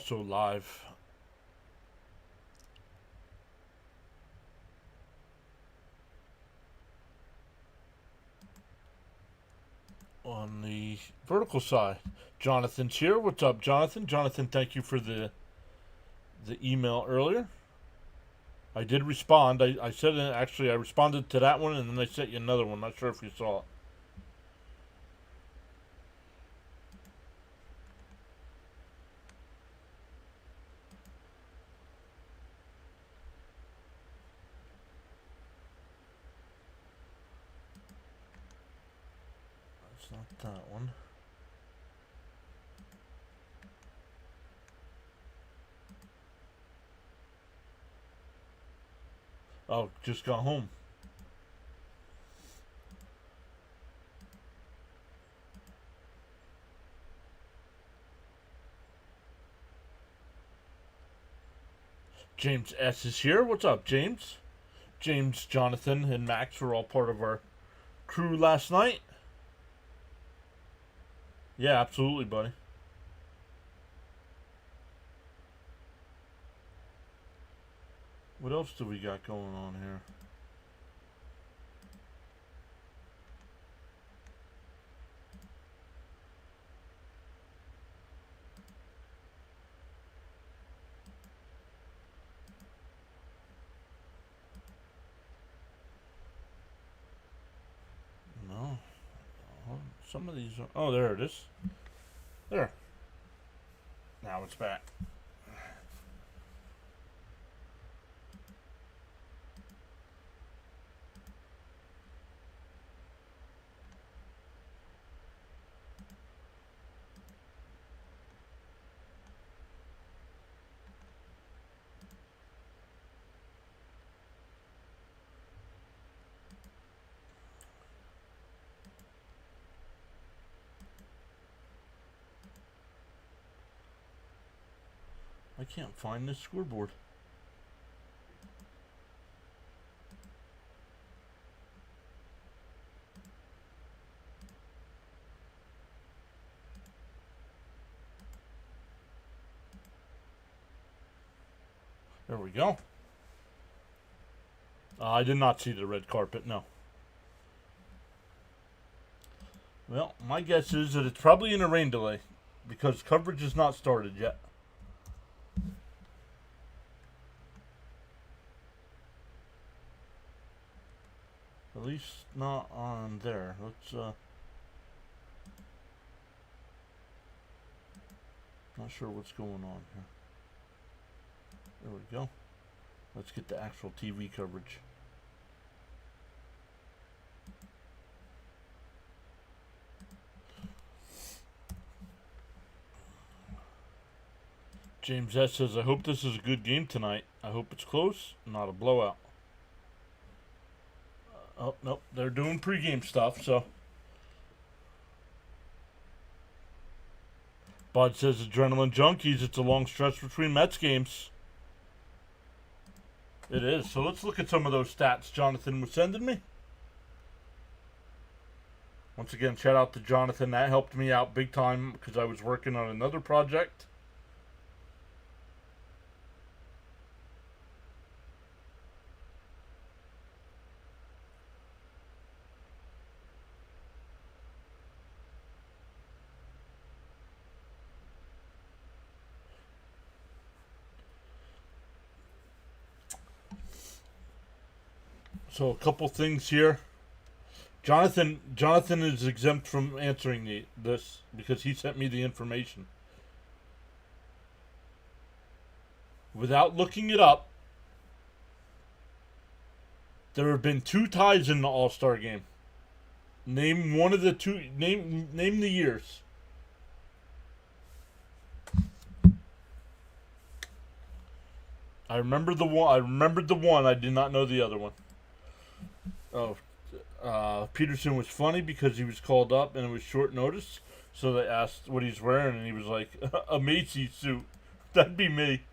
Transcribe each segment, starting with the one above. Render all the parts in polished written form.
also live on the vertical side. Jonathan's here. What's up, Jonathan? Jonathan, thank you for the email earlier. I did respond. I said actually I responded to that one and then I sent you another one. Not sure if you saw it. That's not that one. Oh, just got home. James S. is here. What's up, James? James, Jonathan, and Max were all part of our crew last night. Yeah, absolutely, buddy. What else do we got going on here? No. Some of these are... Oh, there it is. There. Now it's back. I can't find this scoreboard. There we go. I did not see the red carpet, no. Well, my guess is that it's probably in a rain delay because coverage has not started yet. At least not on there. Let's not sure what's going on here. There we go. Let's get the actual TV coverage. James S. says, I hope this is a good game tonight. I hope it's close, not a blowout. Oh, nope. They're doing pregame stuff, so. Bud says, Adrenaline Junkies, it's a long stretch between Mets games. It is. So let's look at some of those stats Jonathan was sending me. Once again, shout out to Jonathan. That helped me out big time because I was working on another project. So a couple things here. Jonathan is exempt from answering this because he sent me the information. Without looking it up, there have been 2 ties in the All-Star game. Name one of the 2. Name the years. I remembered the one. I did not know the other one. Oh, Peterson was funny because he was called up and it was short notice. So they asked what he's wearing, and he was like, a Macy's suit. That'd be me.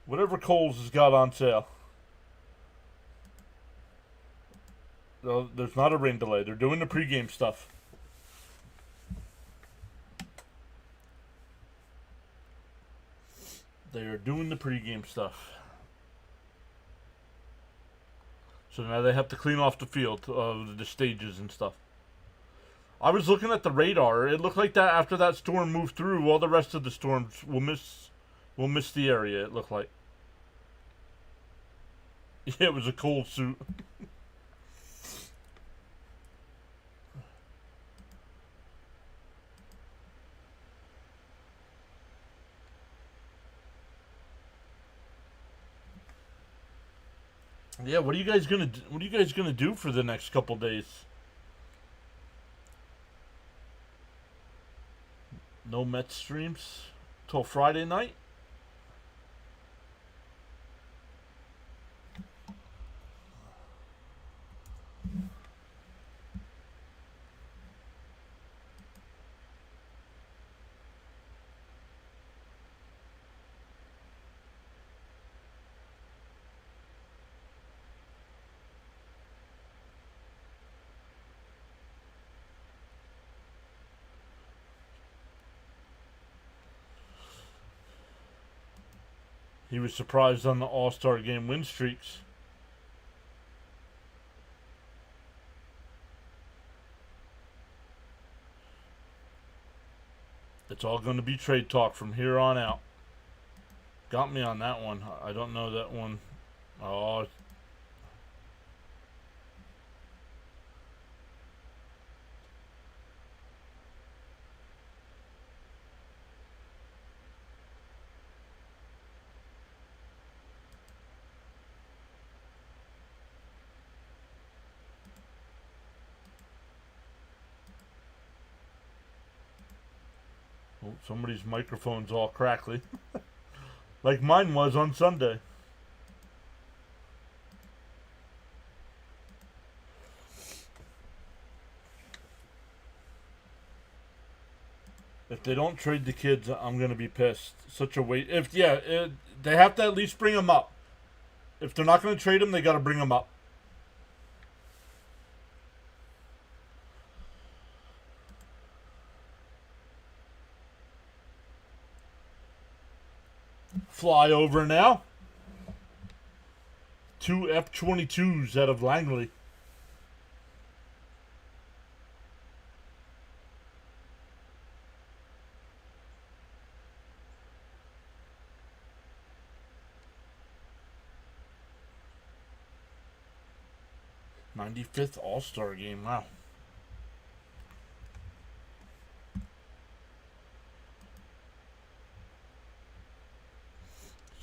Whatever Kohl's has got on sale. There's not a rain delay. They're doing the pregame stuff. They are doing the pregame stuff. So now they have to clean off the field, the stages and stuff. I was looking at the radar. It looked like that after that storm moved through, all the rest of the storms will miss the area. It looked like. Yeah, it was a cold suit. Yeah, what are you guys gonna do for the next couple days? No Mets streams till Friday night. He was surprised on the All-Star game win streaks. It's all going to be trade talk from here on out. Got me on that one. I don't know that one. Oh, somebody's microphone's all crackly. Like mine was on Sunday. If they don't trade the kids, I'm going to be pissed. Such a wait. They have to at least bring them up. If they're not going to trade them, they got to bring them up. Fly over now. 2 F-22s out of Langley. '95th All-Star game. Wow.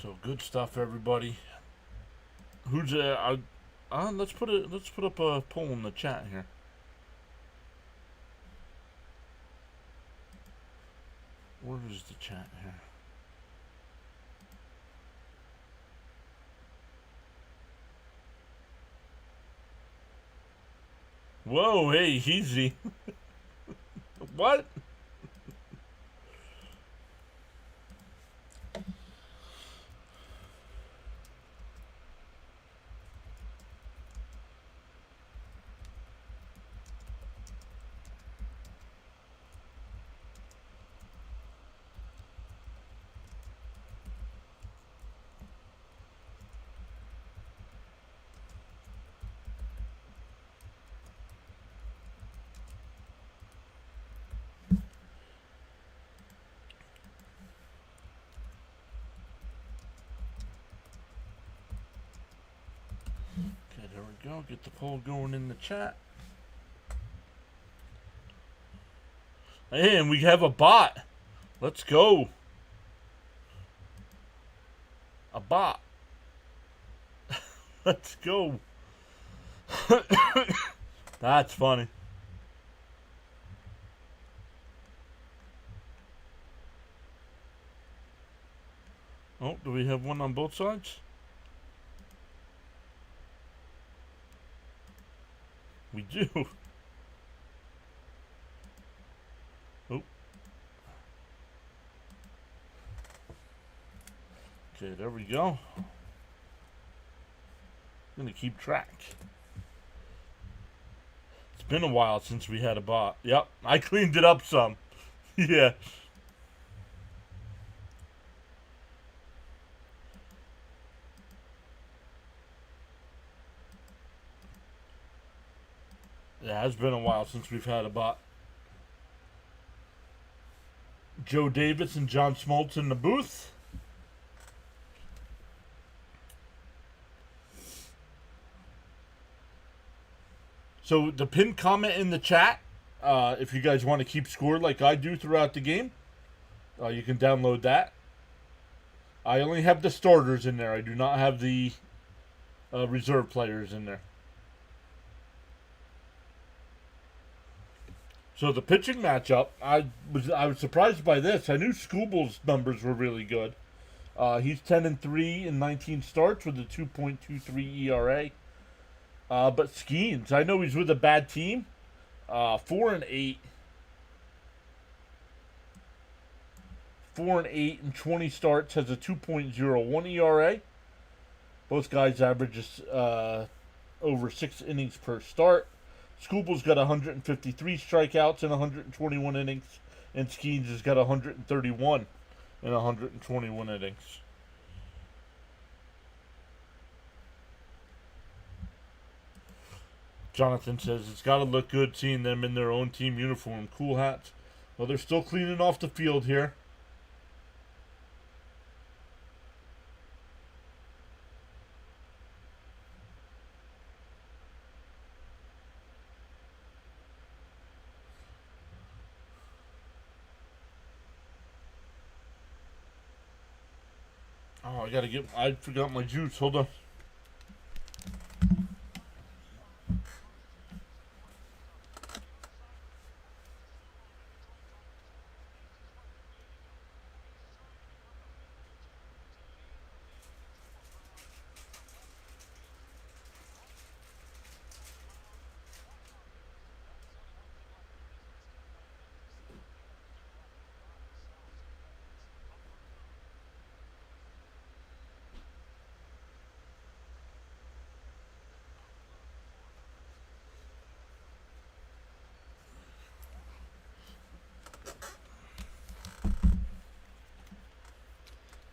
So good stuff, everybody. Who's let's put up a poll in the chat here. Where is the chat here? Whoa, hey, easy. What? There we go. Get the poll going in the chat. Hey, and we have a bot. Let's go. A bot. Let's go. That's funny. Oh, do we have one on both sides? We do. Oh. Okay, there we go. I'm gonna keep track. It's been a while since we had a bot. Yep, I cleaned it up some. Yeah. It has been a while since we've had a bot. Joe Davis and John Smoltz in the booth. So the pinned comment in the chat, if you guys want to keep score like I do throughout the game, you can download that. I only have the starters in there. I do not have the reserve players in there. So the pitching matchup, I was surprised by this. I knew Scooble's numbers were really good. He's 10-3 in 19 starts with a 2.23 ERA. But Skeens, I know he's with a bad team. 4-8. 4-8 in 20 starts, has a 2.01 ERA. Both guys averages over 6 innings per start. Scooble's got 153 strikeouts in 121 innings, and Skeens has got 131 in 121 innings. Jonathan says it's got to look good seeing them in their own team uniform, cool hats. Well, they're still cleaning off the field here. Oh, I forgot my juice. Hold on.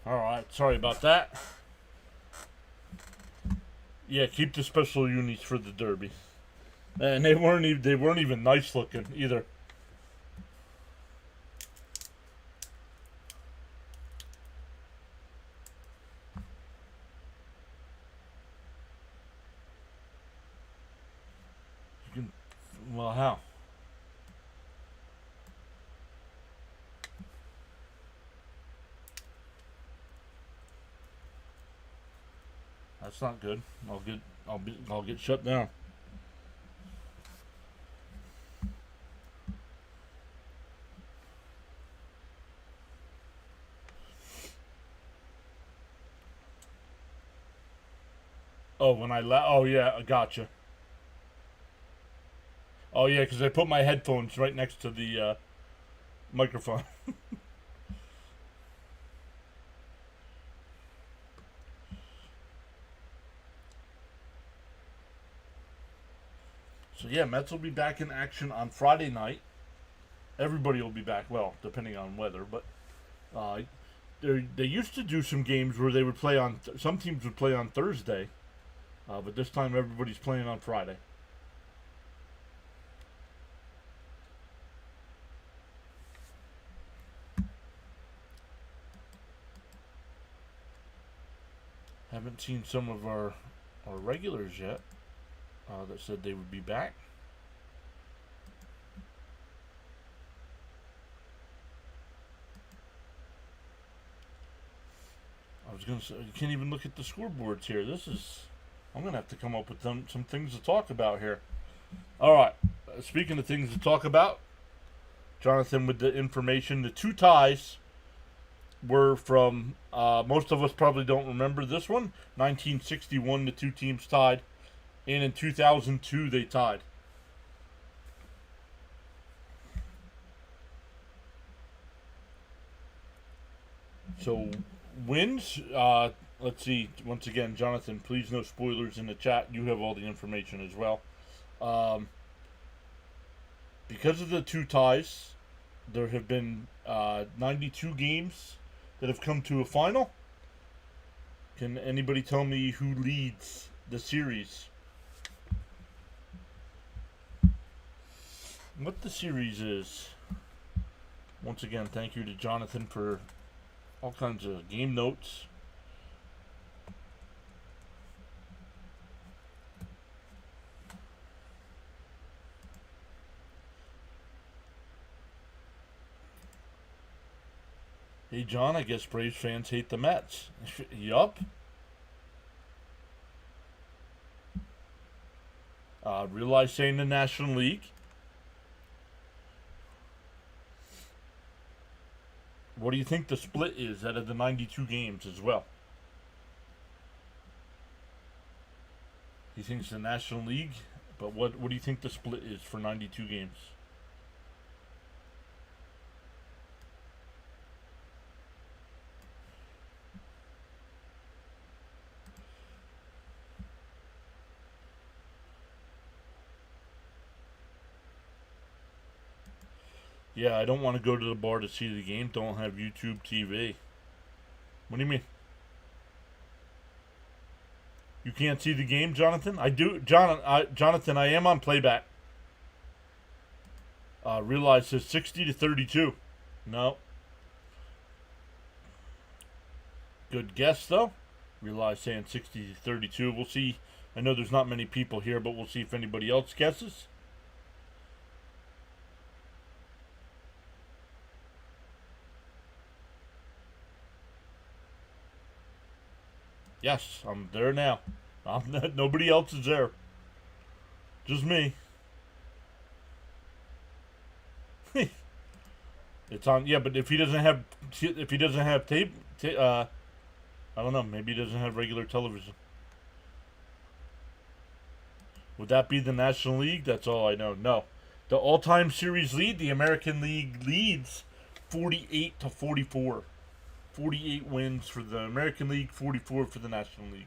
Alright, sorry about that. Yeah, keep the special unis for the Derby. And they weren't even nice looking either. Well, how? That's not good. I'll get shut down. Oh, when I left. Oh yeah, I gotcha. Oh yeah, because I put my headphones right next to the microphone. So yeah, Mets will be back in action on Friday night. Everybody will be back. Well, depending on weather, but they used to do some games where they would play on. Some teams would play on Thursday, but this time everybody's playing on Friday. Haven't seen some of our regulars yet that said they would be back. I was going to say, you can't even look at the scoreboards here. I'm going to have to come up with some things to talk about here. All right. Speaking of things to talk about, Jonathan with the information, the two ties were from, most of us probably don't remember this one, 1961, the two teams tied, and in 2002 they tied. So, wins, let's see, once again, Jonathan, please no spoilers in the chat, you have all the information as well. Because of the two ties, there have been 92 games that have come to a final. Can anybody tell me who leads the series? what the series is. Once again, thank you to Jonathan for all kinds of game notes. Hey, John, I guess Braves fans hate the Mets. Yup. Realize saying the National League. What do you think the split is out of the 92 games as well? He thinks the National League, but what do you think the split is for 92 games? Yeah, I don't want to go to the bar to see the game. Don't have YouTube TV. What do you mean? You can't see the game, Jonathan? I do, Jonathan. I am on playback. Realize it's 60 to 32. No. Good guess though. Realize saying 60 to 32. We'll see. I know there's not many people here, but we'll see if anybody else guesses. Yes, I'm there now. Nobody else is there. Just me. It's on. Yeah, but if he doesn't have tape, I don't know. Maybe he doesn't have regular television. Would that be the National League? That's all I know. No, the all-time series lead. The American League leads 48 to 44. 48 wins for the American League, 44 for the National League.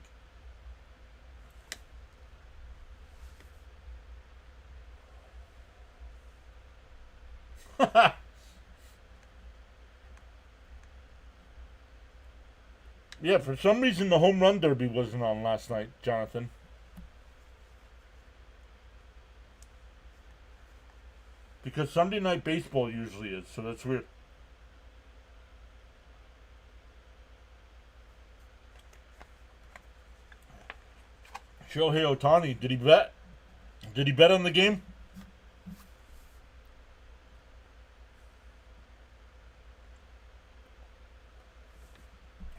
Yeah, for some reason the home run derby wasn't on last night, Jonathan. Because Sunday night baseball usually is, so that's weird. Shohei Ohtani, did he bet? Did he bet on the game?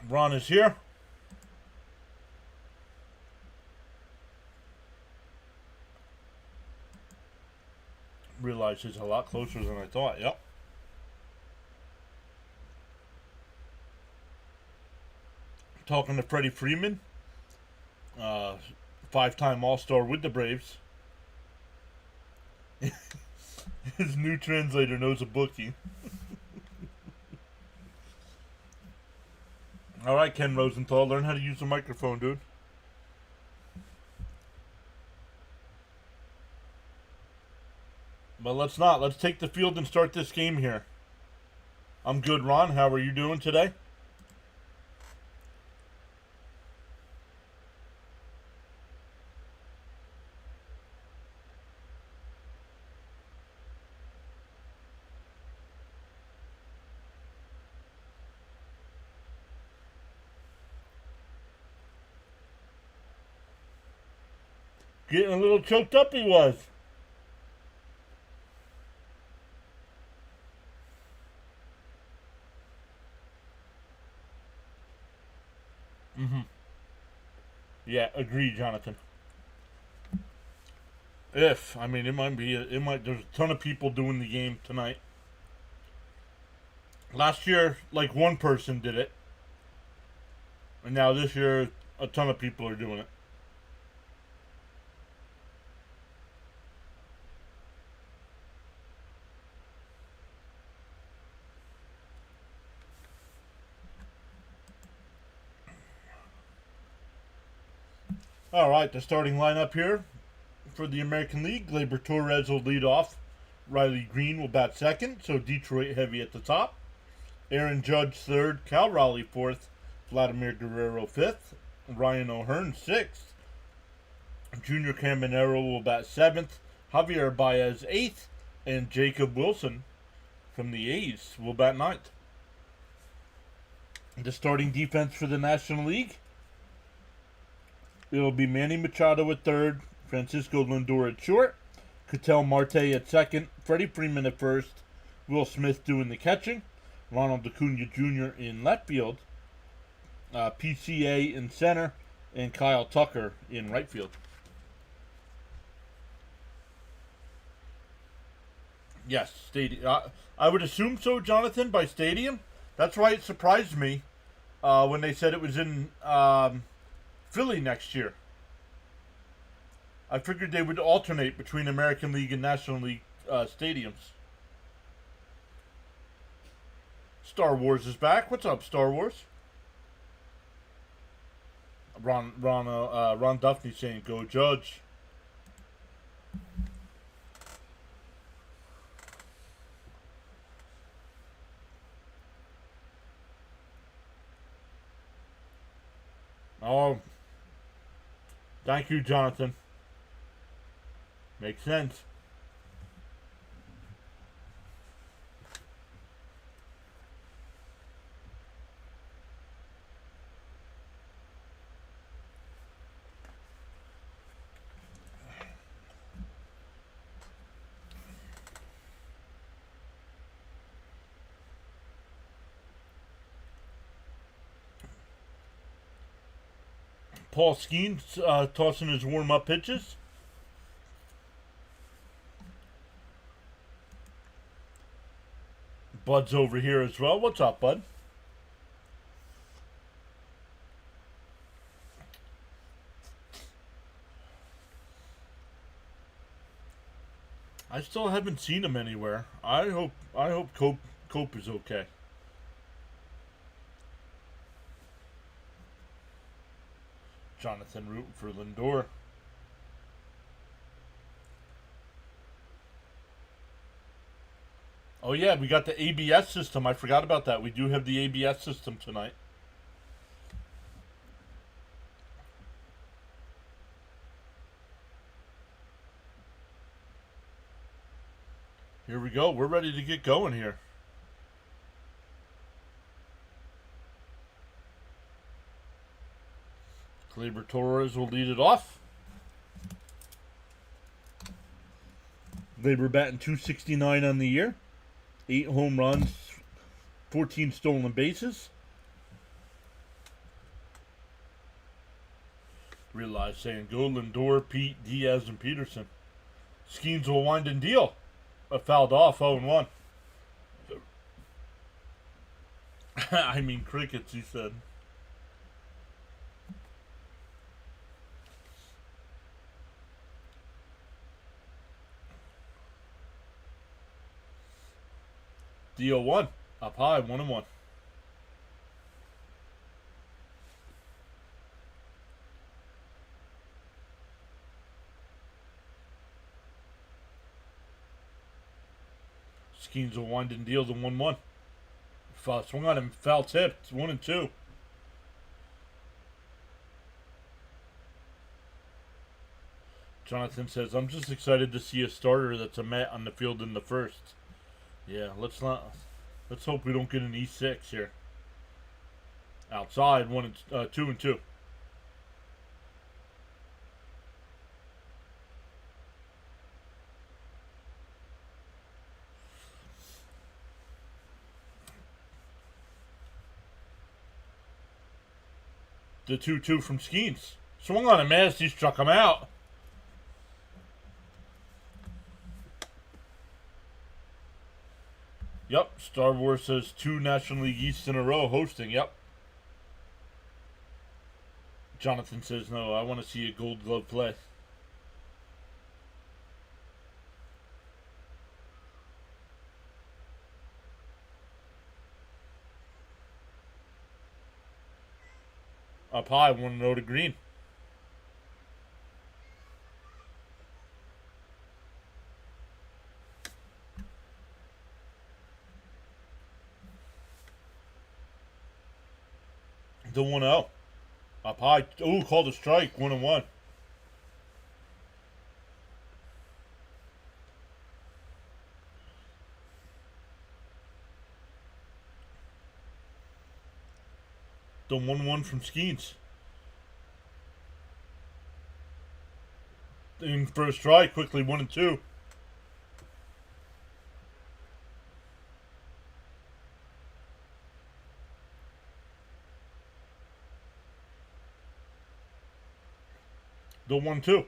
Ron is here. Realize it's a lot closer than I thought. Yep. Talking to Freddie Freeman. 5-time All-Star with the Braves. His new translator knows a bookie. All right, Ken Rosenthal, learn how to use the microphone, dude. But let's not. Let's take the field and start this game here. I'm good, Ron. How are you doing today? Getting a little choked up he was. Yeah, agree, Jonathan. I mean, there's a ton of people doing the game tonight. Last year, like one person did it. And now this year, a ton of people are doing it. All right, the starting lineup here for the American League. Gleyber Torres will lead off. Riley Green will bat second, so Detroit heavy at the top. Aaron Judge third, Cal Raleigh fourth, Vladimir Guerrero fifth, Ryan O'Hearn sixth. Junior Caminero will bat seventh, Javier Baez eighth, And Jacob Wilson from the A's will bat ninth. The starting defense for the National League, it will be Manny Machado at third, Francisco Lindor at short, Ketel Marte at second, Freddie Freeman at first, Will Smith doing the catching, Ronald Acuna Jr. in left field, PCA in center, and Kyle Tucker in right field. Yes, stadium. I would assume so, Jonathan, by stadium. That's why it surprised me when they said it was in Philly next year. I figured they would alternate between American League and National League stadiums. Star Wars is back. What's up, Star Wars? Ron Duffy saying, "Go Judge." Oh, thank you, Jonathan. Makes sense. Paul Skeens tossing his warm-up pitches. Bud's over here as well. What's up, Bud? I still haven't seen him anywhere. I hope Cope is okay. Jonathan rooting for Lindor. Oh yeah, we got the ABS system. I forgot about that. We do have the ABS system tonight. Here we go. We're ready to get going here. Gleyber Torres will lead it off. Gleyber batting .269 on the year. 8 home runs, 14 stolen bases. Realize saying go Lindor, Pete, Diaz, and Peterson. Skeens will wind and deal. Fouled off 0-1. I mean crickets, he said. Deal 1. Up high, 1-1. Skeens will wind and deal the 1-1. Swung on him, foul tipped, 1-2. Jonathan says, I'm just excited to see a starter that's a Met on the field in the first. Yeah, let's hope we don't get an E6 here. Outside, 2-2. The 2-2 from Skeens. Swung on him as he struck him out. Yep, Star Wars says 2 National League East in a row hosting. Yep. Jonathan says no, I want to see a Gold Glove play. Up high, 1-0 to Green. The 1-0. Up high. Ooh, called a strike. 1-1. The 1-1 from Skeens. In first try, quickly 1-2. The 1-2.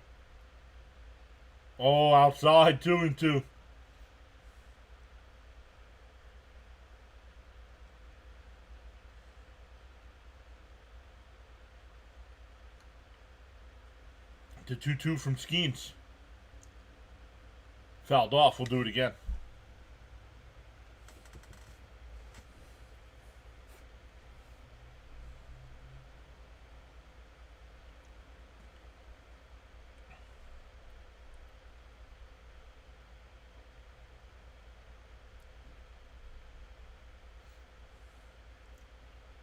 Oh, outside, 2-2. The 2-2 from Skeens. Fouled off. We'll do it again.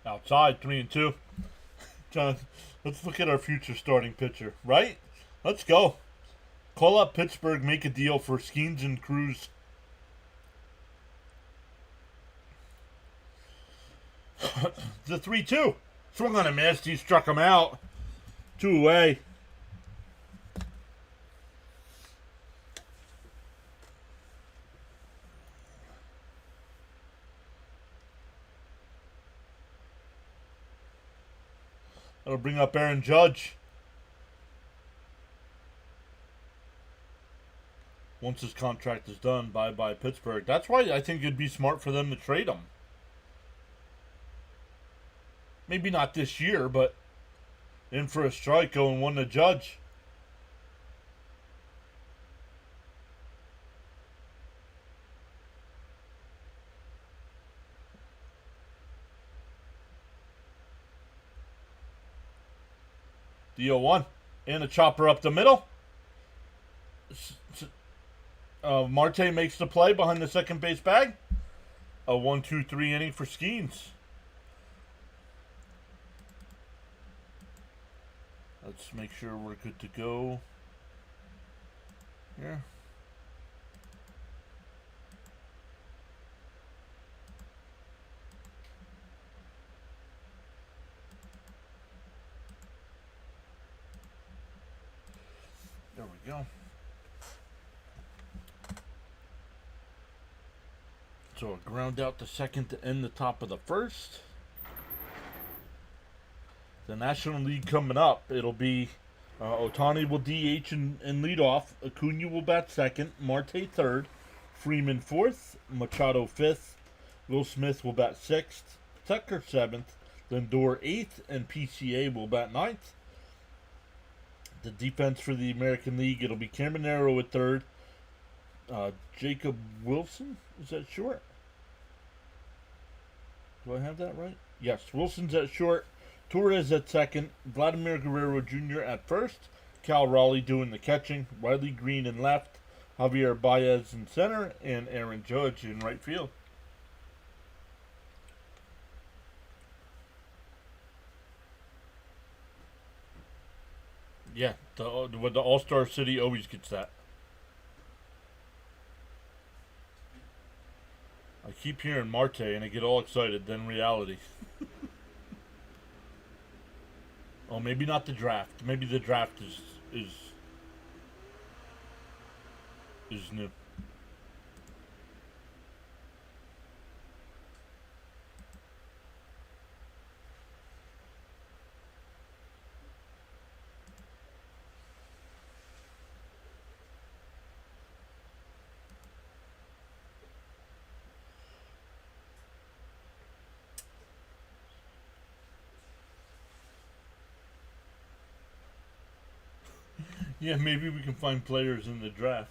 Outside, 3-2. John, let's look at our future starting pitcher, right? Let's go. Call up Pittsburgh, make a deal for Skeens and Cruz. The 3-2. Swung on a miss. He struck him out. 2 away. That'll bring up Aaron Judge. Once his contract is done, bye-bye Pittsburgh. That's why I think it'd be smart for them to trade him. Maybe not this year, but in for a strike, going 1 to Judge. The 0-1. And a chopper up the middle. Marte makes the play behind the second base bag. A 1-2-3 inning for Skeens. Let's make sure we're good to go. Yeah. There we go. So a ground out to second to end the top of the first. The National League coming up, it'll be Ohtani will DH and lead off. Acuna will bat second. Marte third. Freeman fourth. Machado fifth. Will Smith will bat sixth. Tucker seventh. Lindor eighth. And PCA will bat ninth. The defense for the American League, it'll be Caminero at third. Jacob Wilson, is that short? Do I have that right? Yes, Wilson's at short. Torres at second. Vladimir Guerrero Jr. at first. Cal Raleigh doing the catching. Riley Green in left. Javier Baez in center. And Aaron Judge in right field. Yeah, the All-Star City always gets that. I keep hearing Marte and I get all excited, then reality. Oh, maybe not the draft. Maybe the draft is new. Yeah, maybe we can find players in the draft.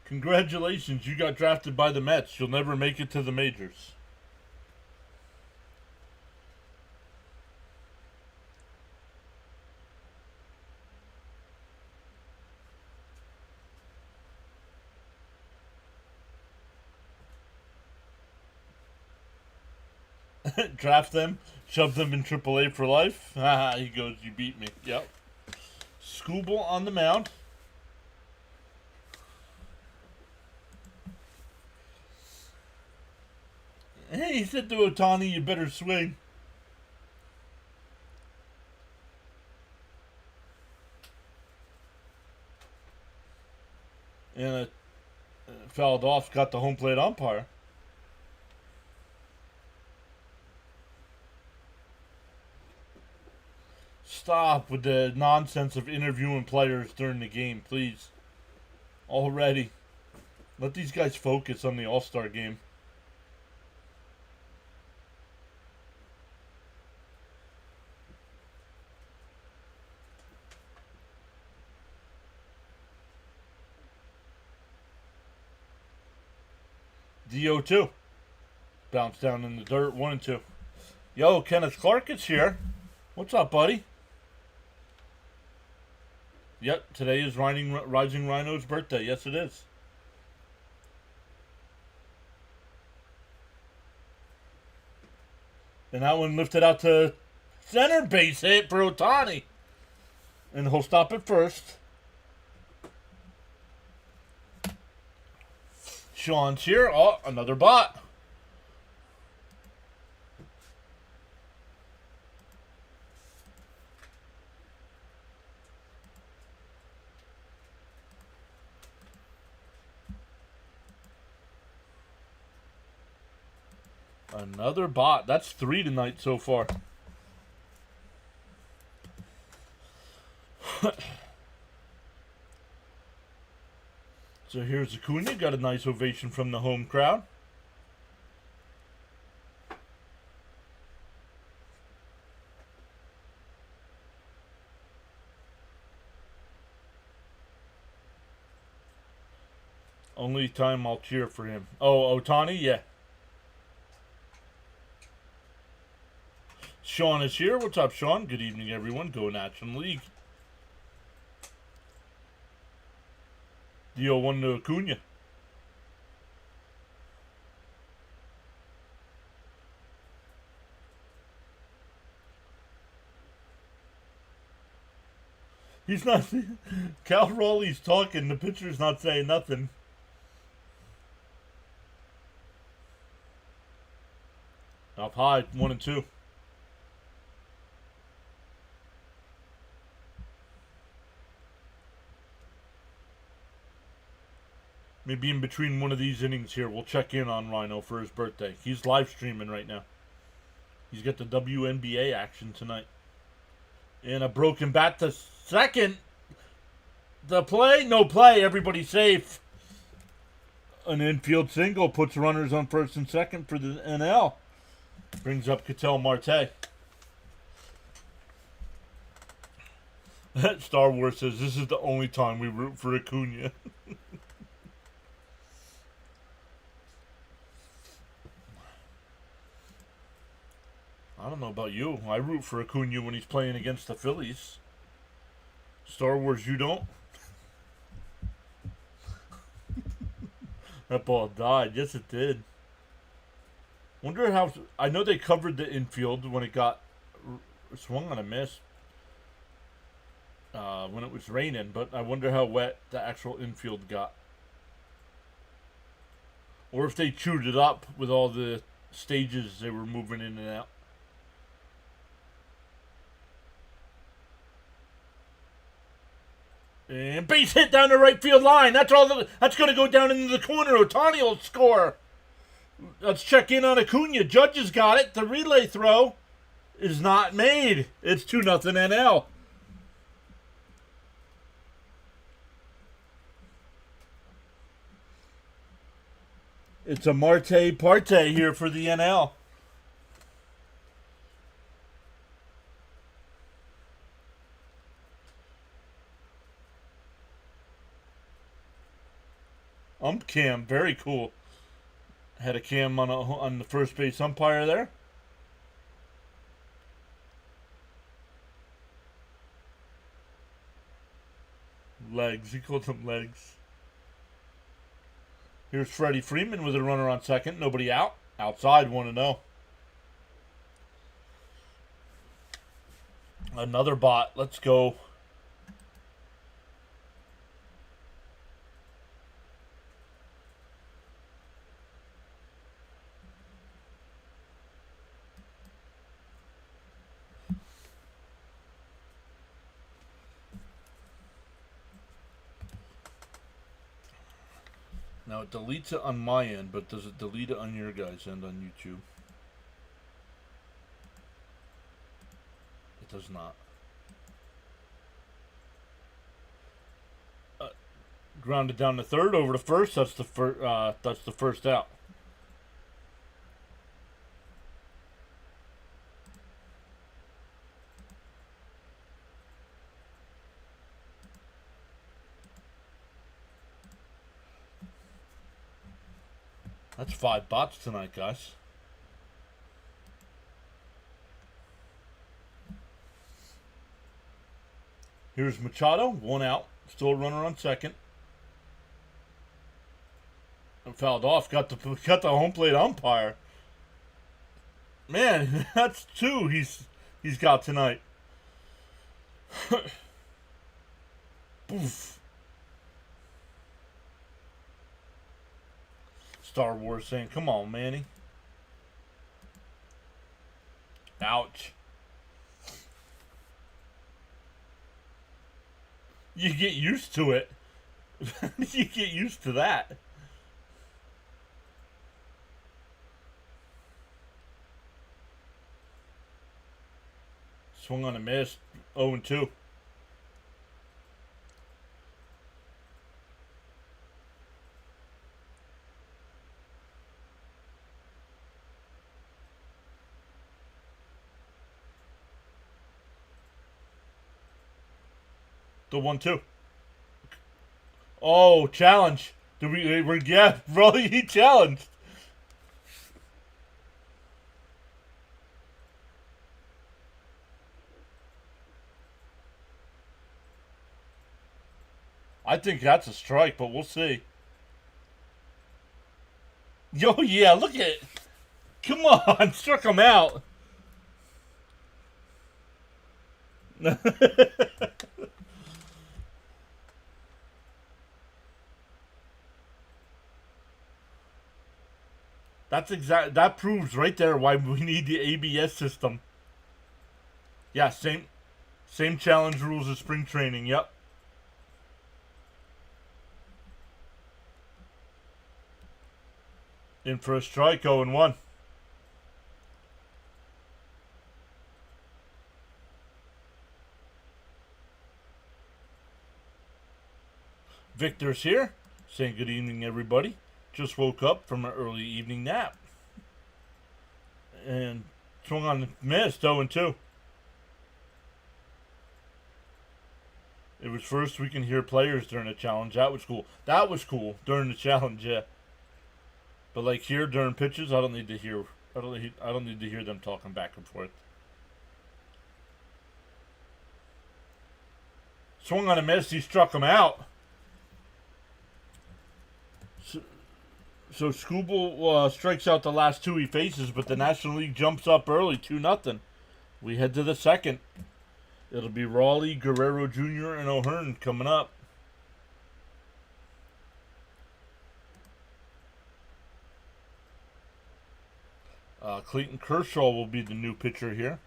Congratulations, you got drafted by the Mets. You'll never make it to the majors. Draft them, shove them in AAA for life. He goes, you beat me. Yep. Skubal on the mound. Hey, he said to Ohtani, you better swing. And it fouled off, got the home plate umpire. Stop with the nonsense of interviewing players during the game, please. Already. Let these guys focus on the All-Star game. DO2. Bounce down in the dirt, 1-2. Yo, Kenneth Clark is here. What's up, buddy? Yep, today is Rising Rhino's birthday. Yes, it is. And that one lifted out to center, base hit for Ohtani. And he'll stop at first. Sean's here. Oh, another bot. Another bot. That's 3 tonight so far. So here's Acuna. Got a nice ovation from the home crowd. Only time I'll cheer for him. Oh, Ohtani? Yeah. Sean is here. What's up, Sean? Good evening, everyone. Go National League. Deal 1 to Acuna. He's not. Cal Raleigh's talking. The pitcher's not saying nothing. Up high, 1-2. Maybe in between one of these innings here, we'll check in on Rhino for his birthday. He's live streaming right now. He's got the WNBA action tonight. And a broken bat to second. The play? No play. Everybody safe. An infield single puts runners on first and second for the NL. Brings up Ketel Marte. Star Wars says this is the only time we root for Acuna. I don't know about you. I root for Acuna when he's playing against the Phillies. Star Wars, you don't? That ball died. Yes, it did. Wonder how... I know they covered the infield when it got swung on a miss. When it was raining. But I wonder how wet the actual infield got. Or if they chewed it up with all the stages they were moving in and out. And base hit down the right field line. That's all. That's going to go down into the corner. Ohtani will score. Let's check in on Acuna. Judges got it. The relay throw is not made. It's 2-0 NL. It's a Marte Parte here for the NL. Cam, very cool. Had a cam on the first base umpire there. Legs, he called them legs. Here's Freddie Freeman with a runner on second. Nobody out. Outside, 1-0. Another bot. Let's go. Now it deletes it on my end, but does it delete it on your guys' end on YouTube? It does not. Grounded down to third, over to first. That's the first. That's the first out. That's 5 bots tonight, guys. Here's Machado, 1 out. Still a runner on second. And fouled off. Got the home plate umpire. Man, that's 2 he's got tonight. Poof. Star Wars saying, "Come on, Manny." Ouch. You get used to it. You get used to that. Swung on a miss. 0-2. The 1-2. Oh, challenge. Yeah, bro, he challenged. I think that's a strike, but we'll see. Yo, yeah, look at it. Come on, struck him out. That proves right there why we need the ABS system. Yeah, same challenge rules as spring training. Yep. In for a strike, 0-1. Victor's here, saying good evening, everybody. Just woke up from an early evening nap. And swung on the missed, 0-2. It was first we can hear players during the challenge. That was cool. That was cool during the challenge, yeah. But like here during pitches, I don't need to hear them talking back and forth. Swung on a miss, he struck him out. So Skubal strikes out the last 2 he faces, but the National League jumps up early, 2-0. We head to the second. It'll be Raleigh, Guerrero Jr., and O'Hearn coming up. Clayton Kershaw will be the new pitcher here.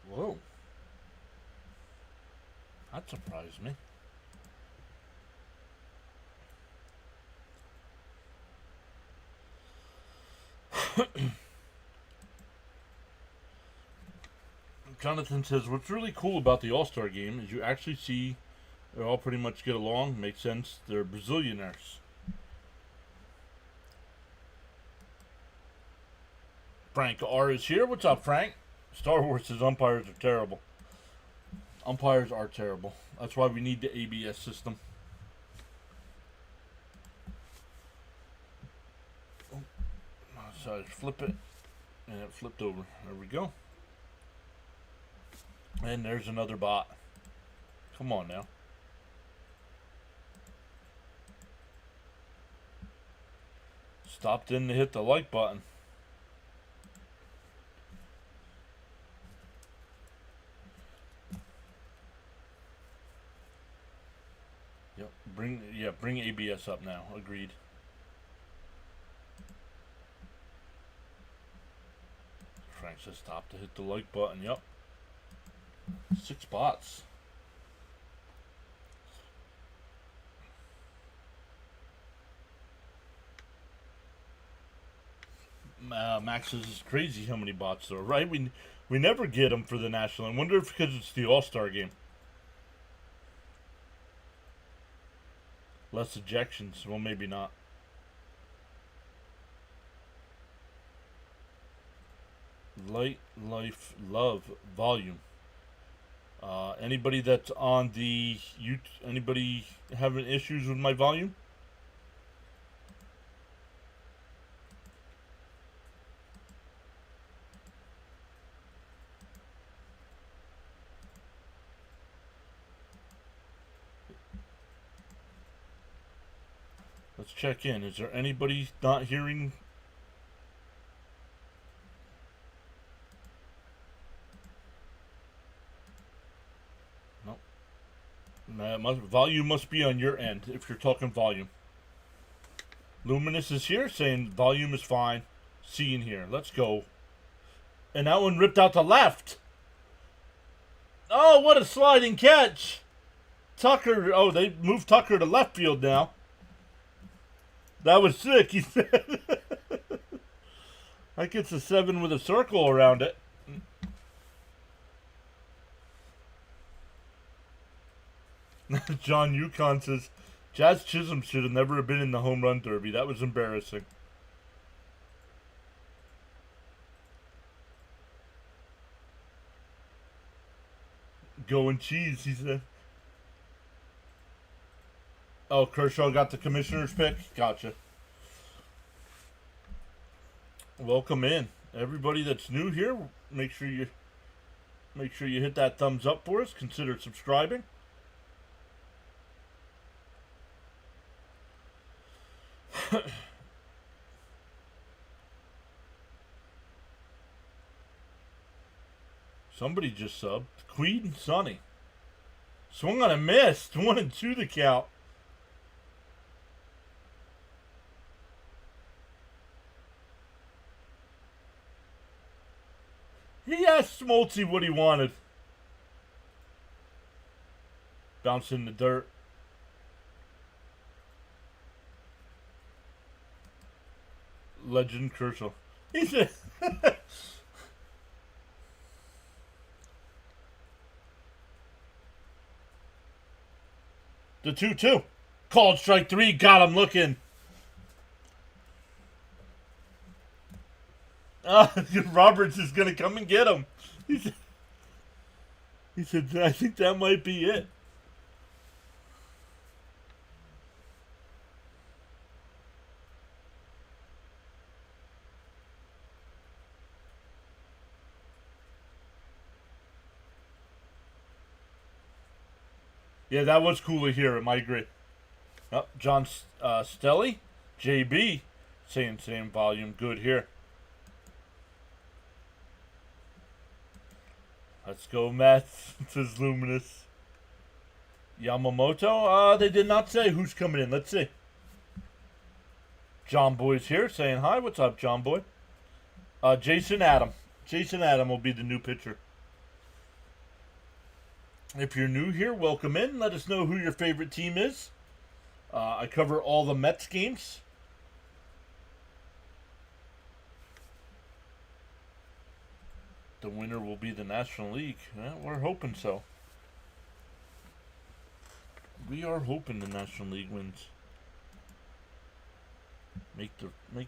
Whoa. That surprised me. Jonathan says, what's really cool about the All-Star game is you actually see they all pretty much get along. Makes sense. They're Brazilianaires. Frank R. is here. What's up, Frank? Star Wars says umpires are terrible. Umpires are terrible. That's why we need the ABS system. So I flip it, and it flipped over. There we go. And there's another bot. Come on now. Stopped in to hit the like button. Yep. Bring ABS up now. Agreed. Frank says stop to hit the like button. Yep. 6 spots. Max says it's crazy how many bots there are, right? We never get them for the National. I wonder if because it's the All-Star game. Less ejections. Well, maybe not. Light, life, love, volume. Anybody that's on the anybody having issues with my volume? Let's check in. Is there anybody not hearing? Nope. Volume must be on your end if you're talking volume. Luminous is here saying volume is fine. See in here. Let's go. And that one ripped out to left. Oh, what a sliding catch. Tucker. Oh, they moved Tucker to left field now. That was sick, he said. That gets a 7 with a circle around it. John Yukon says, Jazz Chisholm should have never been in the home run derby. That was embarrassing. Going cheese, he said. Oh, Kershaw got the commissioner's pick? Gotcha. Welcome in. Everybody that's new here, make sure you hit that thumbs up for us. Consider subscribing. Somebody just subbed. Queen Sonny. Swung on a miss. 1-2 the count. He asked Smoltzy what he wanted. Bounce in the dirt. Legend Kershaw. He said... The 2-2. Called strike 3. Got him looking. Roberts is going to come and get him. He said, I think that might be it. Yeah, that was cool to hear him. I agree. Oh, John Stelly, JB, saying same volume. Good here. Let's go, Matt, says Luminous. Yamamoto, they did not say who's coming in. Let's see. John Boy's here saying hi. What's up, John Boy? Jason Adam. Jason Adam will be the new pitcher. If you're new here, welcome in. Let us know who your favorite team is. I cover all the Mets games. The winner will be the National League. Well, we're hoping so. We are hoping the National League wins. Make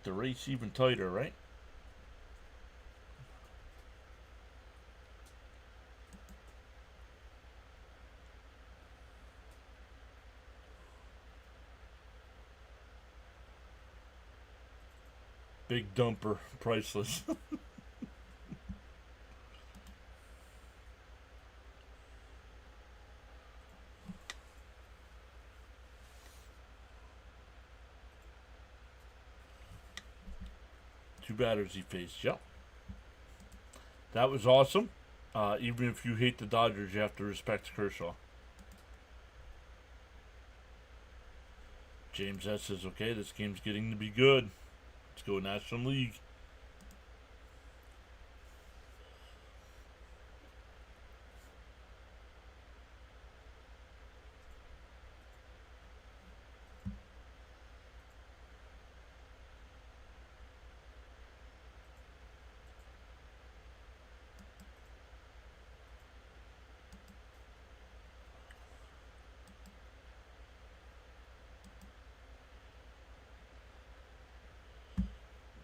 the race even tighter, right? Big dumper, priceless. 2 batters he faced. Yep. That was awesome. Even if you hate the Dodgers, you have to respect Kershaw. James S. says, okay, this game's getting to be good. Let's go National League.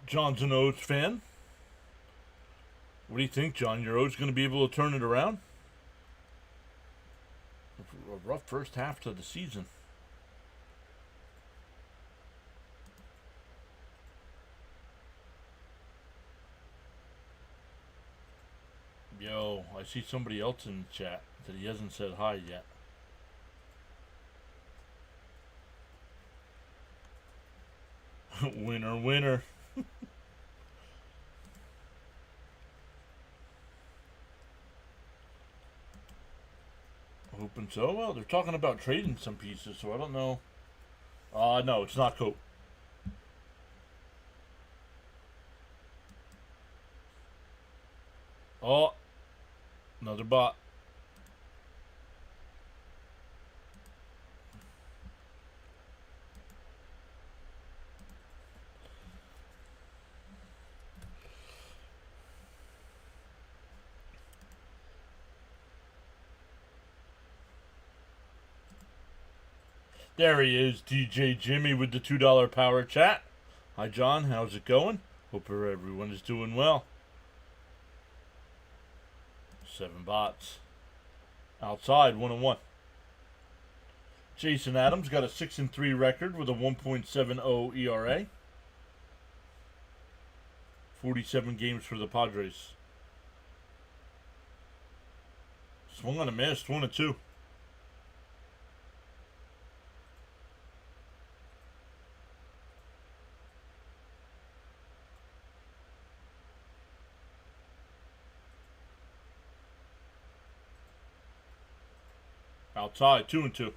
John's an O's fan. What do you think, John? Your O's going to be able to turn it around? A rough first half to the season. Yo, I see somebody else in the chat that he hasn't said hi yet. Winner, winner. Hoping so. Well, they're talking about trading some pieces, so I don't know. No, it's not Cope. Oh, another bot. There he is, DJ Jimmy with the $2 power chat. Hi, John. How's it going? Hope everyone is doing well. 7 bots. Outside, 1-1. Jason Adams got a 6-3 record with a 1.70 ERA. 47 games for the Padres. Swung on a miss, 1-2. Outside, 2-2.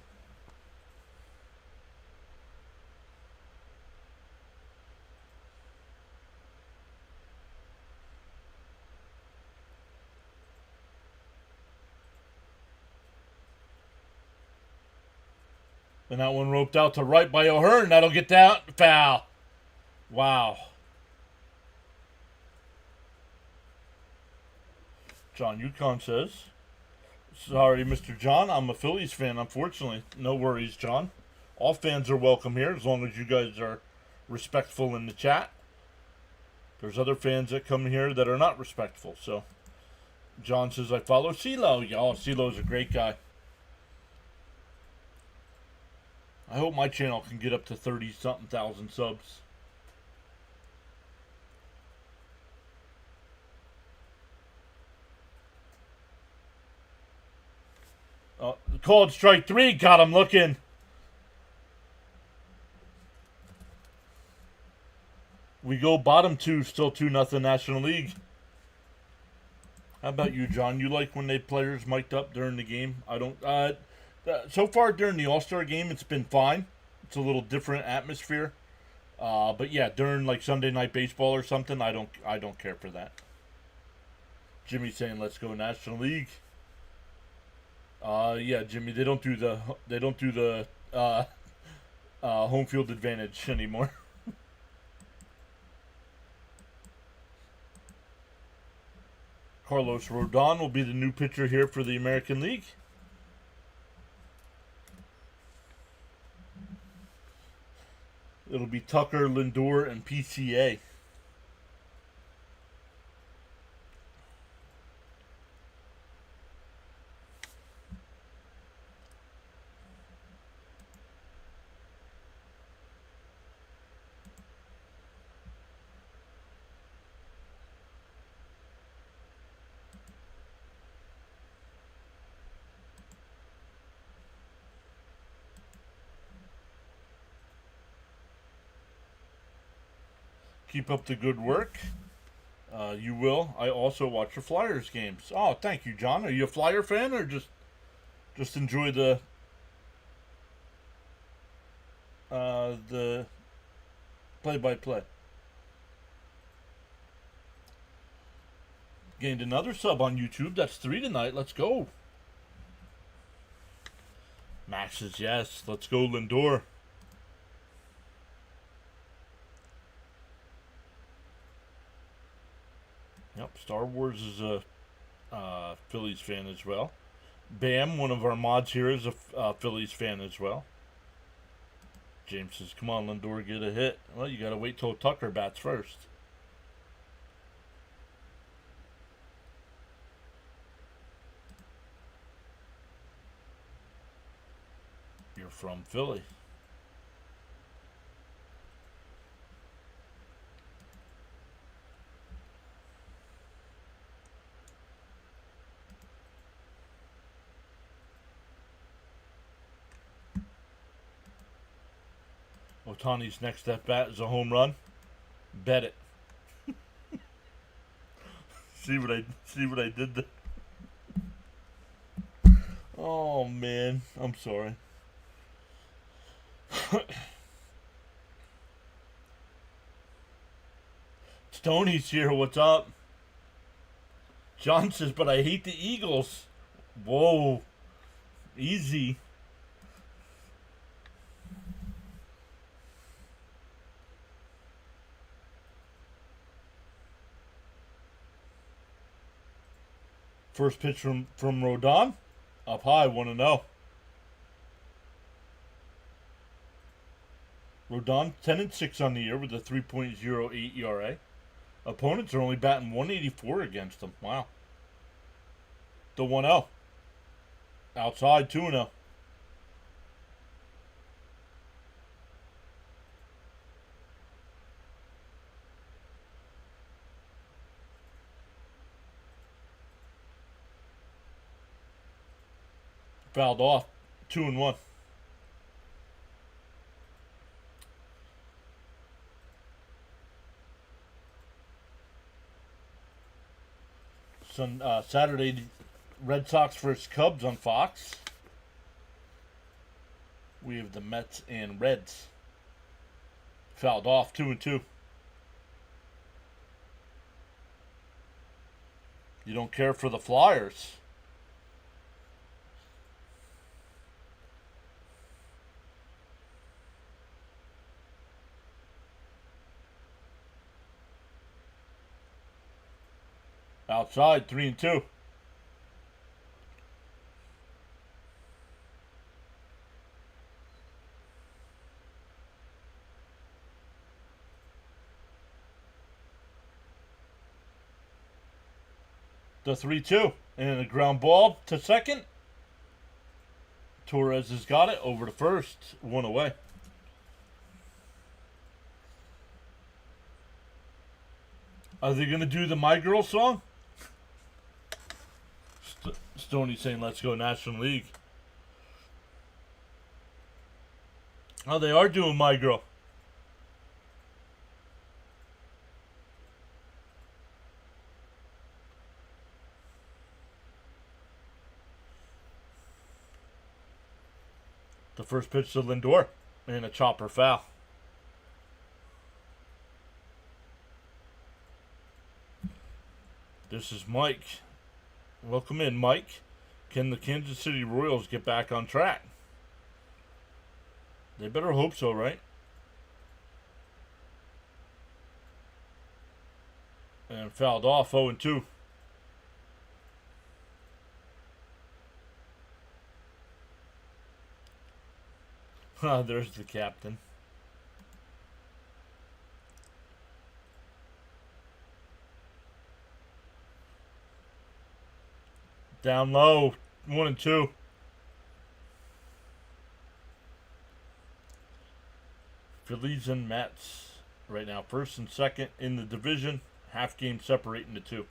And that one roped out to right by O'Hearn. That'll get down. Foul. Wow. John Yukon says, sorry, Mr. John. I'm a Phillies fan, unfortunately. No worries, John. All fans are welcome here as long as you guys are respectful in the chat. There's other fans that come here that are not respectful. So, John says, I follow CeeLo. Y'all, CeeLo's a great guy. I hope my channel can get up to 30-something thousand subs. Called strike 3. Got him looking. We go bottom 2, still 2-0 National League. How about you, John? You like when they players mic'd up during the game? I don't. So far during the All-Star game, it's been fine. It's a little different atmosphere. But yeah, during like Sunday Night Baseball or something, I don't care for that. Jimmy saying, "Let's go National League." Yeah, Jimmy, they don't do the home field advantage anymore. Carlos Rodon will be the new pitcher here for the American League. It'll be Tucker, Lindor, and PCA. Keep up the good work. You will. I also watch your Flyers games. Oh, thank you, John. Are you a Flyer fan or just enjoy the play-by-play? Gained another sub on YouTube. That's 3 tonight. Let's go. Max says yes. Let's go, Lindor. Yep, Star Wars is a Phillies fan as well. Bam, one of our mods here, is a Phillies fan as well. James says, come on, Lindor, get a hit. Well, you got to wait till Tucker bats first. You're from Philly. Otani's next at bat is a home run. Bet it. see what I did there? Oh man, I'm sorry. Stoney's here. What's up? John says, but I hate the Eagles. Whoa. Easy. First pitch from Rodon. Up high, 1-0. Rodon 10-6 on the year with a 3.08 ERA. Opponents are only batting 184 against him. Wow. The 1-0. Outside, 2-0. Fouled off. 2-1. Saturday, Red Sox versus Cubs on Fox. We have the Mets and Reds. Fouled off, 2-2. You don't care for the Flyers. Outside, 3-2. The 3-2. And a ground ball to second. Torres has got it over to first. 1 away. Are they going to do the My Girl song? Stoney saying, let's go National League. Oh, they are doing My Girl. The first pitch to Lindor. And a chopper foul. This is Mike. Welcome in, Mike. Can the Kansas City Royals get back on track? They better hope so, right? And fouled off, 0-2. There's the captain. Down low, 1-2. Phillies and Mets right now, first and second in the division. Half game separating the two.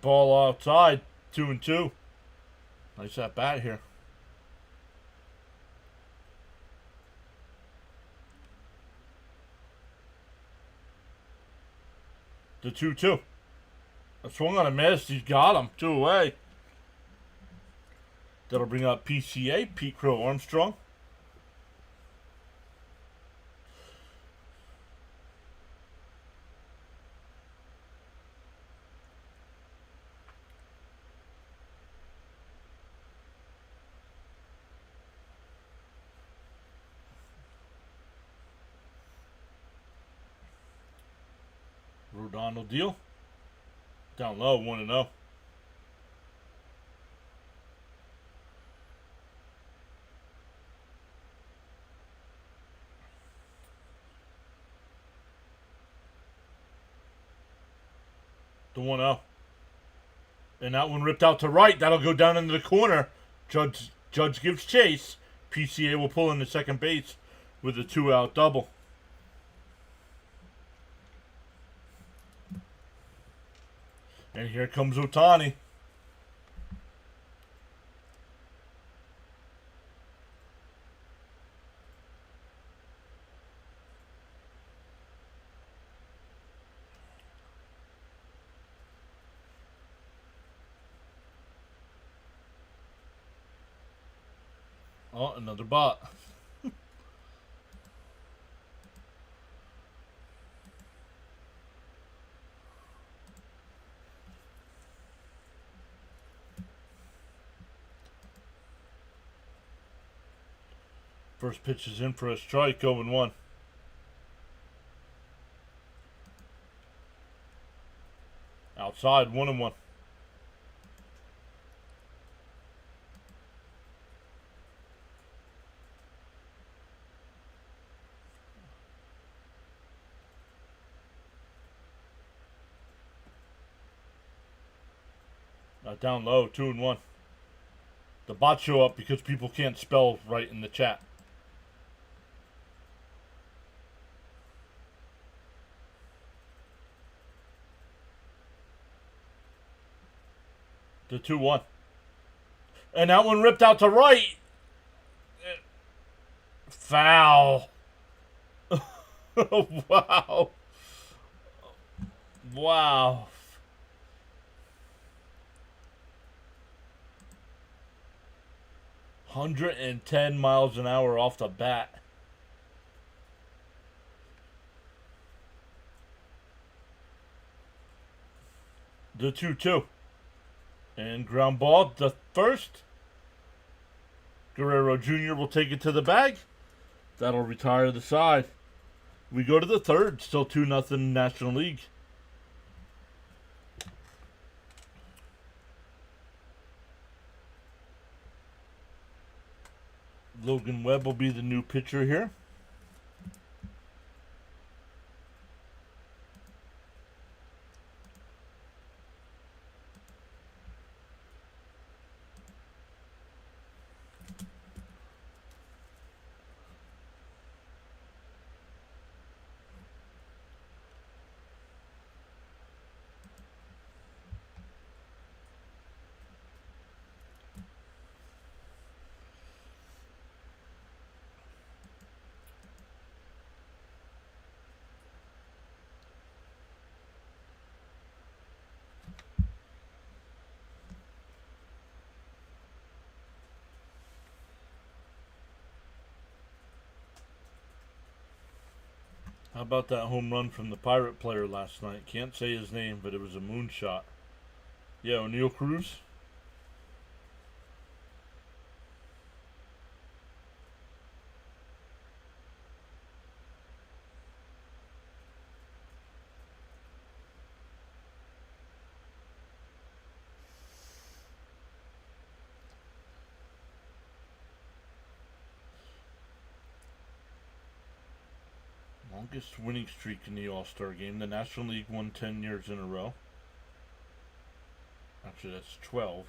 Ball outside, 2-2. Nice at bat here. The 2-2. I swung on a miss. He's got him. 2 away. That'll bring up PCA, Pete Crow Armstrong. Rodon deal. Down low, 1-0. The 1-0. And that one ripped out to right. That'll go down into the corner. Judge gives chase. PCA will pull into second base with a 2-out double. And here comes Ohtani. Oh, another bot. First pitch is in for a strike, 0-1. Outside, 1-1. Down low, 2-1. The bots show up because people can't spell right in the chat. The 2-1. And that one ripped out to right. Foul. Wow. Wow. "110 miles an hour off the bat." The 2-2. And ground ball, the first. Guerrero Jr. will take it to the bag. That'll retire the side. We go to the third. Still 2-0 National League. Logan Webb will be the new pitcher here. How about that home run from the Pirate player last night? Can't say his name, but it was a moonshot. Yeah, O'Neal Cruz. Longest winning streak in the All-Star game. The National League won 10 years in a row. Actually, that's 12.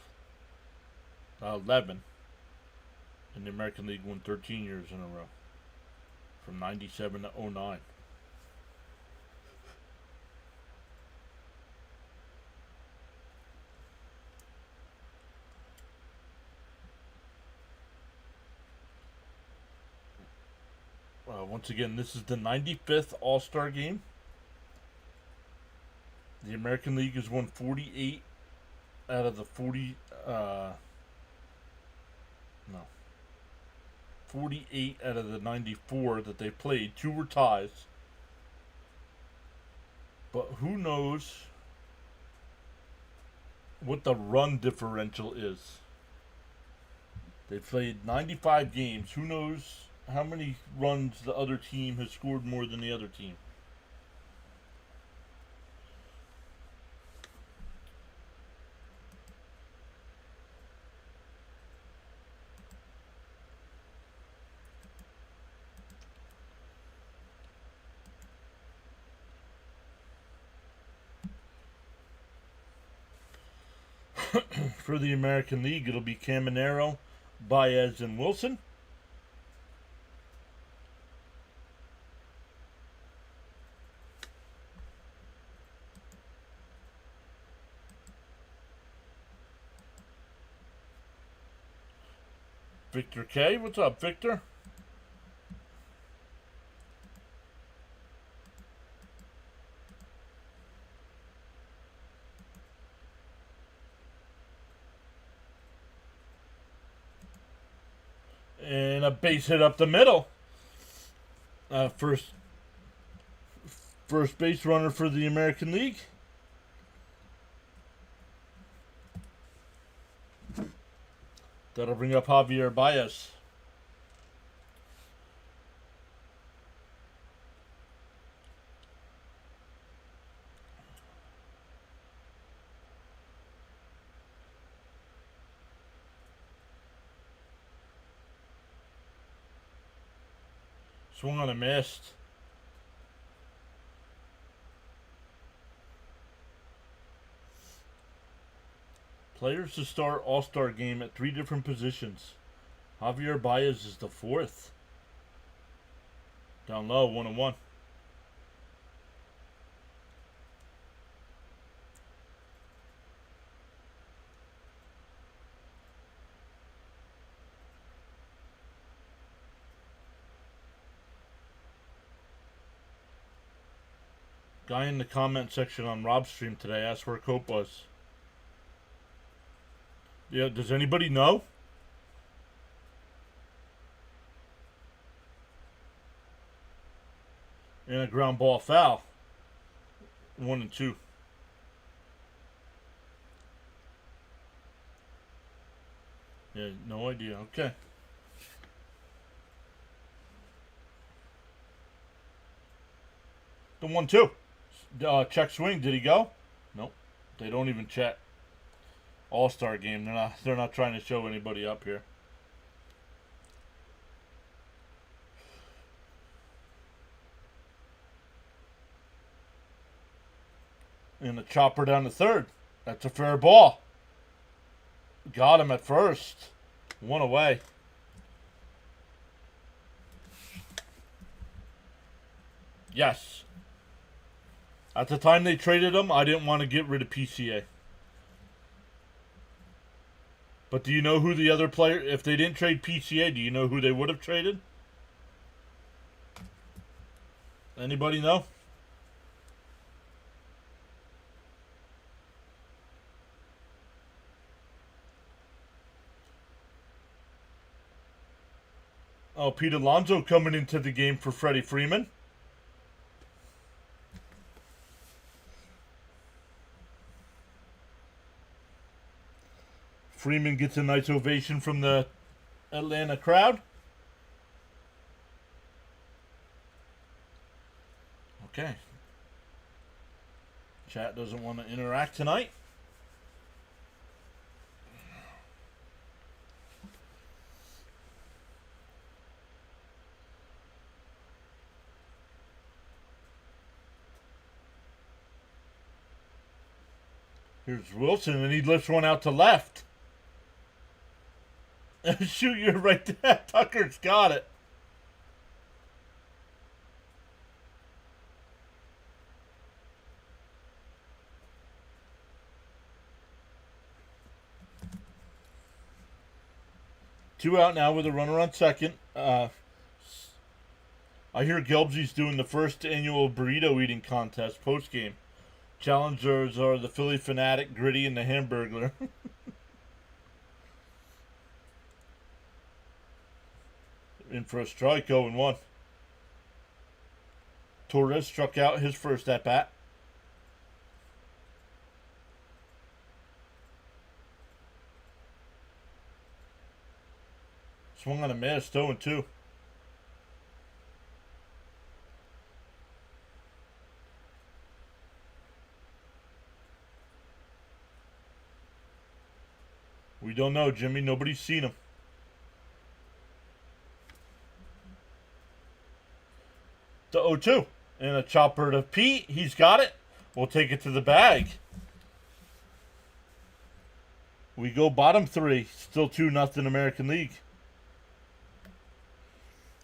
11. And the American League won 13 years in a row. From 97 to 09. Once again, this is the 95th All-Star game. The American League has won 48 out of the 48 out of the 94 that they played. 2 were ties. But who knows what the run differential is? They played 95 games. Who knows how many runs the other team has scored more than the other team? For the American League, it'll be Caminero, Baez, and Wilson. Victor K. What's up, Victor? And a base hit up the middle. First base runner for the American League. That'll bring up Javier Baez. Swung on a missed. Players to start All-Star game at 3 different positions. Javier Baez is the 4th. Down low, 1-1. Guy in the comment section on Rob's stream today asked where Cope was. Yeah, does anybody know? And a ground ball foul. 1-2. Yeah, no idea. Okay. The 1-2. Check swing. Did he go? Nope. They don't even check. All-Star game. They're not trying to show anybody up here. And the chopper down to third. That's a fair ball. Got him at first. 1 away. Yes. At the time they traded him, I didn't want to get rid of PCA. But do you know who the other player... If they didn't trade PCA, do you know who they would have traded? Anybody know? Oh, Pete Alonso coming into the game for Freddie Freeman. Freeman gets a nice ovation from the Atlanta crowd. Okay. Chat doesn't want to interact tonight. Here's Wilson, and he lifts one out to left. Shoot, you're right there. Tucker's got it. Two out now with a runner on second. I hear Gelbsy's doing the first annual burrito eating contest post game. Challengers are the Philly Fanatic, Gritty, and the Hamburglar. In for a strike, 0-1. Torres struck out his first at bat. Swung on a miss, 0-2. We don't know, Jimmy. Nobody's seen him. The 0-2. And a chopper to Pete. He's got it. We'll take it to the bag. We go bottom 3. Still 2-0 American League.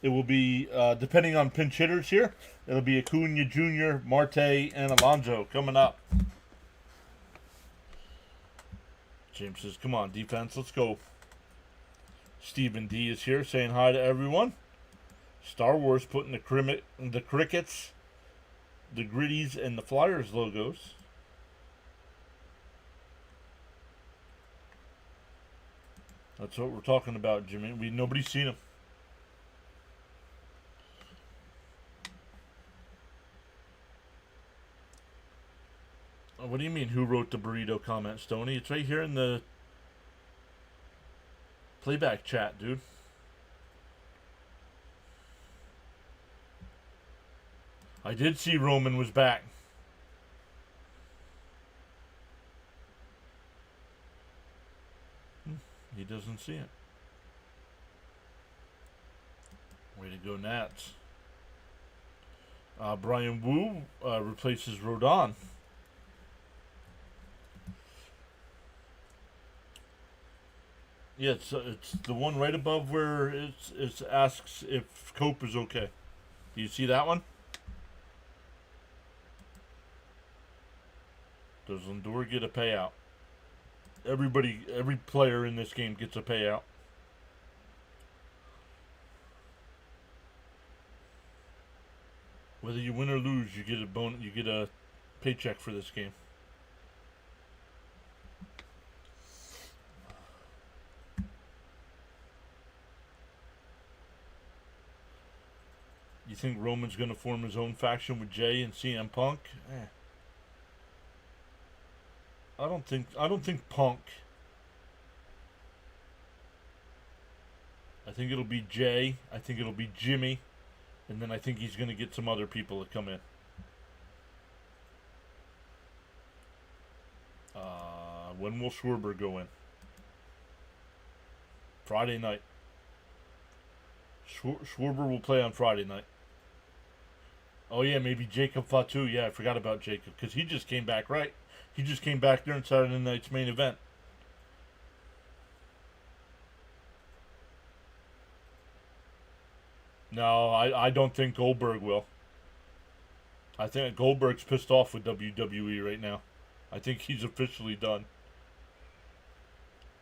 It will be, depending on pinch hitters here, it'll be Acuna Jr., Marte, and Alonso coming up. James says, come on, defense, let's go. Stephen D is here saying hi to everyone. Star Wars putting the Crickets, the Gritties, and the Flyers logos. That's what we're talking about, Jimmy. Nobody's seen them. What do you mean, who wrote the burrito comment, Stoney? It's right here in the playback chat, dude. I did see Roman was back. He doesn't see it. Way to go, Nats. Brian Wu replaces Rodon. Yeah, it's the one right above where it asks if Cope is okay. Do you see that one? Does Lindor get a payout? Every player in this game gets a payout. Whether you win or lose, you get a paycheck for this game. You think Roman's going to form his own faction with Jay and CM Punk? I don't think Punk. I think it'll be Jay. I think it'll be Jimmy, and then I think he's going to get some other people to come in. When will Schwarber go in? Friday night. Schwarber will play on Friday night. Oh, yeah, maybe Jacob Fatu. Yeah, I forgot about Jacob, because he just came back, right? He just came back during Saturday night's main event. No, I don't think Goldberg will. I think Goldberg's pissed off with WWE right now. I think he's officially done.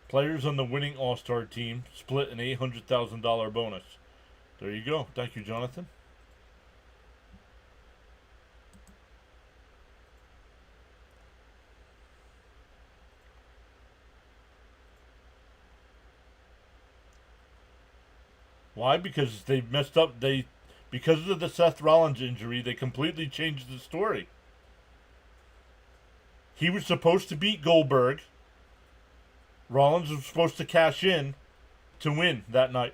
Players on the winning All-Star team split an $800,000 bonus. There you go. Thank you, Jonathan. Why? Because they messed up. Because of the Seth Rollins injury, they completely changed the story. He was supposed to beat Goldberg. Rollins was supposed to cash in to win that night.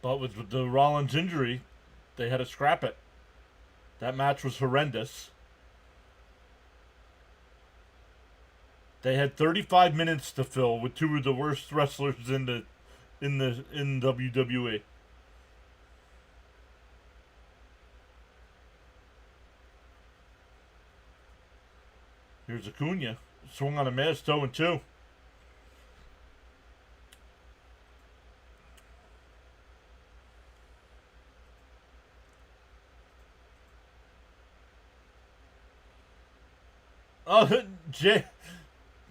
But with the Rollins injury, they had to scrap it. That match was horrendous. They had 35 minutes to fill with two of the worst wrestlers in WWE. Here's Acuna. Swung on a miss, 0-2.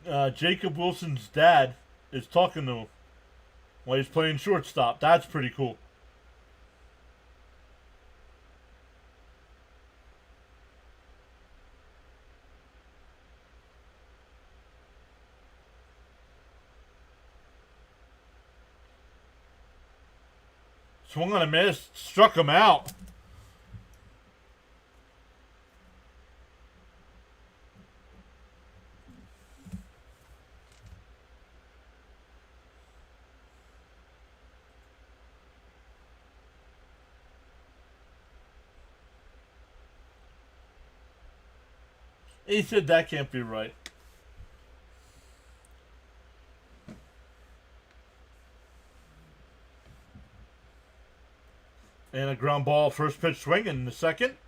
Oh, Jacob Wilson's dad is talking to him. while he's playing shortstop. That's pretty cool. Swung on a miss, struck him out. He said that can't be right. And a ground ball, first pitch swinging in the second.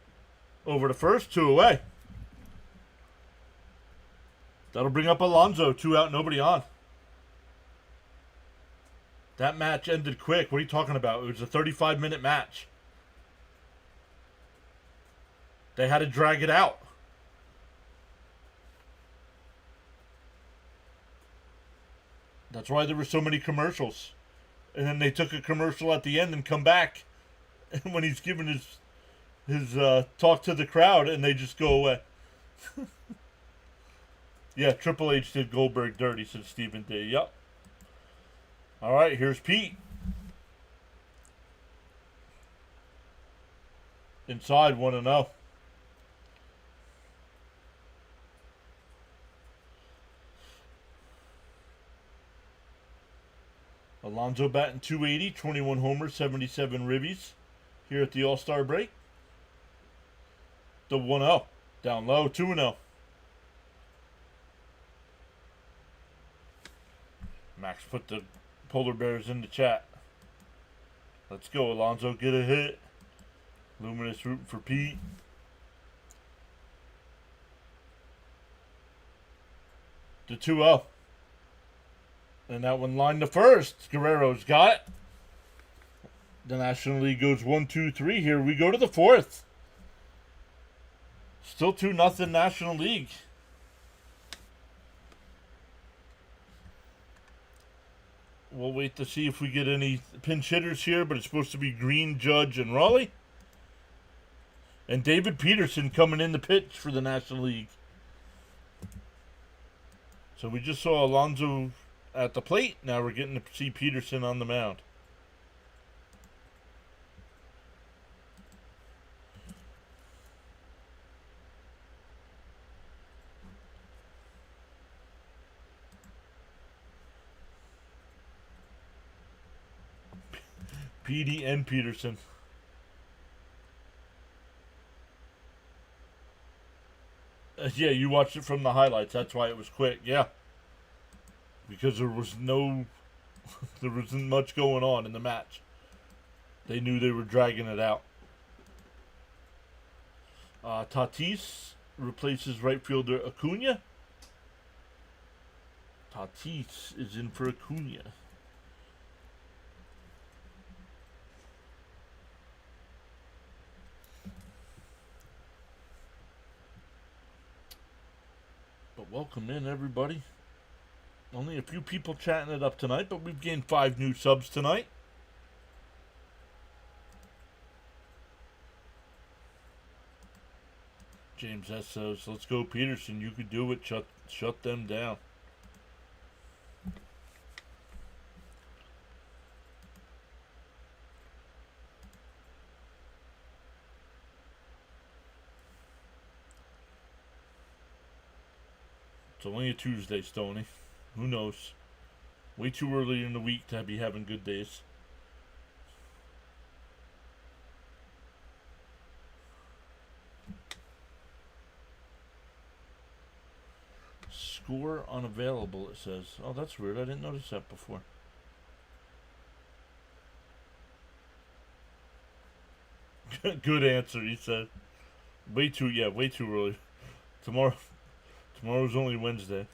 Over to first, 2 away. That'll bring up Alonso, 2 out, nobody on. That match ended quick. What are you talking about? It was a 35-minute match. They had to drag it out. That's why there were so many commercials. And then they took a commercial at the end and come back. And when he's giving his talk to the crowd, and they just go away. Yeah, Triple H did Goldberg dirty, said Stephen D. Yep. All right, here's Pete. Inside, 1-0. Alonso batting .280, 21 homers, 77 ribbies here at the All-Star break. The 1-0. Down low, 2-0. Max put the polar bears in the chat. Let's go, Alonso. Get a hit. Luminous rooting for Pete. The 2-0. And that one lined to first. Guerrero's got it. The National League goes 1-2-3. Here we go to the fourth. Still 2-0 National League. We'll wait to see if we get any pinch hitters here, but it's supposed to be Green, Judge, and Raleigh. And David Peterson coming in the pitch for the National League. So we just saw Alonso at the plate. Now we're getting to see Peterson on the mound. Petey and Peterson. Yeah, you watched it from the highlights. That's why it was quick. Yeah. Because there wasn't much going on in the match. They knew they were dragging it out. Tatis replaces right fielder Acuna. Tatis is in for Acuna. But welcome in, everybody. Only a few people chatting it up tonight, but we've gained 5 new subs tonight. James S. says, let's go, Peterson. You could do it. Shut them down. It's only a Tuesday, Stoney. Who knows? Way too early in the week to be having good days. Score unavailable, it says. Oh, that's weird. I didn't notice that before. Good answer, he said. Way too early. Tomorrow's only Wednesday.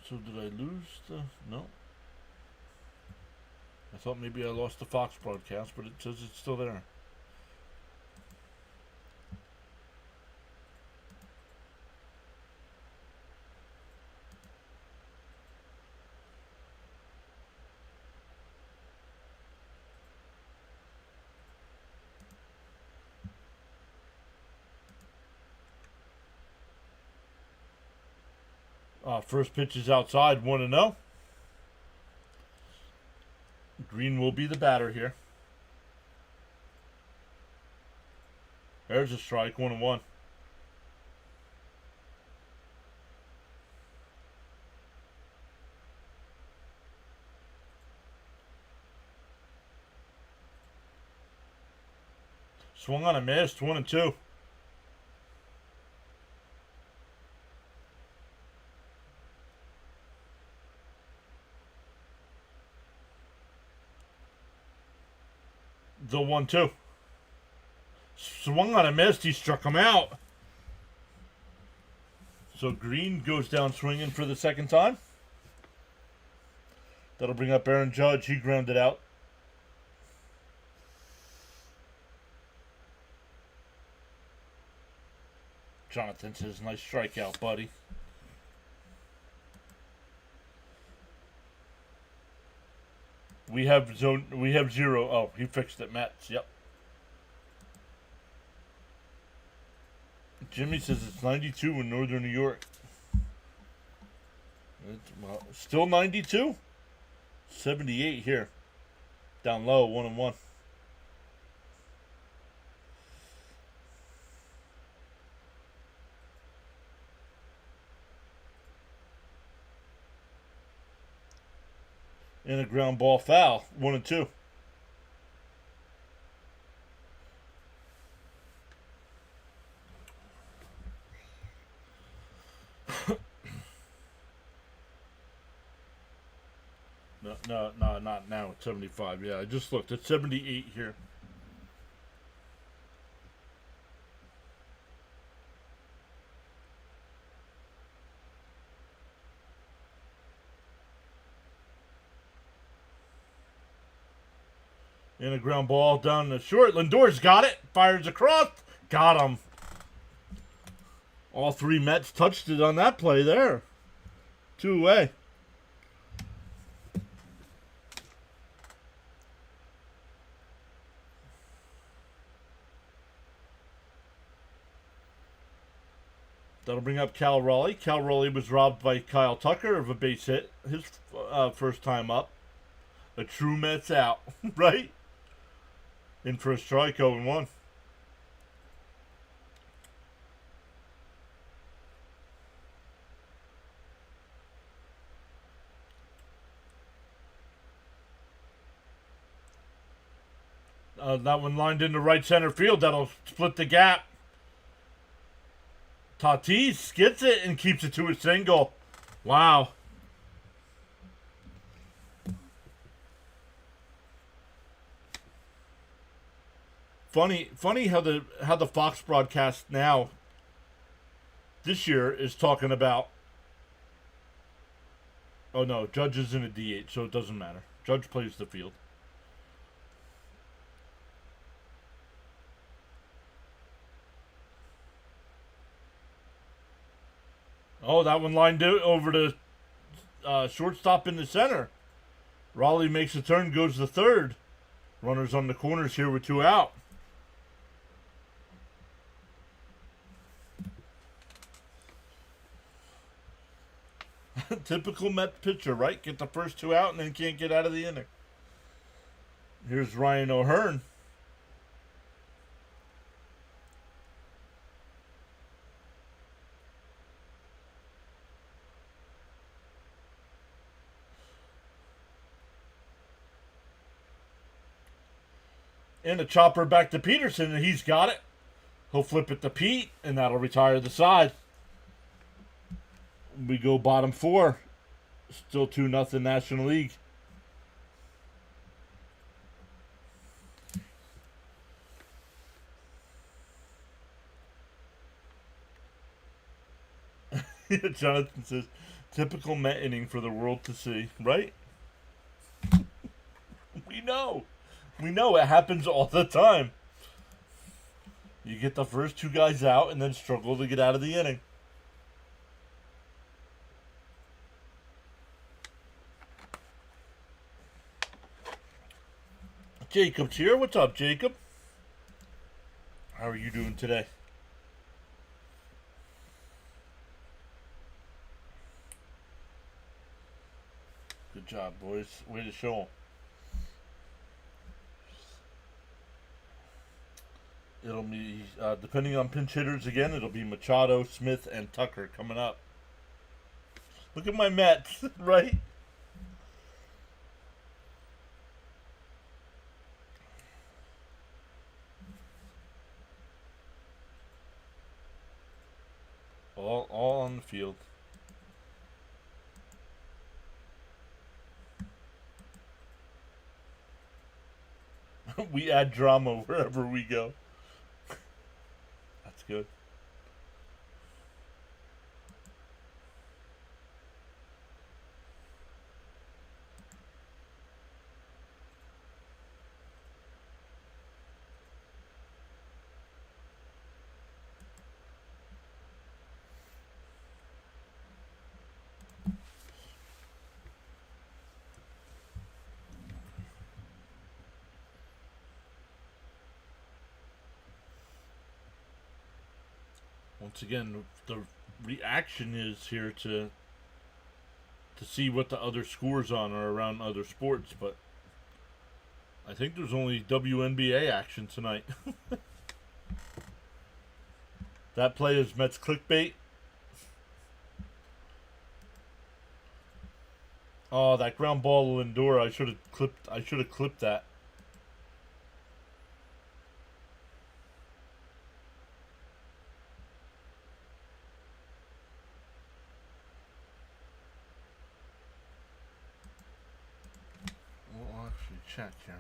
So did I lose the... No. I thought maybe I lost the Fox broadcast, but it says it's still there. First pitch is outside, 1-0. Green will be the batter here. There's a strike, 1-1. Swung on a miss, 1-2. The 1-2. Swung on a miss. He struck him out. So Green goes down swinging for the second time. That'll bring up Aaron Judge. He grounded out. Jonathan says, "Nice strikeout, buddy." We have zero. Oh, he fixed it, Mets. Yep. Jimmy says it's 92 in northern New York. Well, still 92? 78 here. Down low, 1-1. And a ground ball foul, 1-2. No, not now. It's 75. Yeah, I just looked. It's 78 here. And a ground ball down the short. Lindor's got it. Fires across. Got him. All three Mets touched it on that play there. 2-away. That'll bring up Cal Raleigh. Cal Raleigh was robbed by Kyle Tucker of a base hit. His first time up. A true Mets out, right? In for a strike, 0-1. That one lined into right center field. That'll split the gap. Tatis gets it and keeps it to a single. Wow. Funny how the Fox broadcast now this year is talking about. Oh no, Judge is in a DH, so it doesn't matter. Judge plays the field. Oh, that one lined over to shortstop in the center. Raleigh makes a turn, goes to third. Runners on the corners here with 2 out. Typical Met pitcher, right? Get the first 2 out and then can't get out of the inning. Here's Ryan O'Hearn. And a chopper back to Peterson, and he's got it. He'll flip it to Pete, and that'll retire the side. We go bottom 4. Still 2-0 National League. Jonathan says, typical Met inning for the world to see, right? know. We know it happens all the time. You get the first two guys out and then struggle to get out of the inning. Jacob's here. What's up, Jacob? How are you doing today? Good job, boys. Way to show 'em. It'll be, depending on pinch hitters again, it'll be Machado, Smith, and Tucker coming up. Look at my Mets, right? All on the field. We add drama wherever we go. That's good. Once again, the reaction is here to see what the other scores on are around other sports, but I think there's only WNBA action tonight. That play is Mets clickbait. Oh, that ground ball to Lindor. I should have clipped that. We'll actually check here.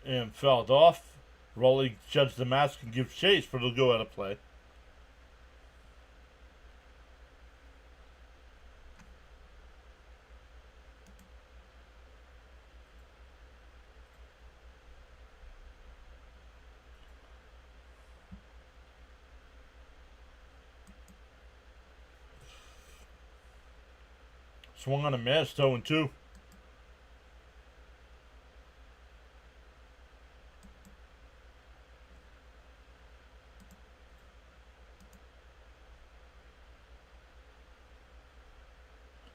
And fouled off. Raleigh judged the mask and gives chase, but it'll go out of play. Swung on a miss, 0-2.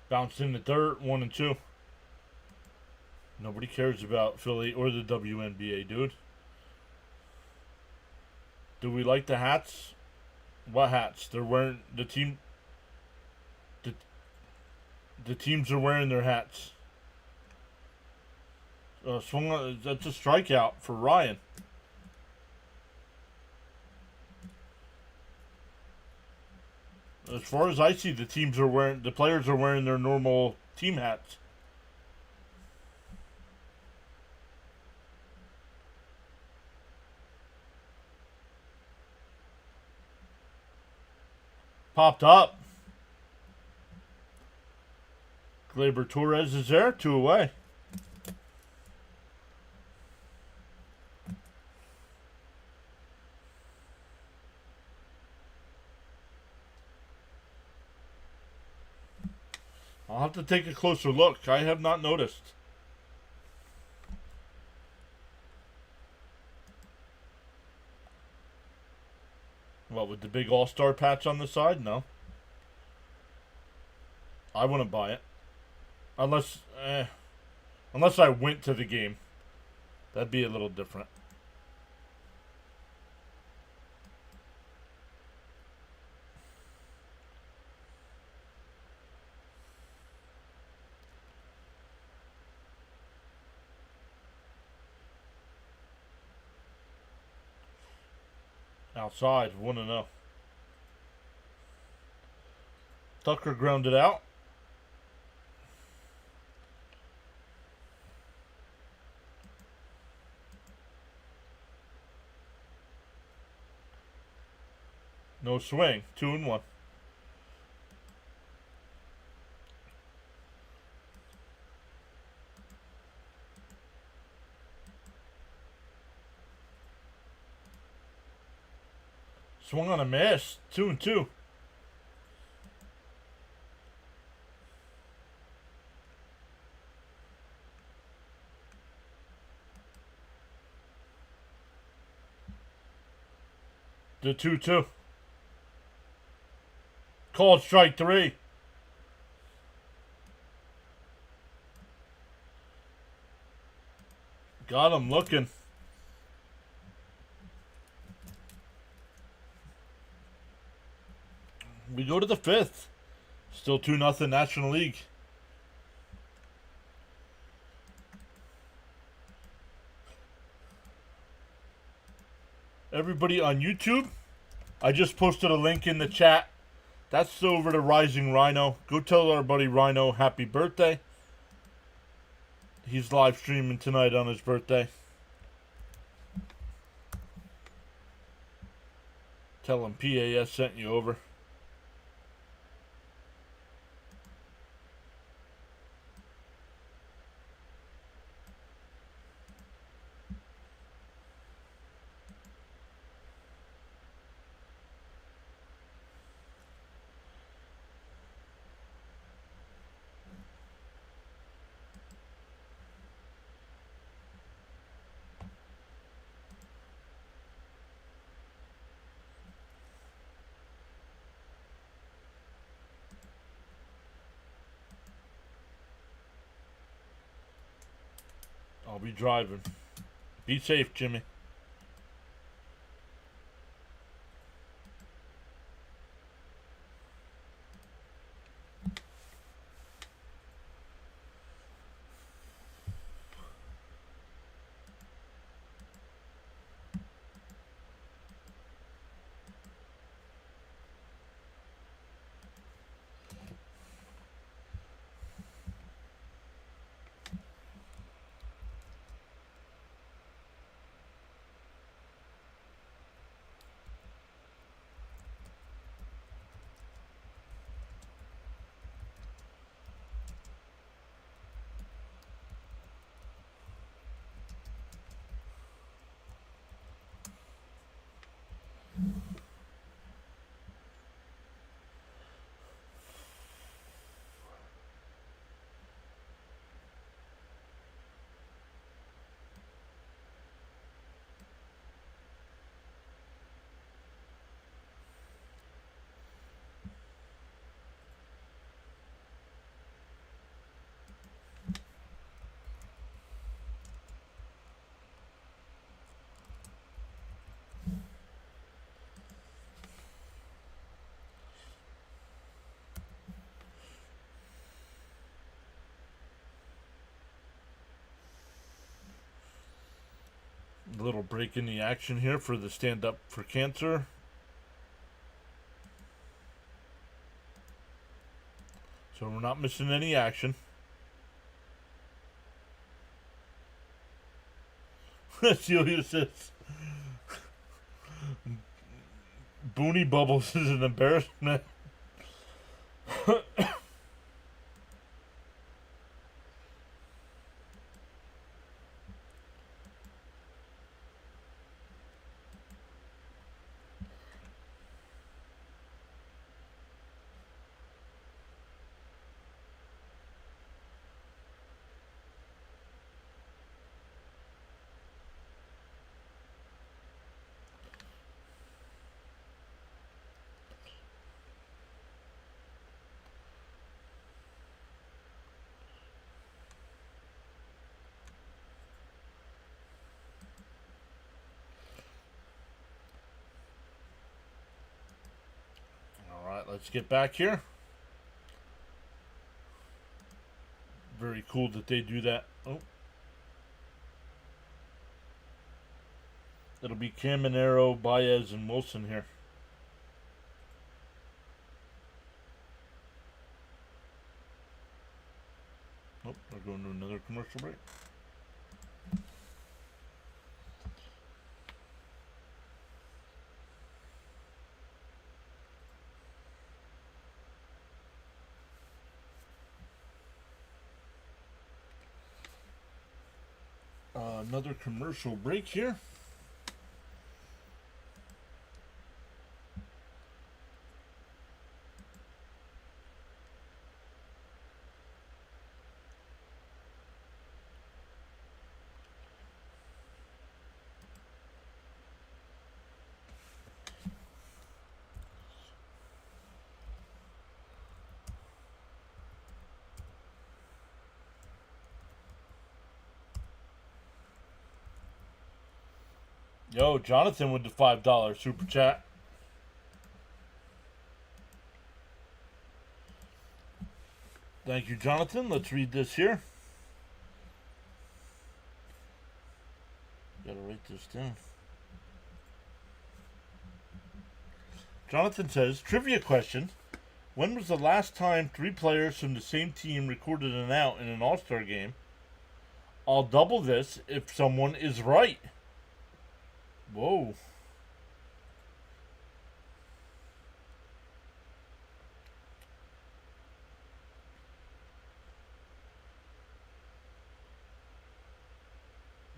Bounced in the dirt, 1-2. Nobody cares about Philly or the WNBA, dude. Do we like the hats? What hats? They're wearing the team. The teams are wearing their hats. Swung on, that's a strikeout for Ryan. As far as I see, the players are wearing their normal team hats. Popped up. Gleyber Torres is there, 2 away. I'll have to take a closer look. I have not noticed. What, with the big all-star patch on the side? No. I wouldn't buy it. Unless I went to the game. That'd be a little different. Outside, 1-0. Tucker grounded out. No swing. 2-1. Swung on a miss. 2-2. The 2-2. Called strike 3. Got him looking. We go to the 5th. Still 2-0 National League. Everybody on YouTube, I just posted a link in the chat. That's over to Rising Rhino. Go tell our buddy Rhino happy birthday. He's live streaming tonight on his birthday. Tell him PAS sent you over. I'll be driving. Be safe, Jimmy. A little break in the action here for the Stand Up for Cancer. So we're not missing any action. Celia says, Booney Bubbles is an embarrassment. Let's get back here. Very cool that they do that. Oh. It'll be Caminero, Baez, and Wilson here. Nope, we're going to another commercial break. Another commercial break here. Yo, Jonathan with the $5 super chat. Thank you, Jonathan. Let's read this here. Gotta write this down. Jonathan says, trivia question. When was the last time 3 players from the same team recorded an out in an All-Star game? I'll double this if someone is right. Whoa.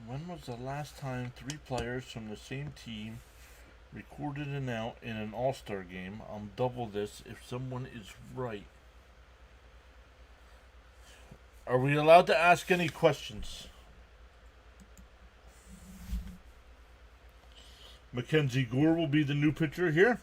When was the last time 3 players from the same team recorded an out in an All-Star game? I'll double this if someone is right. Are we allowed to ask any questions? Mackenzie Gore will be the new pitcher here.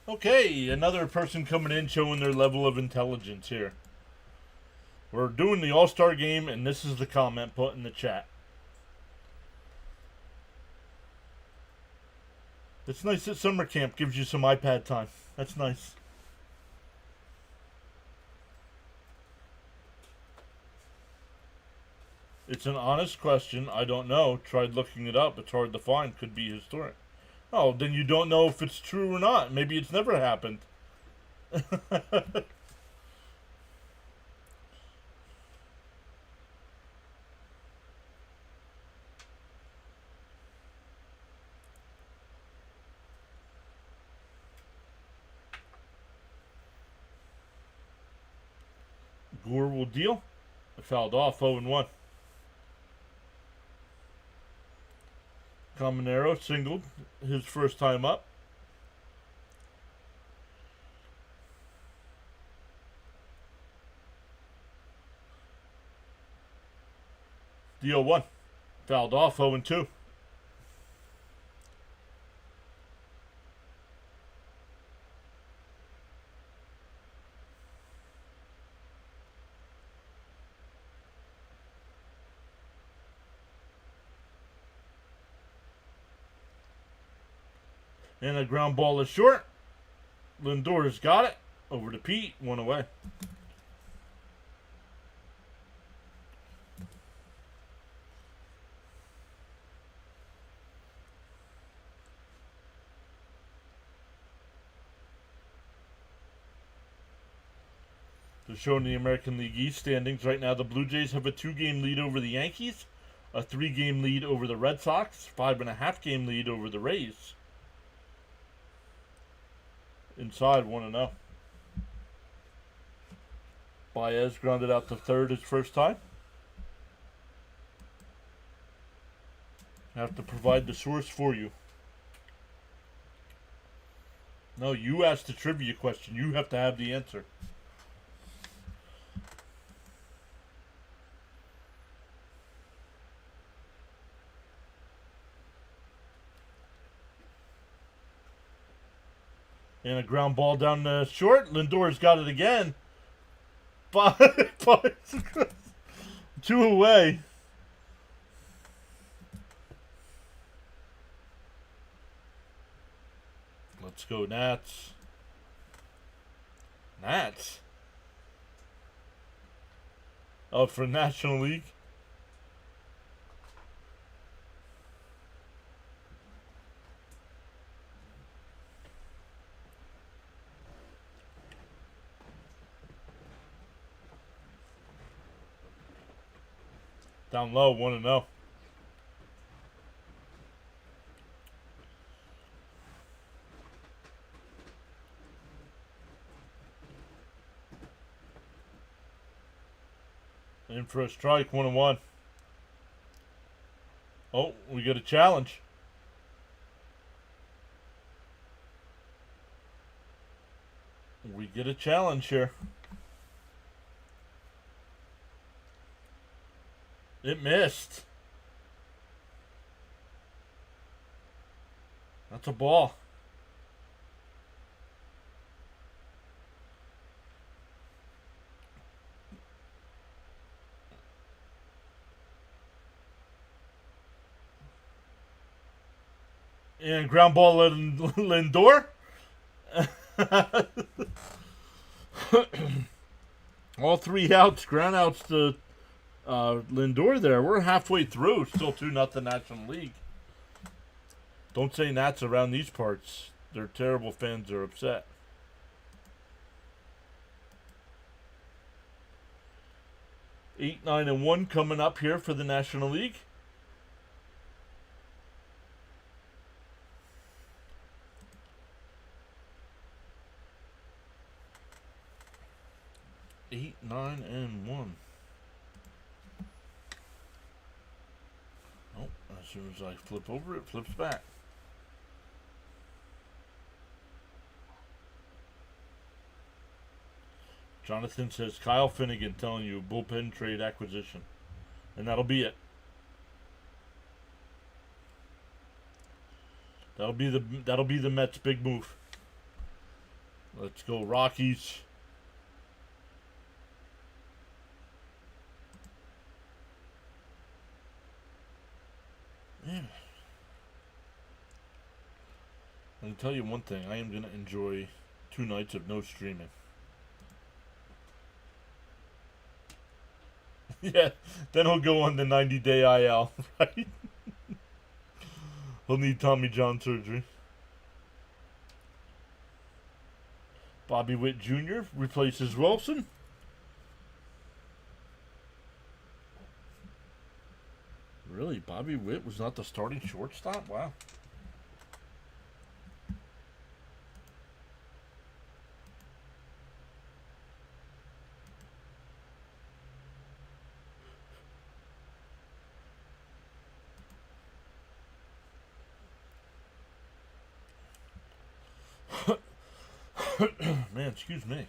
Okay, another person coming in showing their level of intelligence here. We're doing the All-Star game, and this is the comment put in the chat. It's nice that summer camp gives you some iPad time. That's nice. It's an honest question. I don't know. Tried looking it up. It's hard to find. Could be historic. Oh, then you don't know if it's true or not. Maybe it's never happened. Gore will deal. I fouled off 0-1. Caminero singled his first time up. Deal 1. Fouled off 0-2. And a ground ball is short. Lindor's got it. Over to Pete. 1 away. They're showing the American League East standings. Right now, the Blue Jays have a 2-game lead over the Yankees, a 3-game lead over the Red Sox, 5.5-game lead over the Rays. Inside 1-0. Baez grounded out to third his first time. I have to provide the source for you. No, you asked the trivia question. You have to have the answer. And a ground ball down the short. Lindor's got it again. Five, two away. Let's go, Nats. Nats? Oh, for National League? Down low, 1-0. In for a strike, 1-1. Oh, we get a challenge. We get a challenge here. It missed. That's a ball. And ground ball Lindor. All three outs, ground outs to Lindor there. We're halfway through. Still 2-0 National League. Don't say Nats around these parts. Their terrible fans are upset. 8-9-1 coming up here for the National League. Eight, 9-1. Oh, as soon as I flip over, it flips back. Jonathan says Kyle Finnegan telling you bullpen trade acquisition, and that'll be it. That'll be the Mets' big move. Let's go Rockies. Man. I can tell you one thing. I am going to enjoy 2 nights of no streaming. Yeah, then he'll go on the 90-day IL, right? He'll need Tommy John surgery. Bobby Witt Jr. replaces Wilson. Really? Bobby Witt was not the starting shortstop? Wow. Man, excuse me.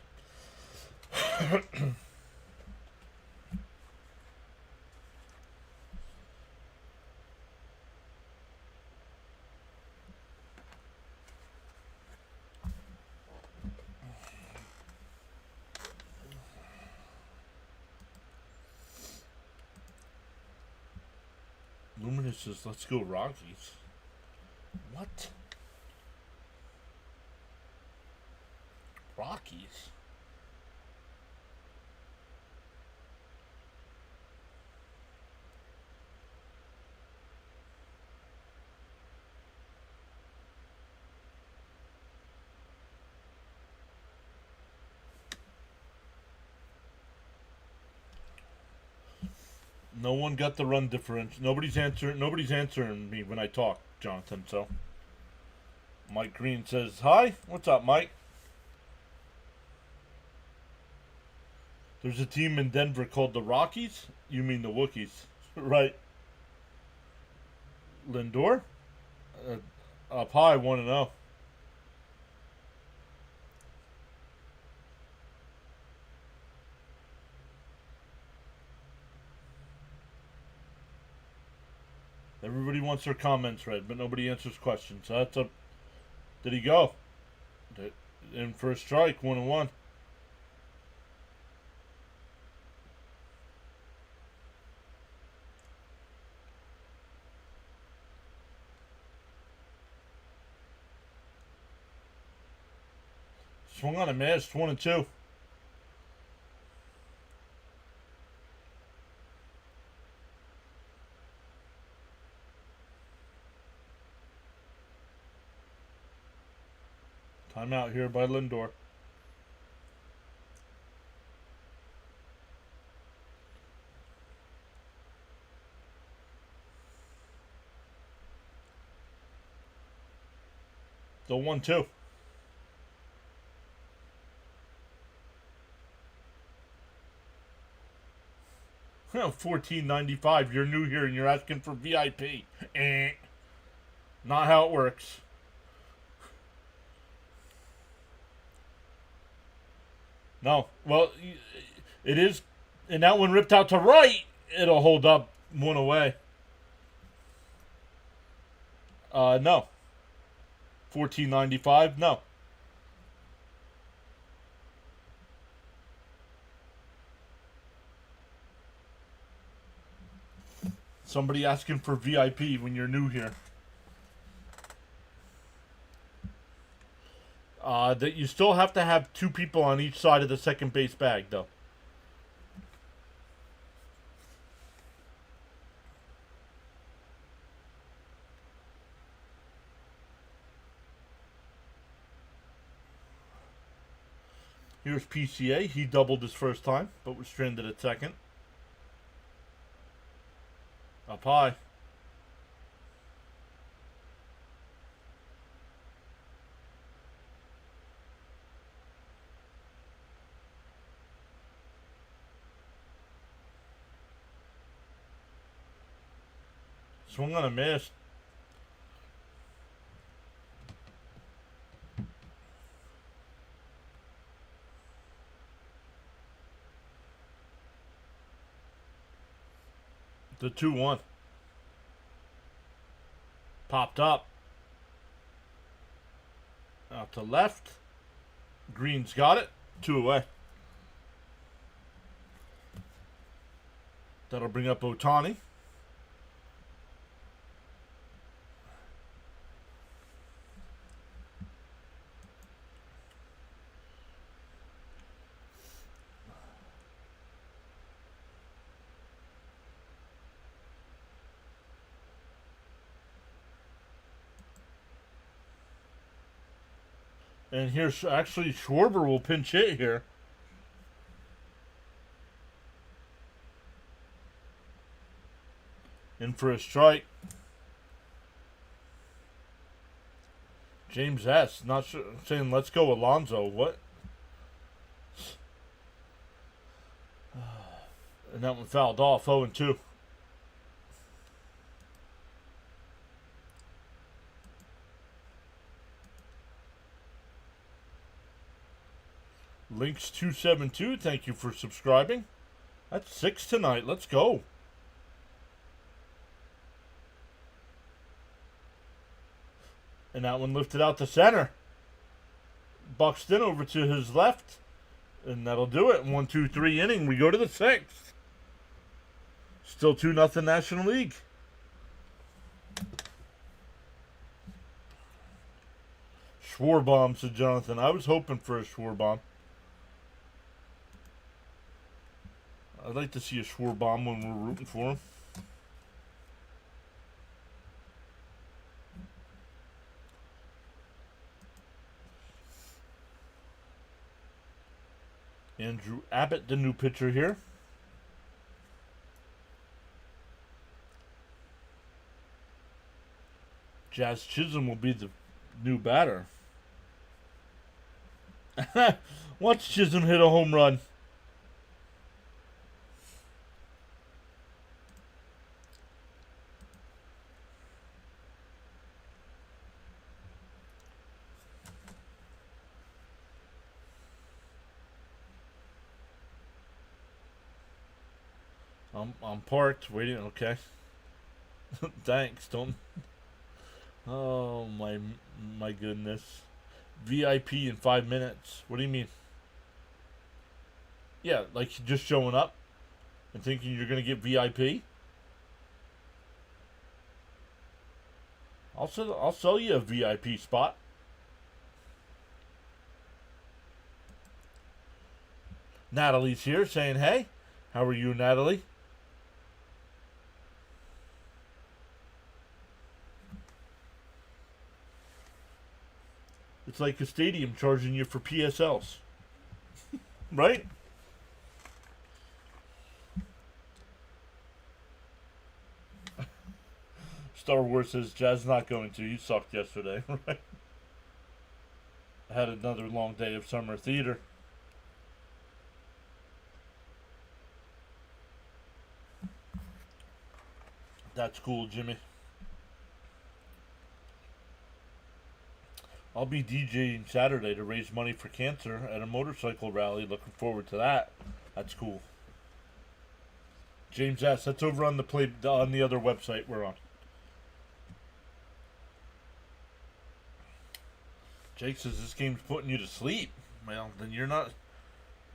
Luminous says, let's go Rockies. What? Rockies? No one got the run differential. Nobody's answering me when I talk, Jonathan, so. Mike Green says, hi. What's up, Mike? There's a team in Denver called the Rockies? You mean the Wookiees. Right. Lindor. Up high, 1-0. Everybody wants their comments read, but nobody answers questions. So that's a. Did he go? In for a strike, 1-1. Swung on a miss, 1-2. Timeout here by Lindor. The 1-2. $14.95. You're new here and you're asking for VIP. Not how it works. No. Well, it is. And that one ripped out to right. It'll hold up one away. No. $14.95. No. Somebody asking for VIP when you're new here. That you still have to have 2 people on each side of the second base bag, though. Here's PCA. He doubled his first time, but was stranded at second. Up high. Swung on a miss. The 2-1. Popped up. Out to left. Green's got it. 2 away. That'll bring up Ohtani. And here's actually Schwarber will pinch hit here. In for a strike. James S. Not sure, saying let's go Alonso. What? And that one fouled off. 0-2. Links 272, thank you for subscribing. That's 6 tonight. Let's go. And that one lifted out to center. Buxton over to his left. And that'll do it. 1-2-3 inning. We go to the 6th. Still 2-0 National League. Schwarbomb, said Jonathan. I was hoping for a Schwarbomb. I'd like to see a Schwarbomb when we're rooting for him. Andrew Abbott, the new pitcher here. Jazz Chisholm will be the new batter. Watch Chisholm hit a home run. I'm parked waiting. Okay. Thanks. Don't. Oh my goodness. VIP in 5 minutes. What do you mean? Yeah, like just showing up and thinking you're gonna get VIP. I'll sell you a VIP spot. Natalie's here saying, "Hey, how are you, Natalie?" It's like a stadium charging you for PSLs, right? Star Wars says Jazz not going to. You sucked yesterday, right? I had another long day of summer theater. That's cool, Jimmy. I'll be DJing Saturday to raise money for cancer at a motorcycle rally. Looking forward to that. That's cool. James S. That's over on the other website we're on. Jake says this game's putting you to sleep. Well, then you're not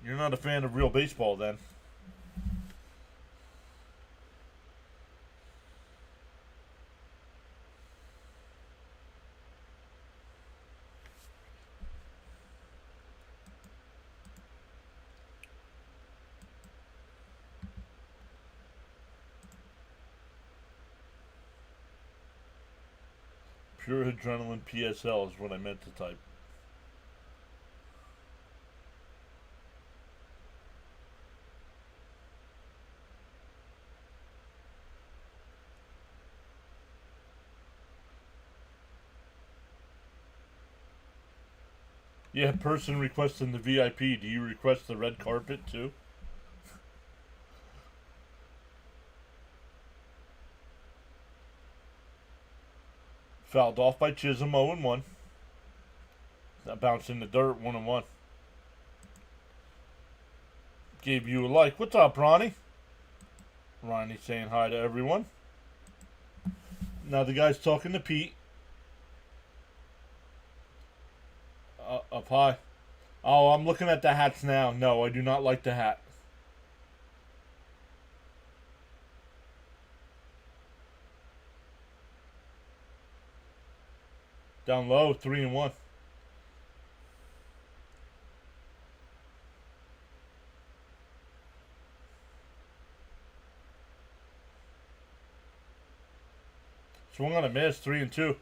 a fan of real baseball then. PureAdrenaline PSL is what I meant to type. Yeah, person requesting the VIP. Do you request the red carpet too? Fouled off by Chisholm, 0-1. That bounced in the dirt, 1-1. Gave you a like. What's up, Ronnie? Ronnie saying hi to everyone. Now the guy's talking to Pete. Up high. Oh, I'm looking at the hats now. No, I do not like the hat. Down low, 3-1. Swung on a miss, 3-2.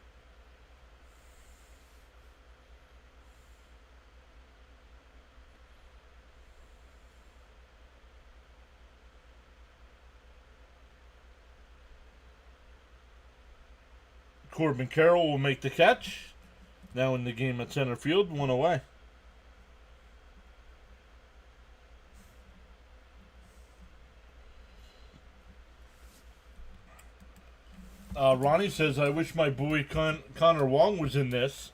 Corbin Carroll will make the catch. Now in the game at center field, 1 away. Ronnie says, I wish my boy Connor Wong was in this,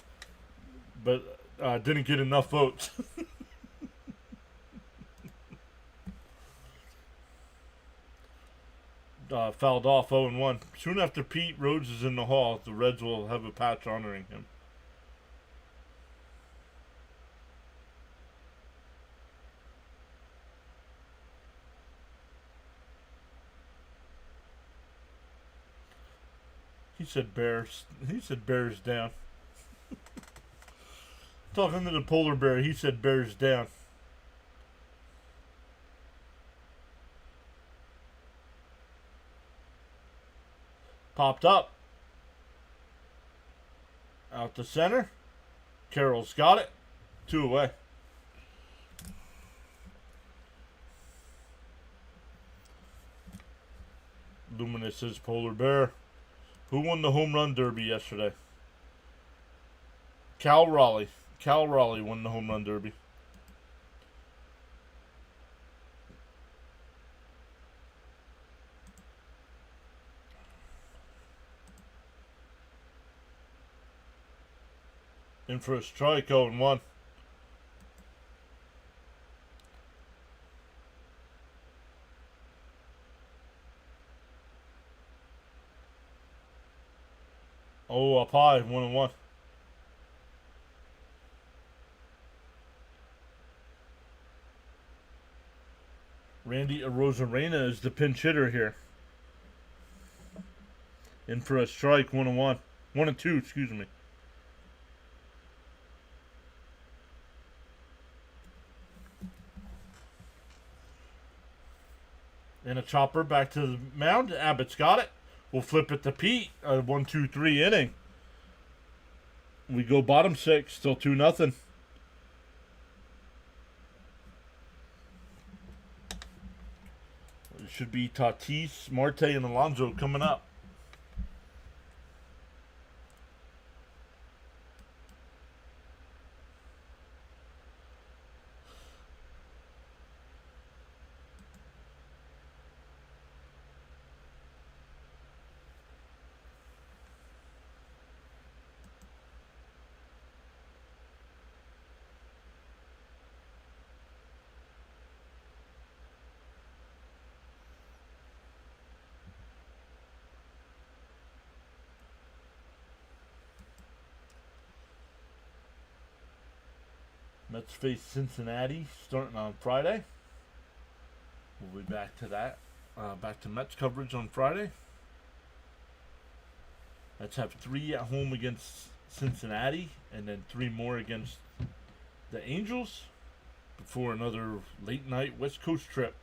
but didn't get enough votes. Fouled off 0-1. Soon after Pete Rhodes is in the hall, the Reds will have a patch honoring him. He said bears. He said bears down. Talking to the polar bear, he said bears down. Popped up. Out to center. Carroll's got it. 2 away. Luminous says polar bear. Who won the home run derby yesterday? Cal Raleigh. Cal Raleigh won the home run derby. In for a strike, 0-1. Oh, up high, 1-1. Randy Arozarena is the pinch hitter here. In for a strike, 1-1. 1-2, excuse me. And a chopper back to the mound. Abbott's got it. We'll flip it to Pete. A 1-2-3 inning. We go bottom 6, still 2-0. It should be Tatis, Marte, and Alonso coming up. Mets face Cincinnati starting on Friday. We'll be back to that. Back to Mets coverage on Friday. Mets have 3 at home against Cincinnati and then 3 more against the Angels before another late night West Coast trip.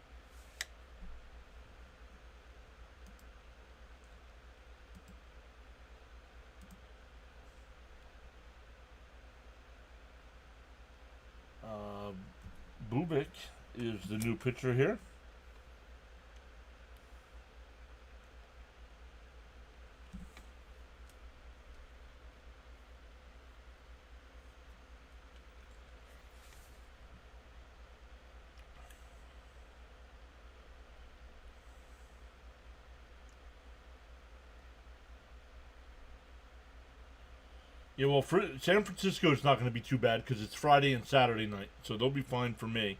Bubik is the new pitcher here. Yeah, well, San Francisco is not going to be too bad because it's Friday and Saturday night, so they'll be fine for me.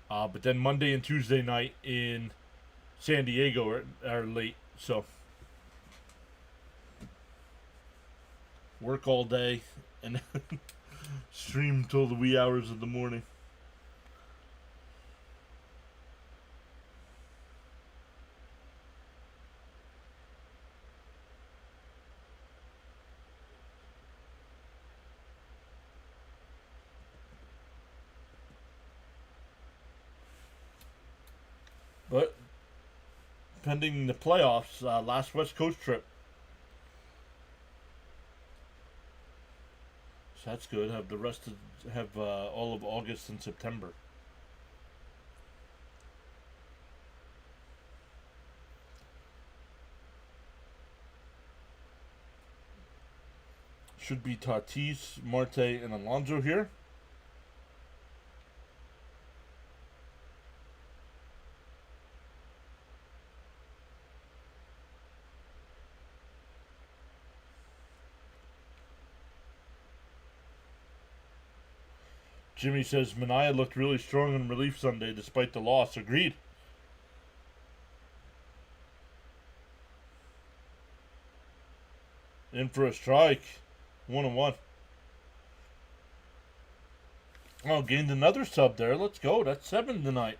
But then Monday and Tuesday night in San Diego are late, so work all day and stream till the wee hours of the morning. But pending the playoffs, last West Coast trip. So that's good. Have the rest of all of August and September. Should be Tatis, Marte, and Alonso here. Jimmy says Manaea looked really strong in relief Sunday despite the loss. Agreed. In for a strike. 1-1. Oh, gained another sub there. Let's go. That's 7 tonight.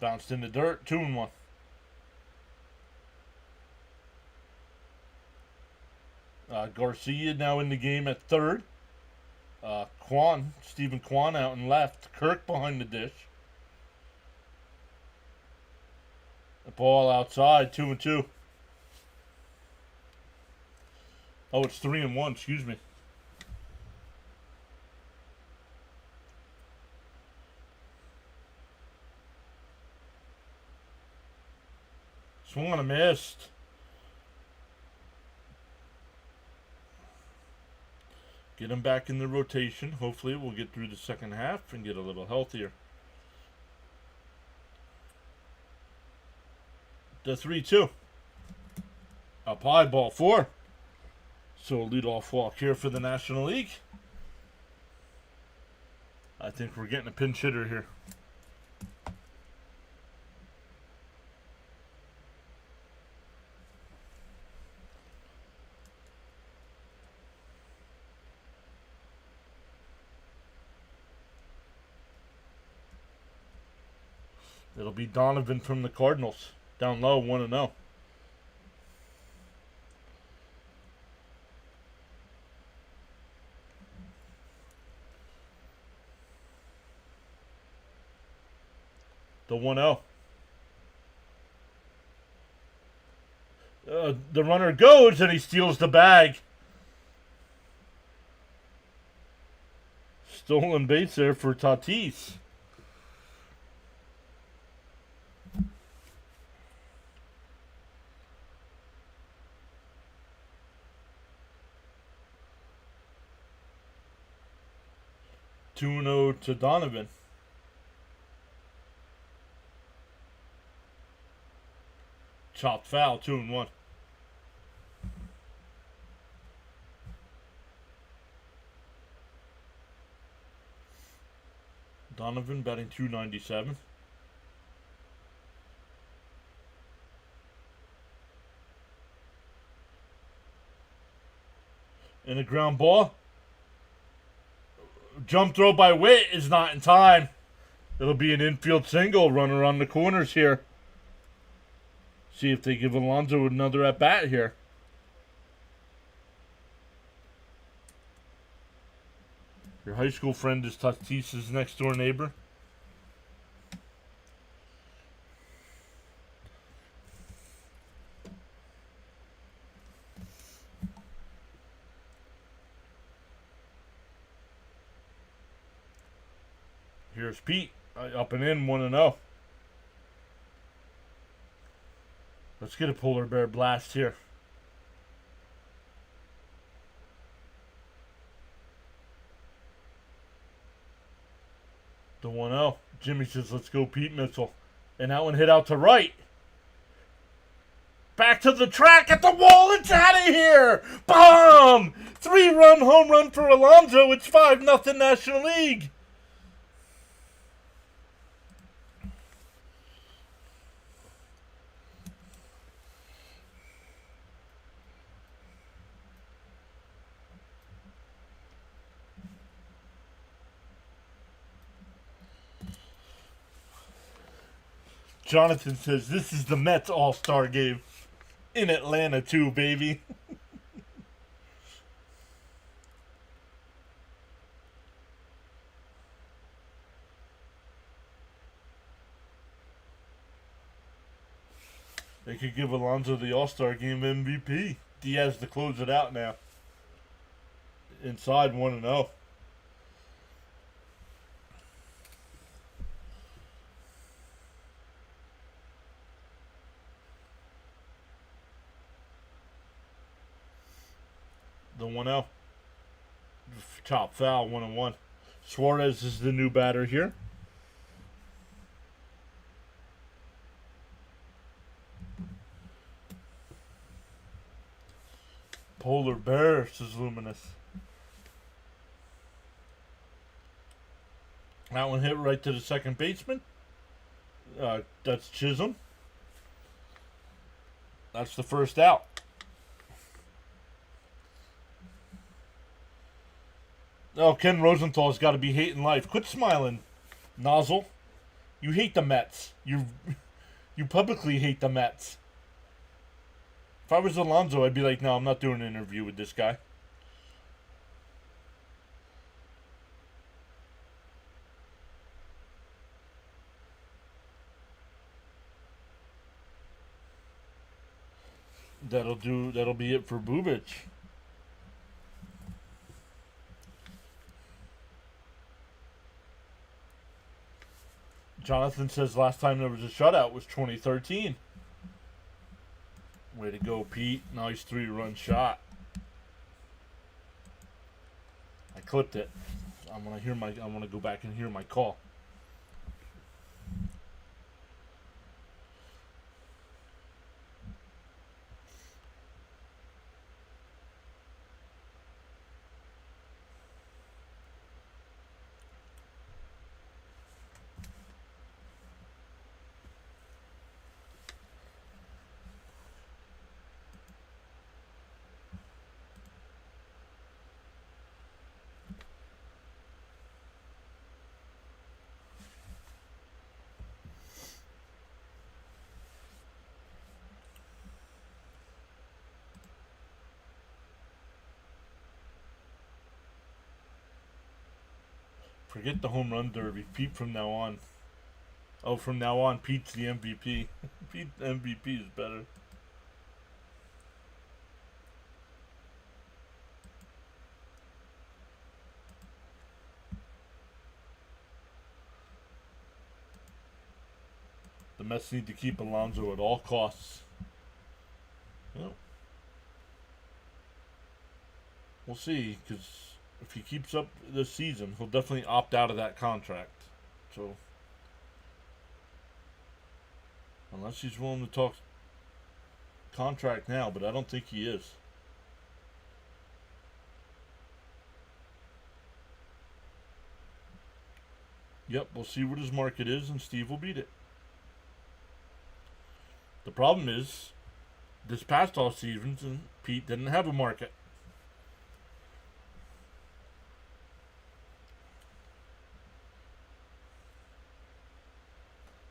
Bounced in the dirt. 2-1. Garcia now in the game at third. Stephen Kwan out in left. Kirk behind the dish. The ball outside, 2-2. Oh, it's 3-1, excuse me. Swung on a missed. Get him back in the rotation. Hopefully we'll get through the second half and get a little healthier. The 3-2. Up high, ball 4. So a leadoff walk here for the National League. I think we're getting a pinch hitter here. It'll be Donovan from the Cardinals. Down low, 1-0. The 1-0. The runner goes and he steals the bag. Stolen base there for Tatis. Two-0 to Donovan. Chopped foul, 2-1. Donovan batting .297. And a ground ball. Jump throw by Witt is not in time. It'll be an infield single. Runner on the corners here. See if they give Alonso another at bat here. Your high school friend is Tatis's next door neighbor. Here's Pete, up and in, 1-0. Let's get a polar bear blast here. The 1-0. Jimmy says, let's go Pete missile. And that one hit out to right. Back to the track at the wall. It's out of here. Bomb! 3-run home run for Alonso. It's 5-0 National League. Jonathan says, this is the Mets All-Star game. In Atlanta, too, baby. They could give Alonso the All-Star game MVP. Diaz to close it out now. Inside 1-0. The 1-0. Chop foul, 1-1. Suarez is the new batter here. Polar bear, says Luminous. That one hit right to the second baseman. That's Chisholm. That's the first out. Oh, Ken Rosenthal's got to be hating life. Quit smiling, Nozzle. You hate the Mets. You publicly hate the Mets. If I was Alonso, I'd be like, no, I'm not doing an interview with this guy. That'll be it for Bubic. Jonathan says last time there was a shutout was 2013. Way to go, Pete. Nice 3-run shot. I clipped it. I'm gonna go back and hear my call. Forget the home run derby. Pete from now on. Oh, from now on, Pete's the MVP. Pete the MVP is better. The Mets need to keep Alonso at all costs. Well, we'll see, because if he keeps up this season, he'll definitely opt out of that contract. So, unless he's willing to talk contract now, but I don't think he is. Yep, we'll see what his market is, and Steve will beat it. The problem is, this past off season, Pete didn't have a market.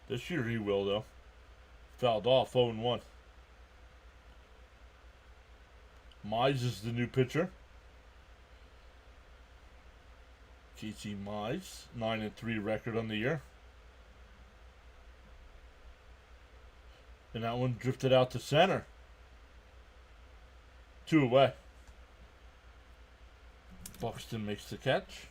This year he will, though. Fouled off 0-1. Mize is the new pitcher. Casey Mize, 9-3 record on the year. And that one drifted out to center. 2 away. Buxton makes the catch.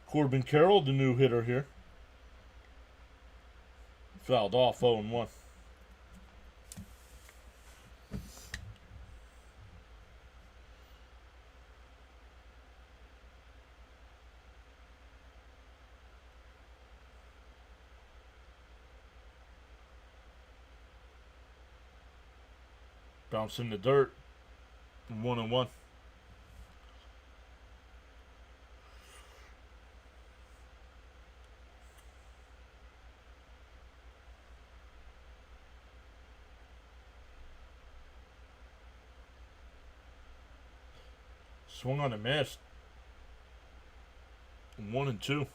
Corbin Carroll, the new hitter here. Fouled off 0-1. Bounce in the dirt. 1-1. Swung on a miss. 1-2.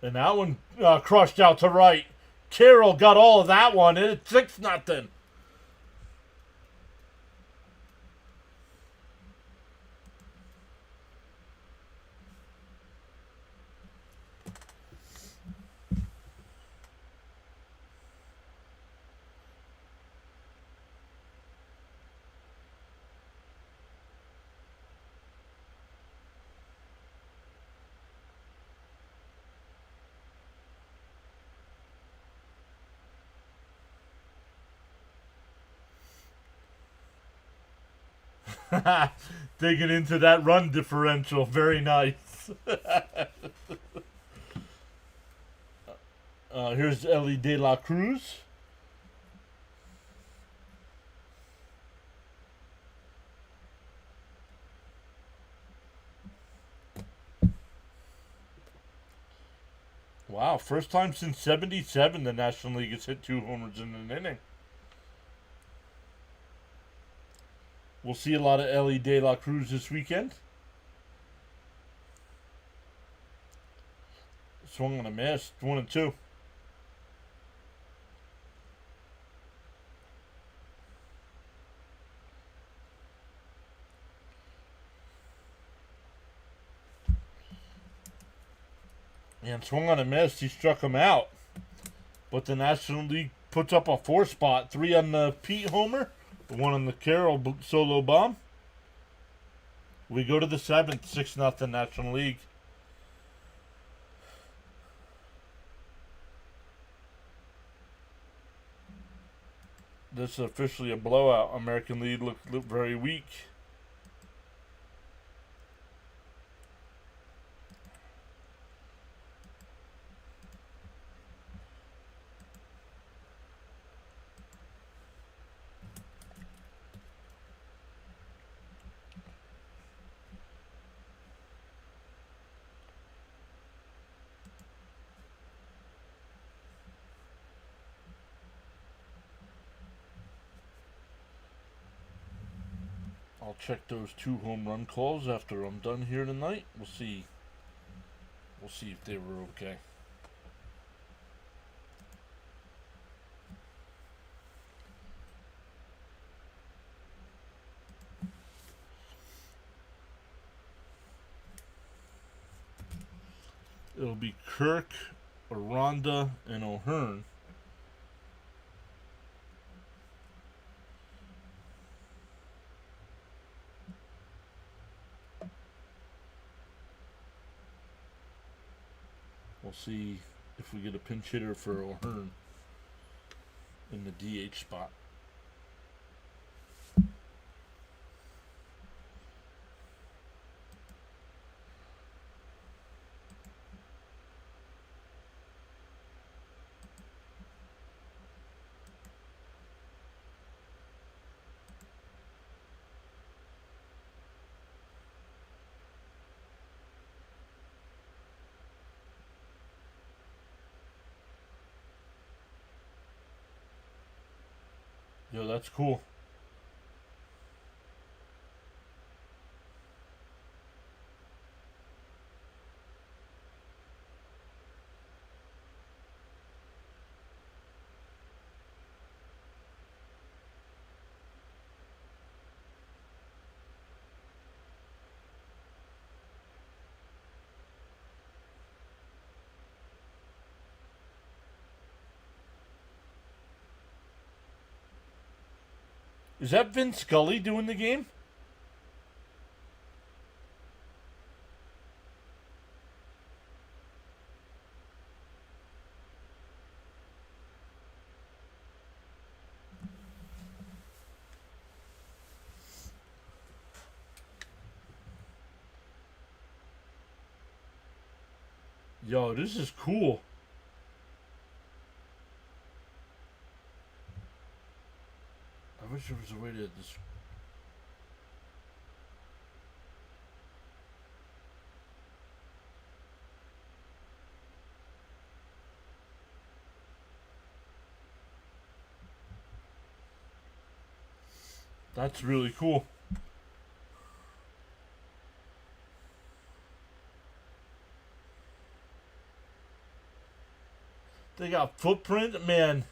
And that one crushed out to right. Carroll got all of that one. It's 6-0. Digging into that run differential. Very nice. Here's Ellie De La Cruz. Wow, first time since 77 the National League has hit 2 homers in an inning. We'll see a lot of Ellie De La Cruz this weekend. Swung on a miss. 1-2. And swung on a miss. He struck him out. But the National League puts up a 4 spot. 3 on the Pete homer. 1 on the Carroll solo bomb. We go to the 7th, 6-0 National League. This is officially a blowout. American League looked very weak. I'll check those 2 home run calls after I'm done here tonight. We'll see. We'll see if they were okay. It'll be Kirk, Aranda, and O'Hearn. We'll see if we get a pinch hitter for O'Hearn in the DH spot. Yo, that's cool. Is that Vince Scully doing the game? Yo, this is cool. I wish there was a way to this. That's really cool. They got footprint, man.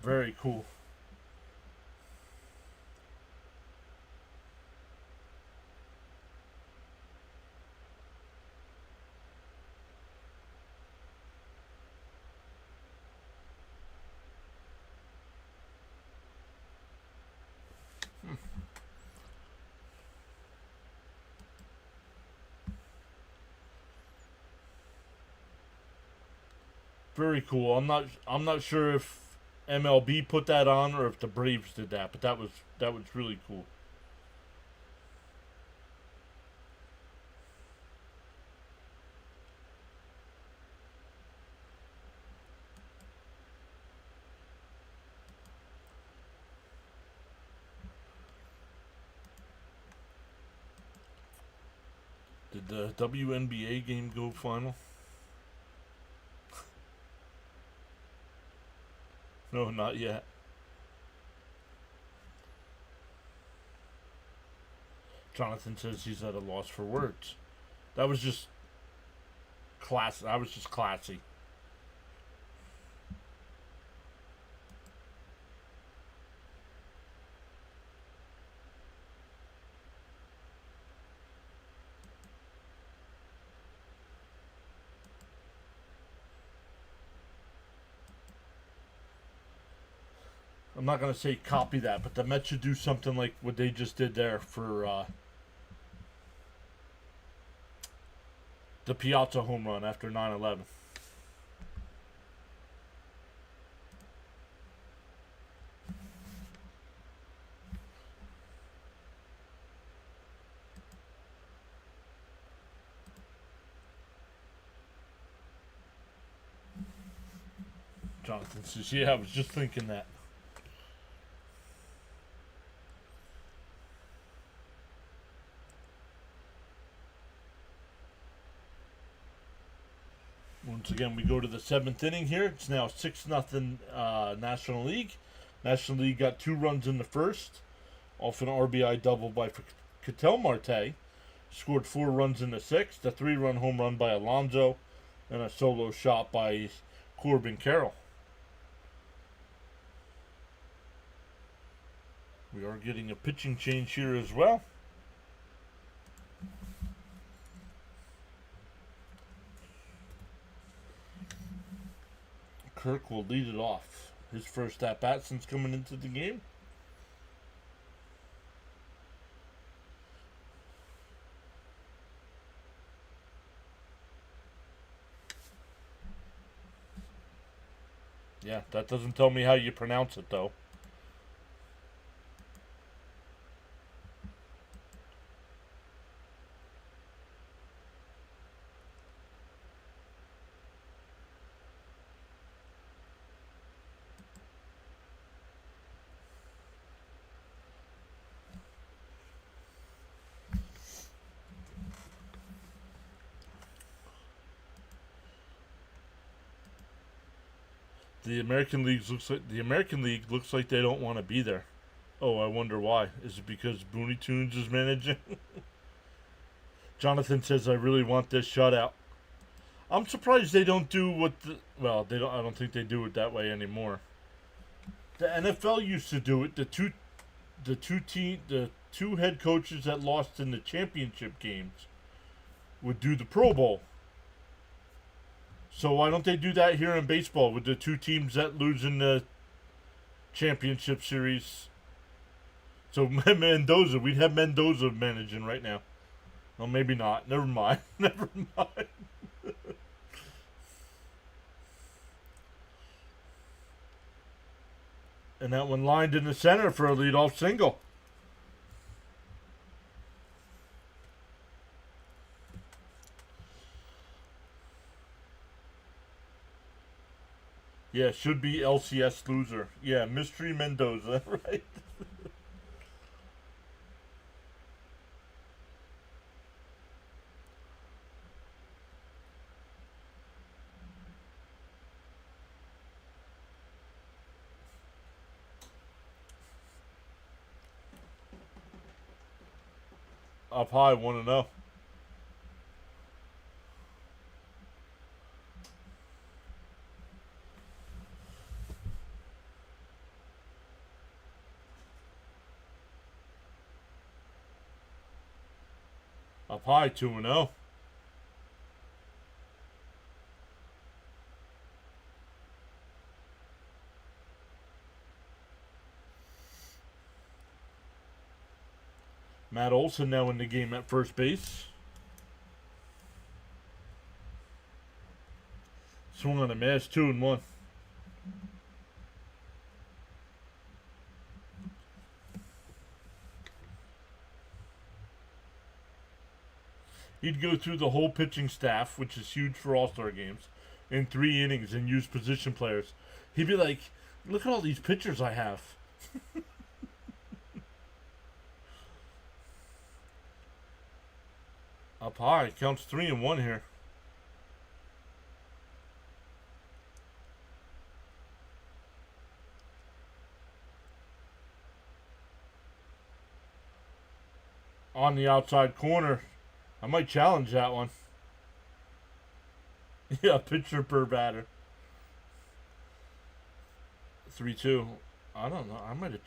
Very cool. Very cool. I'm not sure if MLB put that on or if the Braves did that, but that was really cool. Did the WNBA game go final? No, not yet. Jonathan says he's at a loss for words. That was just class. That was just classy. I'm not gonna say copy that, but the Mets should do something like what they just did there for the Piazza home run after 9/11. Jonathan says, yeah, I was just thinking that. Once again, we go to the 7th inning here. It's now 6-0 National League. National League got 2 runs in the first, off an RBI double by Ketel Marte. Scored 4 runs in the 6th, a 3-run home run by Alonso, and a solo shot by Corbin Carroll. We are getting a pitching change here as well. Kirk will lead it off. His first at-bat since coming into the game. Yeah, that doesn't tell me how you pronounce it, though. The American League looks like they don't want to be there. Oh, I wonder why. Is it because Booney Tunes is managing? Jonathan says, I really want this shutout. I'm surprised they don't do they don't. I don't think they do it that way anymore. The NFL used to do it. The two head coaches that lost in the championship games would do the Pro Bowl. So why don't they do that here in baseball with the 2 teams that lose in the championship series? So Mendoza, we'd have Mendoza managing right now. Well, maybe not. Never mind. Never mind. And that one lined in the center for a leadoff single. Yeah, should be LCS loser. Yeah, Mystery Mendoza, right? Up high, 1-0. Up high, 2-0. Matt Olson now in the game at first base. Swung on a miss, 2-1. He'd go through the whole pitching staff, which is huge for All-Star games, in 3 innings and use position players. He'd be like, look at all these pitchers I have. Up high, counts 3-1 here. On the outside corner. I might challenge that one. Yeah, pitcher per batter. 3-2. I don't know. I might have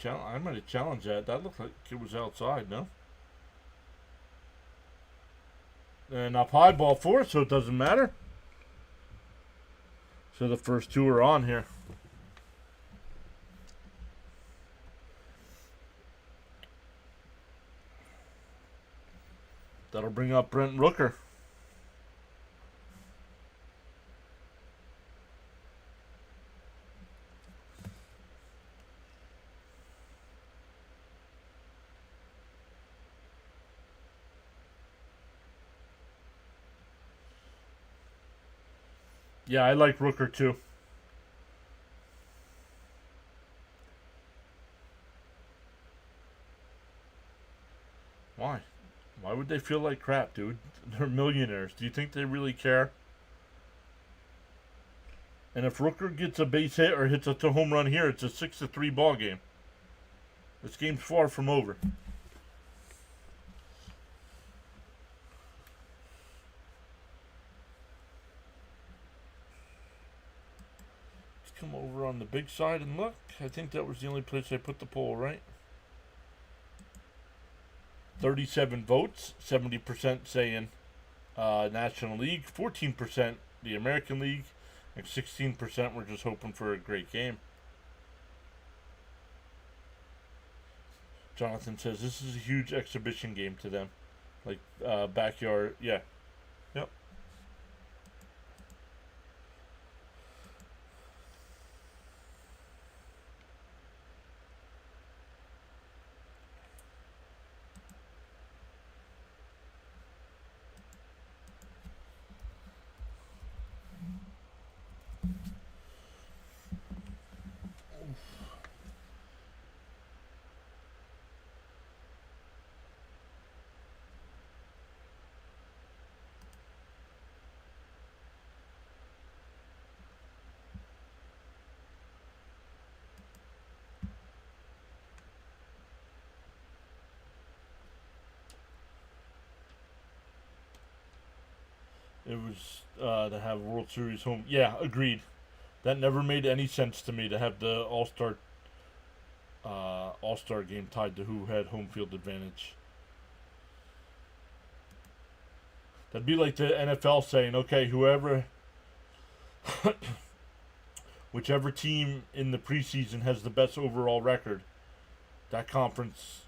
challenged that. That looked like it was outside, no? And up high, ball 4, so it doesn't matter. So the first 2 are on here. That'll bring up Brent Rooker. Yeah, I like Rooker too. would they feel like crap, dude? They're millionaires. Do you think they really care? And if Rooker gets a base hit or hits a home run here, it's a 6-3 ball game. This game's far from over. Let's come over on the big side and look. I think that was the only place I put the poll, right? 37 votes, 70% saying National League, 14% the American League, and 16% were just hoping for a great game. Jonathan says this is a huge exhibition game to them. Like backyard, yeah. Yep. It was to have World Series home. Yeah, agreed. That never made any sense to me to have the All-Star game tied to who had home field advantage. That'd be like the NFL saying, okay, whichever team in the preseason has the best overall record, that conference.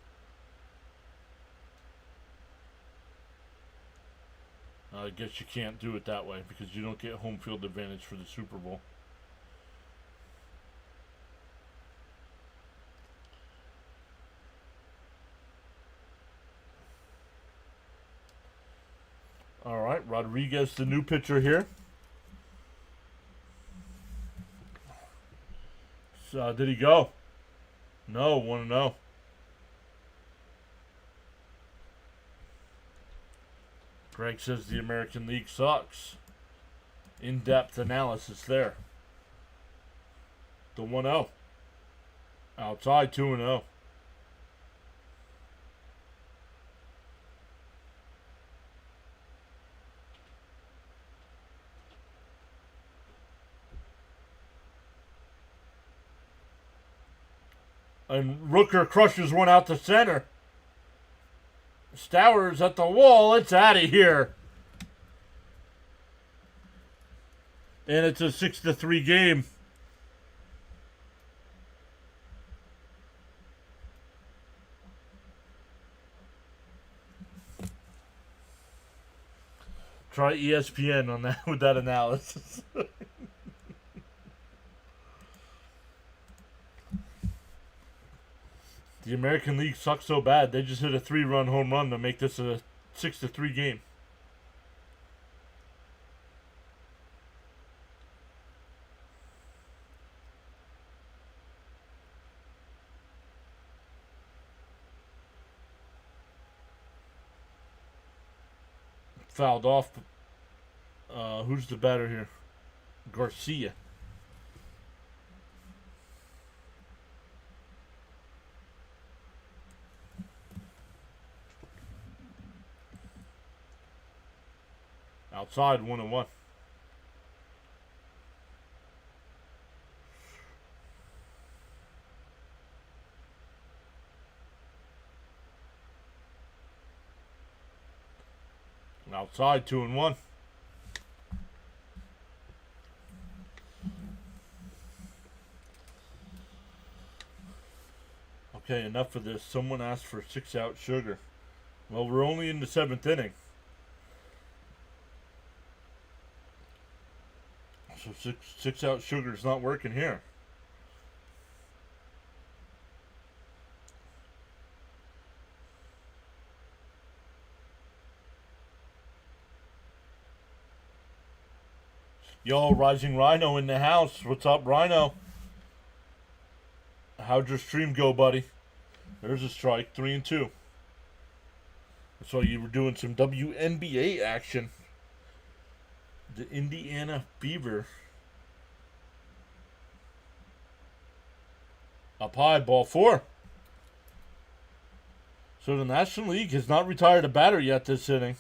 I guess you can't do it that way because you don't get home field advantage for the Super Bowl. All right, Rodriguez, the new pitcher here. So, did he go? No, 1-0. Greg says the American League sucks. In-depth analysis there. The 1-0. Outside 2-0. And Rooker crushes one out to center. Stowers at the wall. It's out of here. And it's a 6-3 game. Try ESPN on that with that analysis. The American League sucks so bad, they just hit a 3-run home run to make this a 6-3 game. Fouled off. Who's the batter here? Garcia. Outside 1-1. Outside 2-1. Okay, enough of this. Someone asked for 6-out sugar. Well, we're only in the 7th inning. So 6-out sugar's not working here. Yo, Rising Rhino in the house. What's up, Rhino? How'd your stream go, buddy? There's a strike. 3-2. So you were doing some WNBA action. The Indiana Fever. Up high, ball 4. So the National League has not retired a batter yet this inning.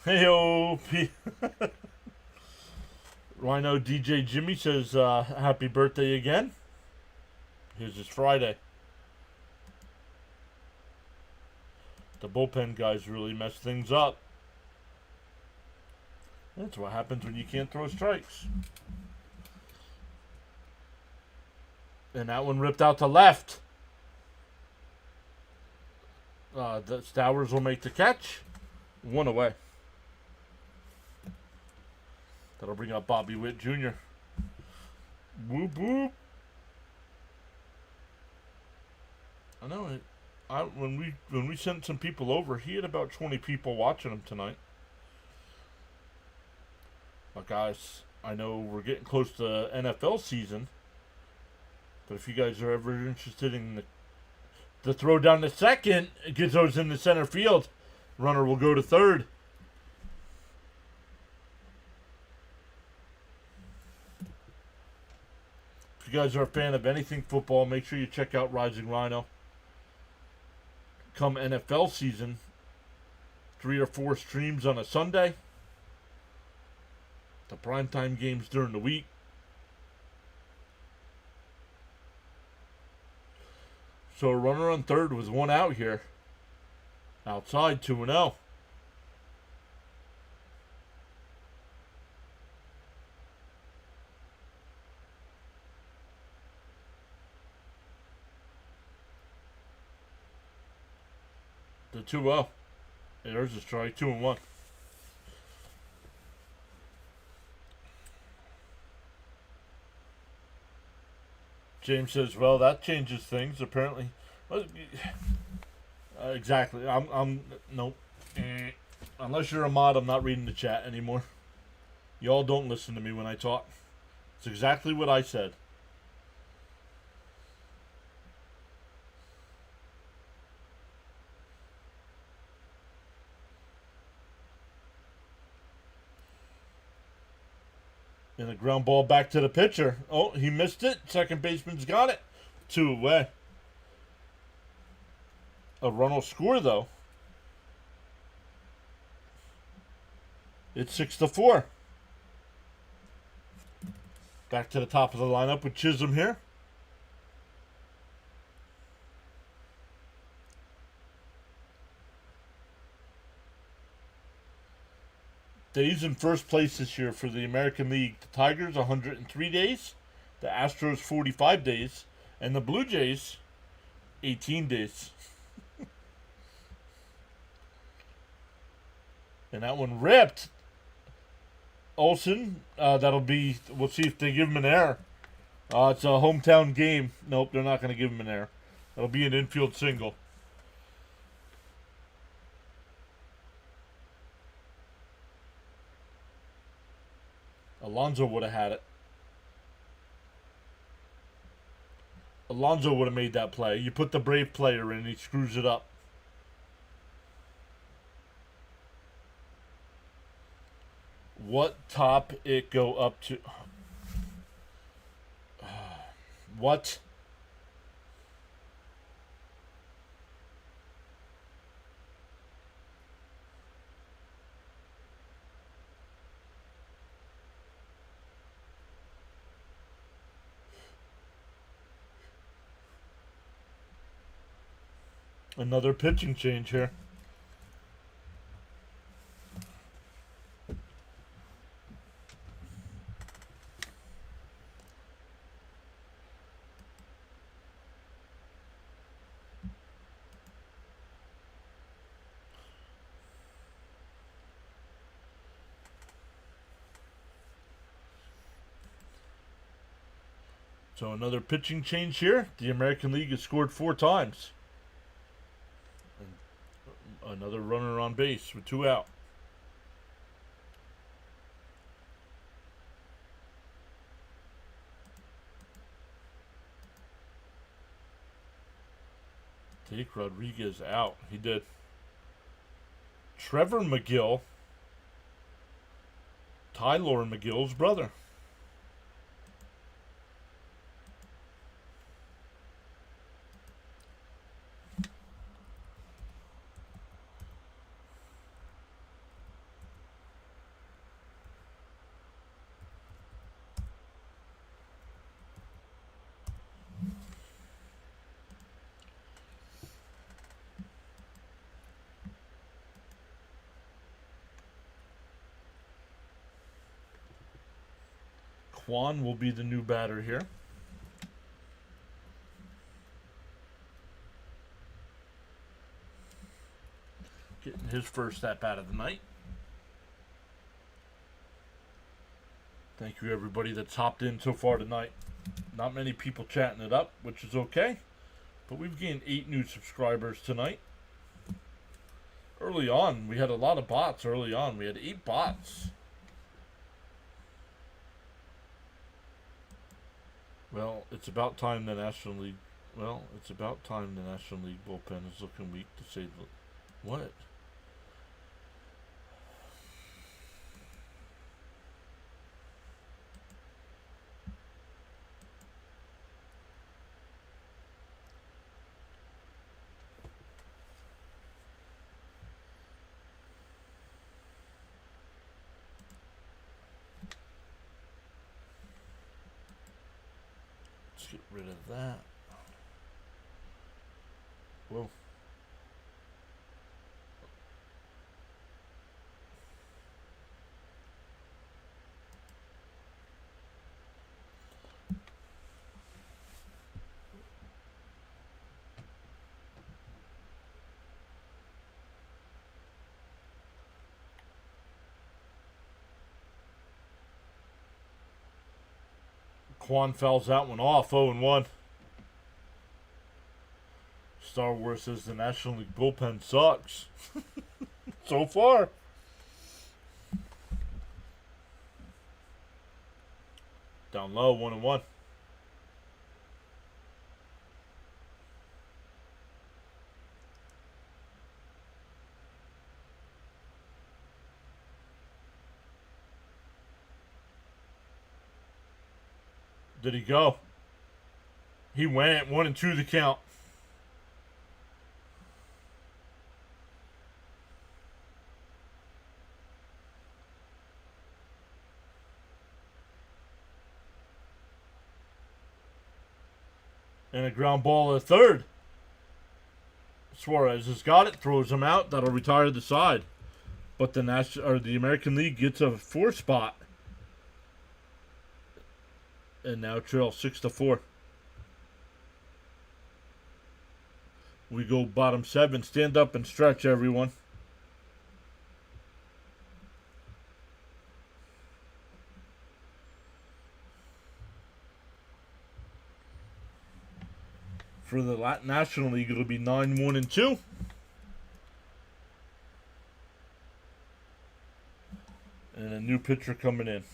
Hey-o. Rhino DJ Jimmy says, happy birthday again. Here's his Friday. The bullpen guys really messed things up. That's what happens when you can't throw strikes. And that one ripped out to left. The Stowers will make the catch. 1 away. That'll bring up Bobby Witt Jr. Whoop whoop. I know it. When we sent some people over, he had about 20 people watching him tonight. But guys, I know we're getting close to NFL season. But if you guys are ever interested in the throw down to second, it gets those in the center field. Runner will go to third. If you guys are a fan of anything football, make sure you check out Rising Rhino. Come NFL season, 3 or 4 streams on a Sunday. The primetime games during the week. So a runner on third with 1 out here. Outside, 2-0. The 2-0. There's a strike, 2-1. James says, well, that changes things, apparently. Exactly. Nope. Unless you're a mod, I'm not reading the chat anymore. Y'all don't listen to me when I talk. It's exactly what I said. And a ground ball back to the pitcher. Oh, he missed it. Second baseman's got it. 2 away. A run will score, though. It's 6-4. Back to the top of the lineup with Chisholm here. Days in first place this year for the American League. The Tigers, 103 days. The Astros, 45 days. And the Blue Jays, 18 days. And that one ripped. Olsen, that'll be, we'll see if they give him an error. It's a hometown game. Nope, they're not going to give him an error. It'll be an infield single. Alonso would have had it. Alonso would have made that play. You put the Brave player in, he screws it up. What top it go up to? What? Another pitching change here. So another pitching change here. The American League has scored 4 times. Another runner on base with 2 out. Take Rodriguez out. He did. Trevor McGill. Tyler McGill's brother. Quan will be the new batter here. Getting his first at bat of the night. Thank you, everybody that's hopped in so far tonight. Not many people chatting it up, which is okay. But we've gained 8 new subscribers tonight. Early on, we had a lot of bots early on. We had 8 bots. Well, it's about time the National League... Well, it's about time the National League bullpen is looking weak, to say the... What? Let's get rid of that. Whoa. Quan fouls that one off, 0-1. Star Wars says the National League bullpen sucks. So far. Down low, 1-1. Did he go? He went 1-2 the count. And a ground ball at third. Suarez has got it, throws him out. That'll retire the side. But the American League gets a 4 spot. And now trail 6-4. We go bottom 7. Stand up and stretch, everyone. For the National League, it'll be 9-1-2. And a new pitcher coming in.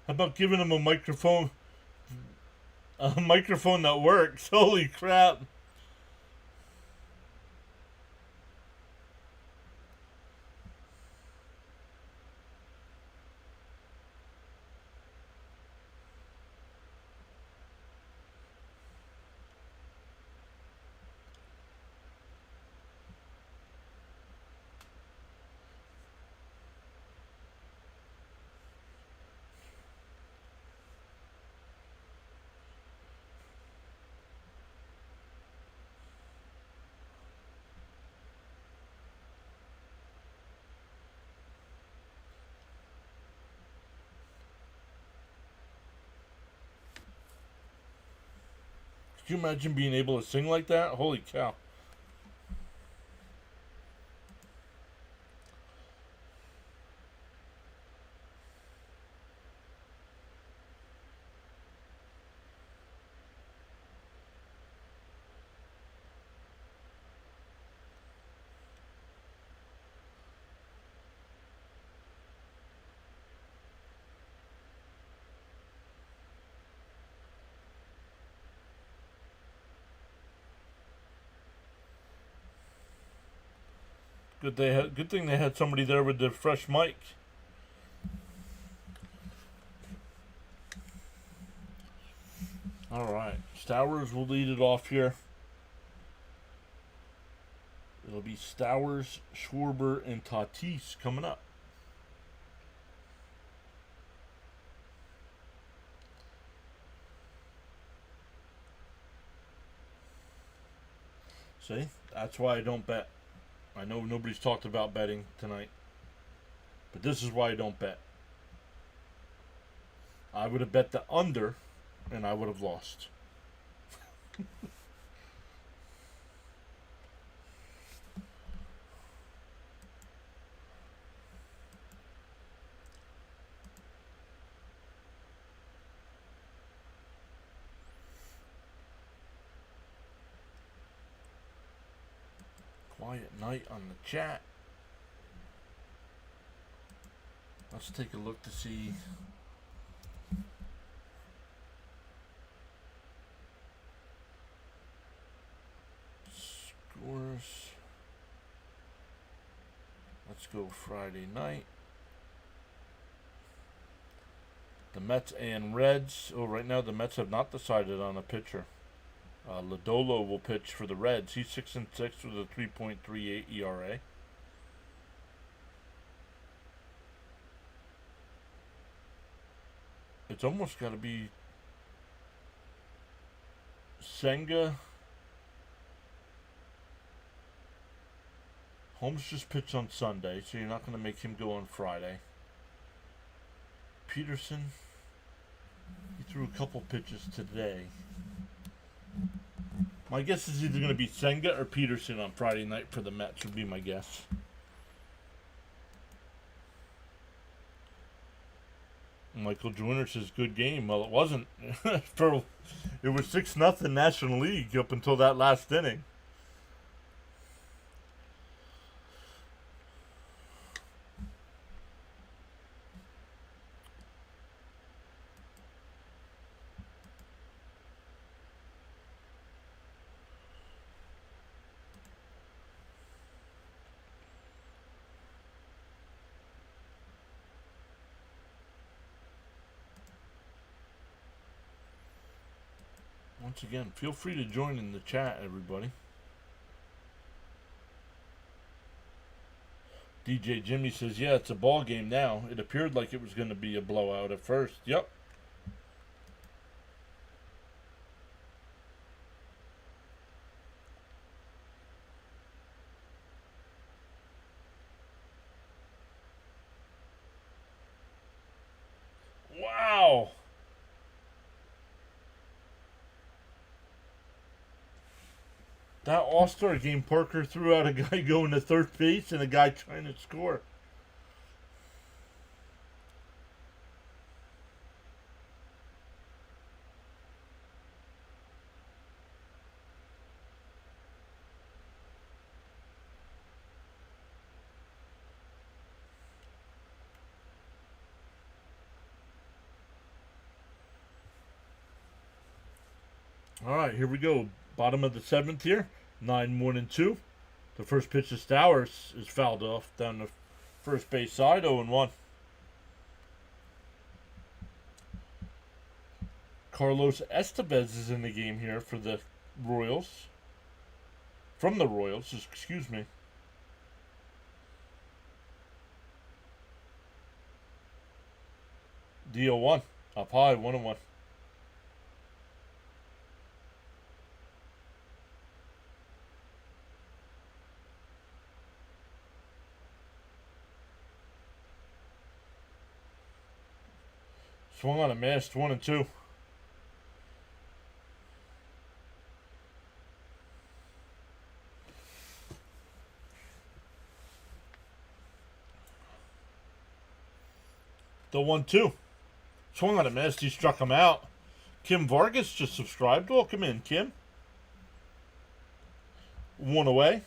How about giving him a microphone? A microphone that works. Holy crap. Could you imagine being able to sing like that? Holy cow. Good thing they had somebody there with the fresh mic. All right, Stowers will lead it off here. It'll be Stowers, Schwarber, and Tatis coming up. See, that's why I don't bet. I know nobody's talked about betting tonight, but this is why I don't bet. I would have bet the under, and I would have lost. Quiet night on the chat. Let's take a look to see. Scores. Let's go Friday night. The Mets and Reds. Oh, right now the Mets have not decided on a pitcher. Lodolo will pitch for the Reds. He's 6-6 with a 3.38 ERA. It's almost got to be Senga. Holmes just pitched on Sunday, so you're not going to make him go on Friday. Peterson, he threw a couple pitches today. My guess is either going to be Senga or Peterson on Friday night for the Mets, would be my guess. Michael Joyner says good game. Well, it wasn't. It was 6-0 National League up until that last inning. Once again, feel free to join in the chat, everybody. DJ Jimmy says, yeah, it's a ball game now. It appeared like it was going to be a blowout at first. Yep. Wow. That All-Star game, Parker threw out a guy going to third base and a guy trying to score. All right, here we go. Bottom of the seventh here. 9-1-2. The first pitch to Stowers is fouled off down the first base side. 0-1. Carlos Estevez is in the game here for the Royals. From the Royals, excuse me. D-0-1. Up high, 1-1. Swung on a missed, 1-2. The 1-2. Swung on a miss. He struck him out. Kim Vargas just subscribed. Welcome in, Kim. 1 away.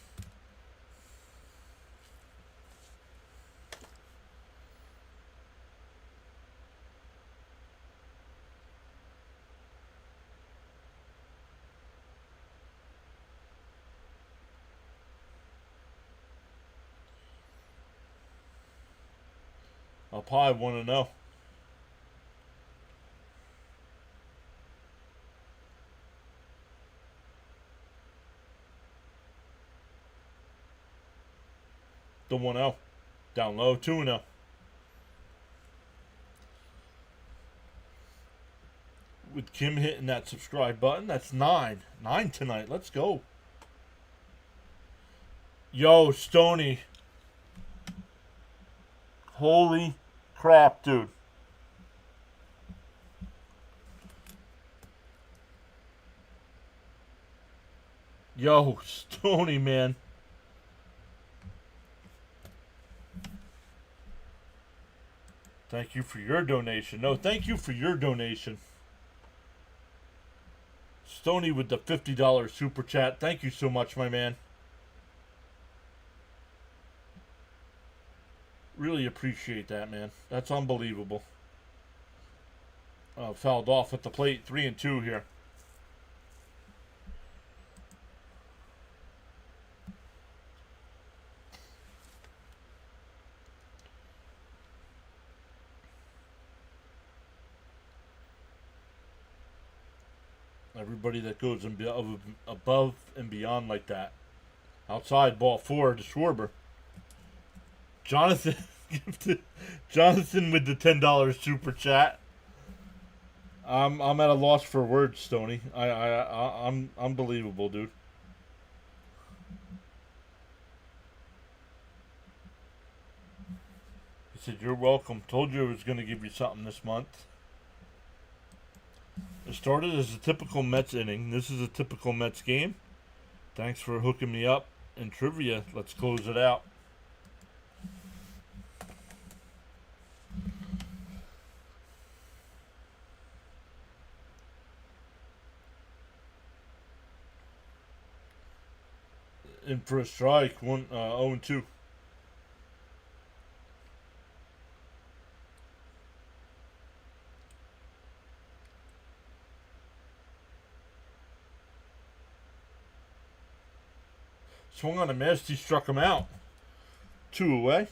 Up high, 1-0. The 1-0. Down low, 2-0. With Kim hitting that subscribe button, that's 9. 9 tonight. Let's go. Yo, Stony. Holy crap, dude. Yo, Stony, man. Thank you for your donation. No, thank you for your donation. Stony with the $50 super chat. Thank you so much, my man. Really appreciate that, man. That's unbelievable. Fouled off at the plate. 3-2 here. Everybody that goes above and beyond like that. Outside, ball 4 to Schwarber. Jonathan Jonathan with the $10 super chat. I'm at a loss for words, Stoney. I'm unbelievable, dude. He said, "You're welcome. Told you I was going to give you something this month." It started as a typical Mets inning. This is a typical Mets game. Thanks for hooking me up in trivia. Let's close it out. In for a strike, 0-2. Swung on a miss. He struck him out. 2 away.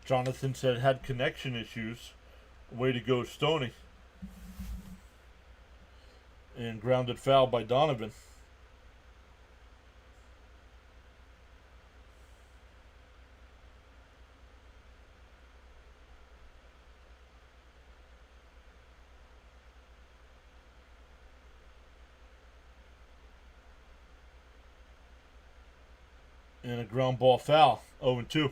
Jonathan said had connection issues. Way to go, Stoney. And grounded foul by Donovan. And a ground ball foul. 0-2.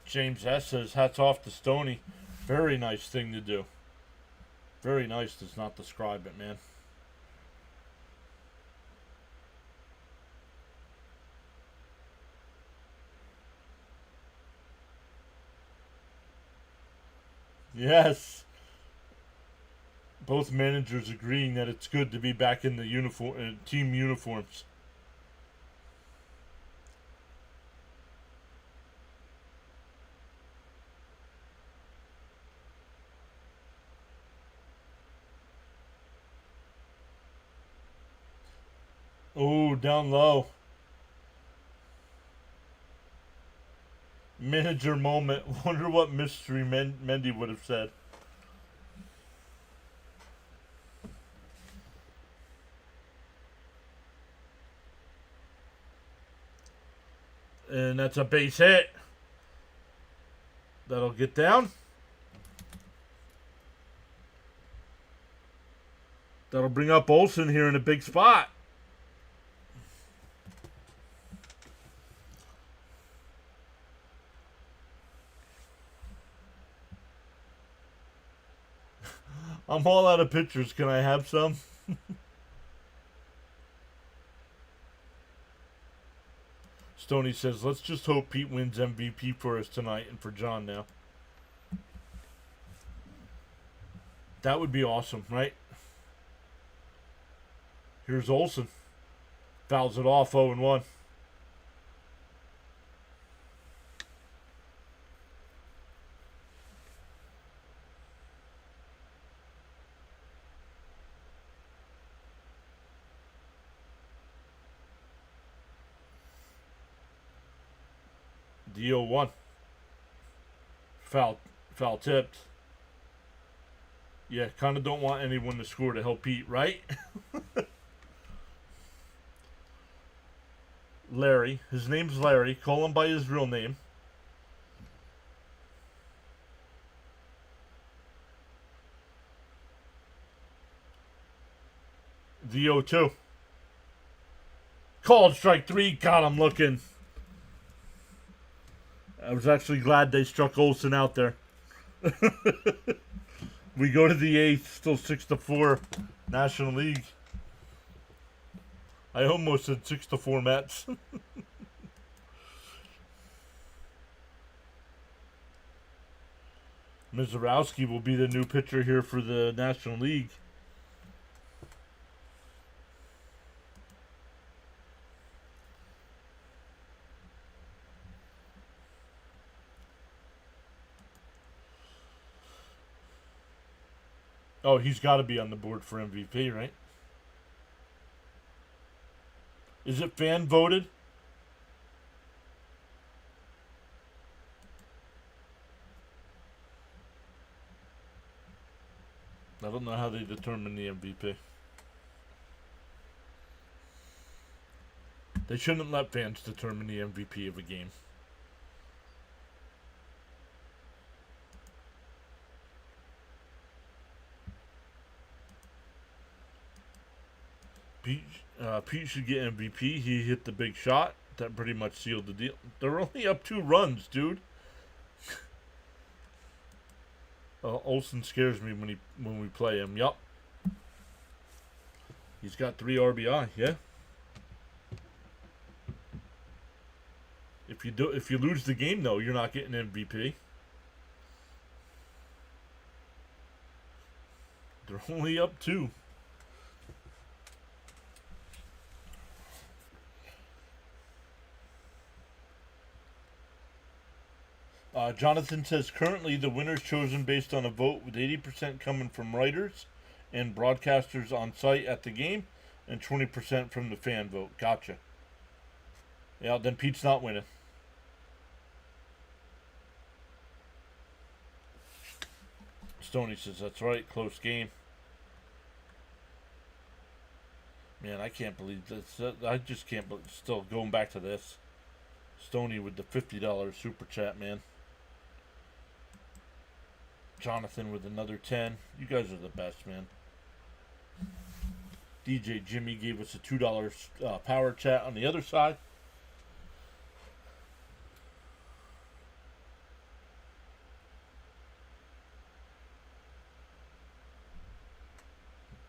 James S. says, hats off to Stoney. Very nice thing to do. Very nice does not describe it, man. Yes. Both managers agreeing that it's good to be back in the team uniforms. Oh, down low. Manager moment. Wonder what Mystery Mendy would have said. And that's a base hit. That'll get down. That'll bring up Olsen here in a big spot. I'm all out of pictures. Can I have some? Stoney says, let's just hope Pete wins MVP for us tonight and for John now. That would be awesome, right? Here's Olsen. Fouls it off 0-1. The 0-1. Foul tipped. Yeah, kind of don't want anyone to score to help Pete, right? Larry. His name's Larry. Call him by his real name. The 0-2. Called strike 3. Got him looking. I was actually glad they struck Olsen out there. We go to the 8th, still 6-4, National League. I almost said 6-4 Mets. Mizorowski will be the new pitcher here for the National League. Oh, he's got to be on the board for MVP, right? Is it fan voted? I don't know how they determine the MVP. They shouldn't let fans determine the MVP of a game. Pete should get MVP. He hit the big shot. That pretty much sealed the deal. They're only up 2 runs, dude. Olsen scares me when we play him. Yup. He's got 3 RBI. Yeah. If you lose the game though, you're not getting MVP. They're only up 2. Jonathan says currently the winner is chosen based on a vote with 80% coming from writers and broadcasters on site at the game and 20% from the fan vote. Gotcha. Yeah, then Pete's not winning. Stoney says that's right. Close game. Man, I can't believe this. I just can't believe. Still going back to this. Stoney with the $50 super chat, man. Jonathan with another 10. You guys are the best, man. DJ Jimmy gave us a $2 power chat on the other side.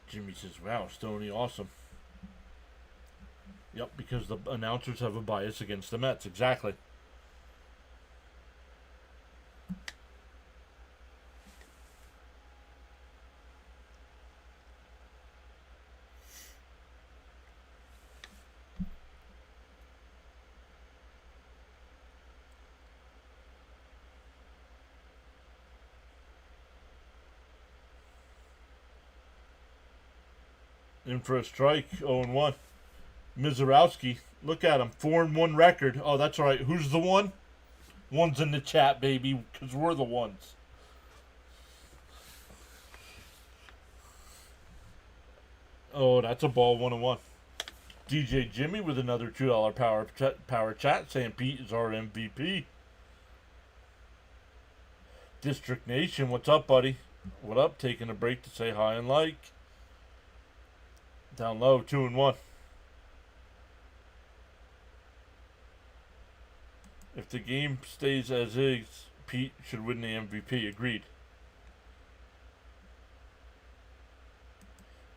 Jimmy says, wow, Stoney, awesome. Yep, because the announcers have a bias against the Mets. Exactly. In for a strike, 0-1. Mizorowski, look at him, 4-1 record. Oh, that's right. Who's the one? One's in the chat, baby, because we're the ones. Oh, that's a ball, 1-1. DJ Jimmy with another $2 power chat saying Pete is our MVP. District Nation, what's up, buddy? What up? Taking a break to say hi and like. Down low, 2-1. If the game stays as is, Pete should win the MVP. Agreed.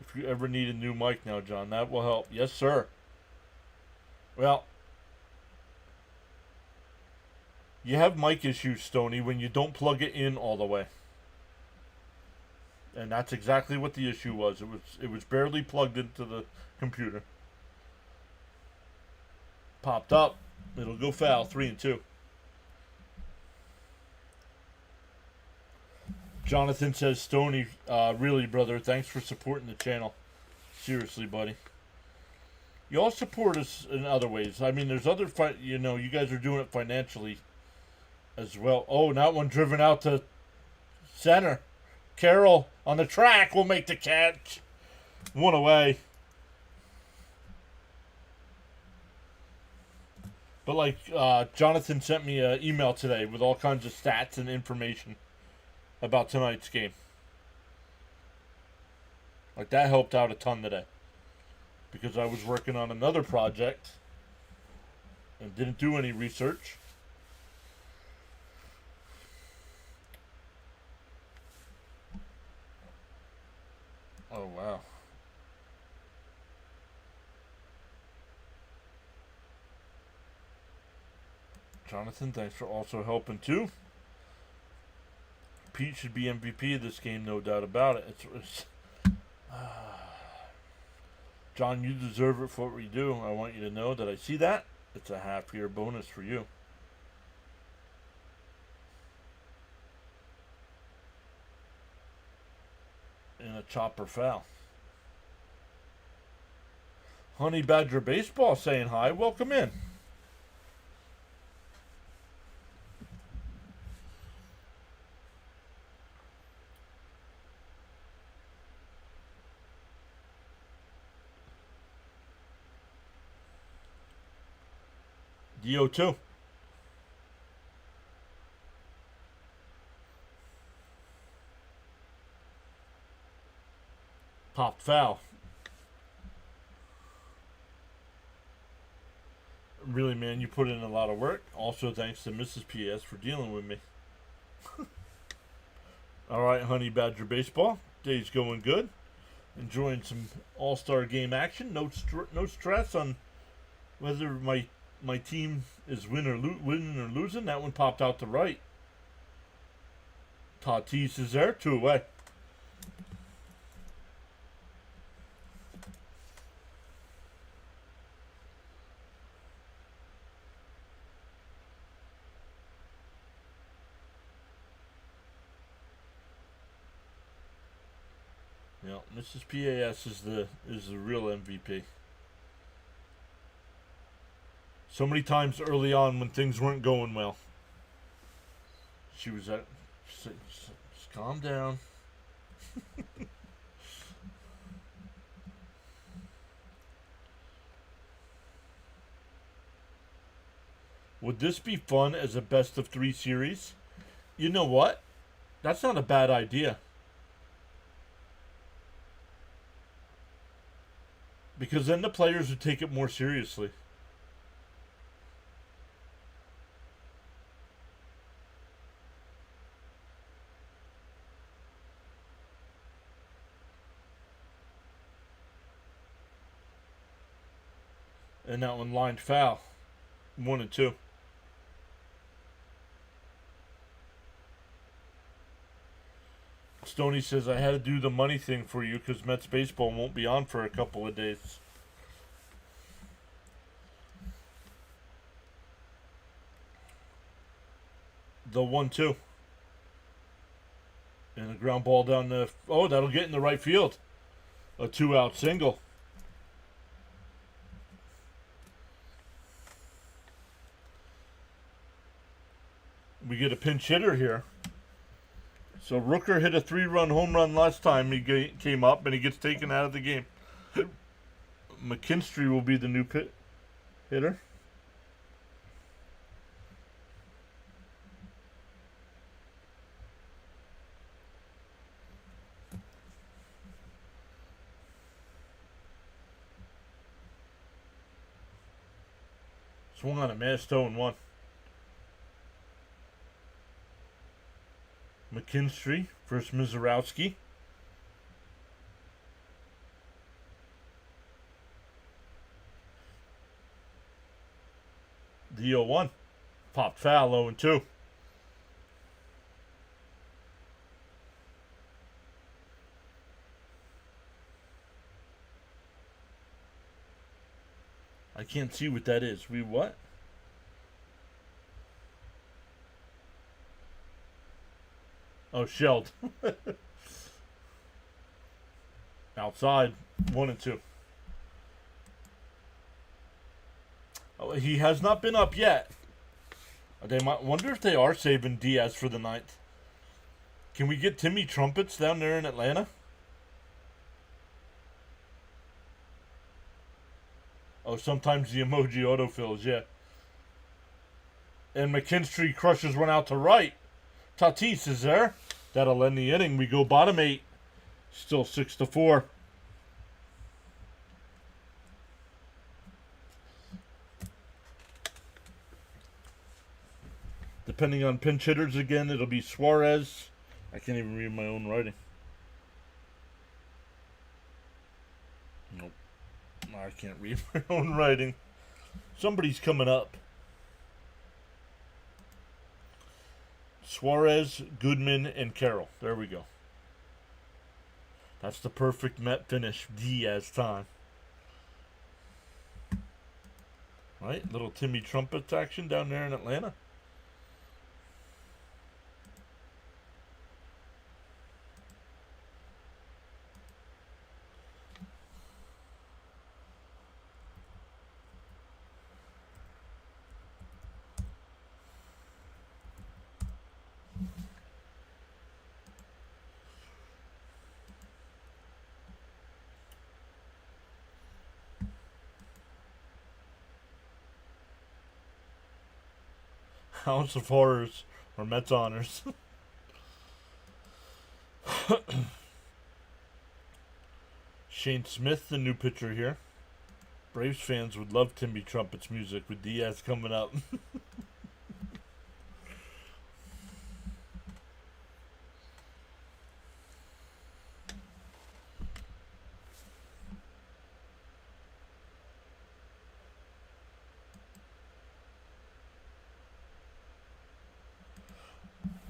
If you ever need a new mic now, John, that will help. Yes, sir. Well, you have mic issues, Stoney, when you don't plug it in all the way. And that's exactly what the issue was. It was barely plugged into the computer. Popped up. It'll go foul. 3-2. Jonathan says, Stoney, really, brother, thanks for supporting the channel. Seriously, buddy. You all support us in other ways. I mean, there's other, you guys are doing it financially as well. Oh, that one driven out to center. Carroll on the track will make the catch. 1 away. But like Jonathan sent me an email today with all kinds of stats and information about tonight's game. Like that helped out a ton today. Because I was working on another project and didn't do any research. Oh, wow. Jonathan, thanks for also helping too. Pete should be MVP of this game, no doubt about it. John, you deserve it for what we do. I want you to know that I see that. It's a half-year bonus for you. And a chopper foul. Honey Badger Baseball saying hi. Welcome in. DO2. Popped foul. Really, man, you put in a lot of work. Also, thanks to Mrs. PS for dealing with me. All right, Honey Badger Baseball. Day's going good. Enjoying some all-star game action. No stress on whether my team is winning or losing. That one popped out to right. Tatis is there. 2 away. Yeah, Mrs. PAS is the real MVP. So many times early on when things weren't going well, she was at, just calm down. Would this be fun as a best of 3 series? You know what? That's not a bad idea. Because then the players would take it more seriously. And that one lined foul. 1-2. Stoney says, I had to do the money thing for you because Mets baseball won't be on for a couple of days. The 1-2. And a ground ball down the... Oh, that'll get in the right field. A 2-out single. We get a pinch hitter here. So Rooker hit a 3-run home run last time he came up, and he gets taken out of the game. McKinstry will be the new hitter. Swung on a missed 0-1. McKinstry versus Mizorowski. The 0-1. Popped foul, 0-2. I can't see what that is. We what? Oh, shelled. Outside, 1-2. Oh, he has not been up yet. They might wonder if they are saving Diaz for the ninth. Can we get Timmy Trumpets down there in Atlanta? Oh, sometimes the emoji autofills, yeah. And McKinstry crushes one out to right. Tatis is there. That'll end the inning. We go bottom 8. Still 6-4. Depending on pinch hitters again, it'll be Suarez. I can't even read my own writing. Nope. I can't read my own writing. Somebody's coming up. Suarez, Goodman, and Carroll. There we go. That's the perfect Met finish. Diaz time. Right? Little Timmy Trumpets action down there in Atlanta. House of Horrors or Mets Honors. Shane Smith, the new pitcher here. Braves fans would love Timmy Trumpet's music with Diaz coming up.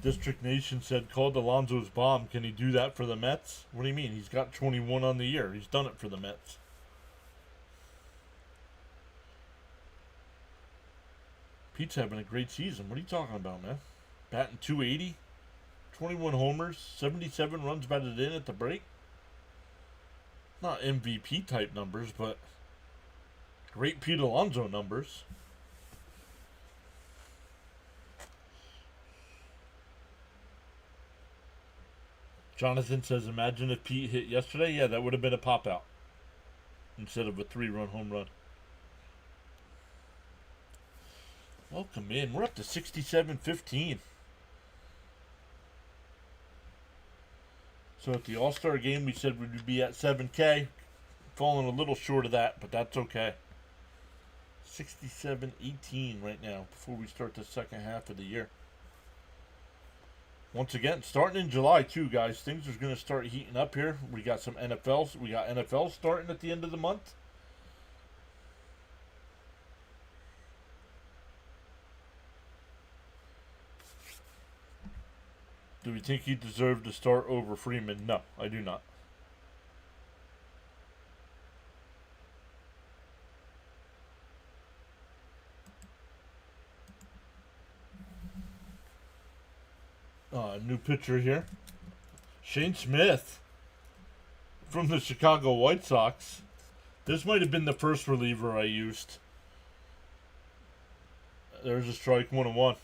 District Nation said, called Alonso's bomb. Can he do that for the Mets? What do you mean? He's got 21 on the year. He's done it for the Mets. Pete's having a great season. What are you talking about, man? Batting 280, 21 homers, 77 runs batted in at the break. Not MVP type numbers, but great Pete Alonso numbers. Jonathan says, imagine if Pete hit yesterday. Yeah, that would have been a pop-out instead of a 3-run home run. Welcome in. We're up to 67-15. So at the All-Star game, we said we'd be at 7K. Falling a little short of that, but that's okay. 67-18 right now before we start the second half of the year. Once again, starting in July too, guys. Things are going to start heating up here. We got some NFLs. We got NFL starting at the end of the month. Do we think he deserved to start over Freeman? No, I do not. New pitcher here. Shane Smith from the Chicago White Sox. This might have been the first reliever I used. There's a strike, 1-1.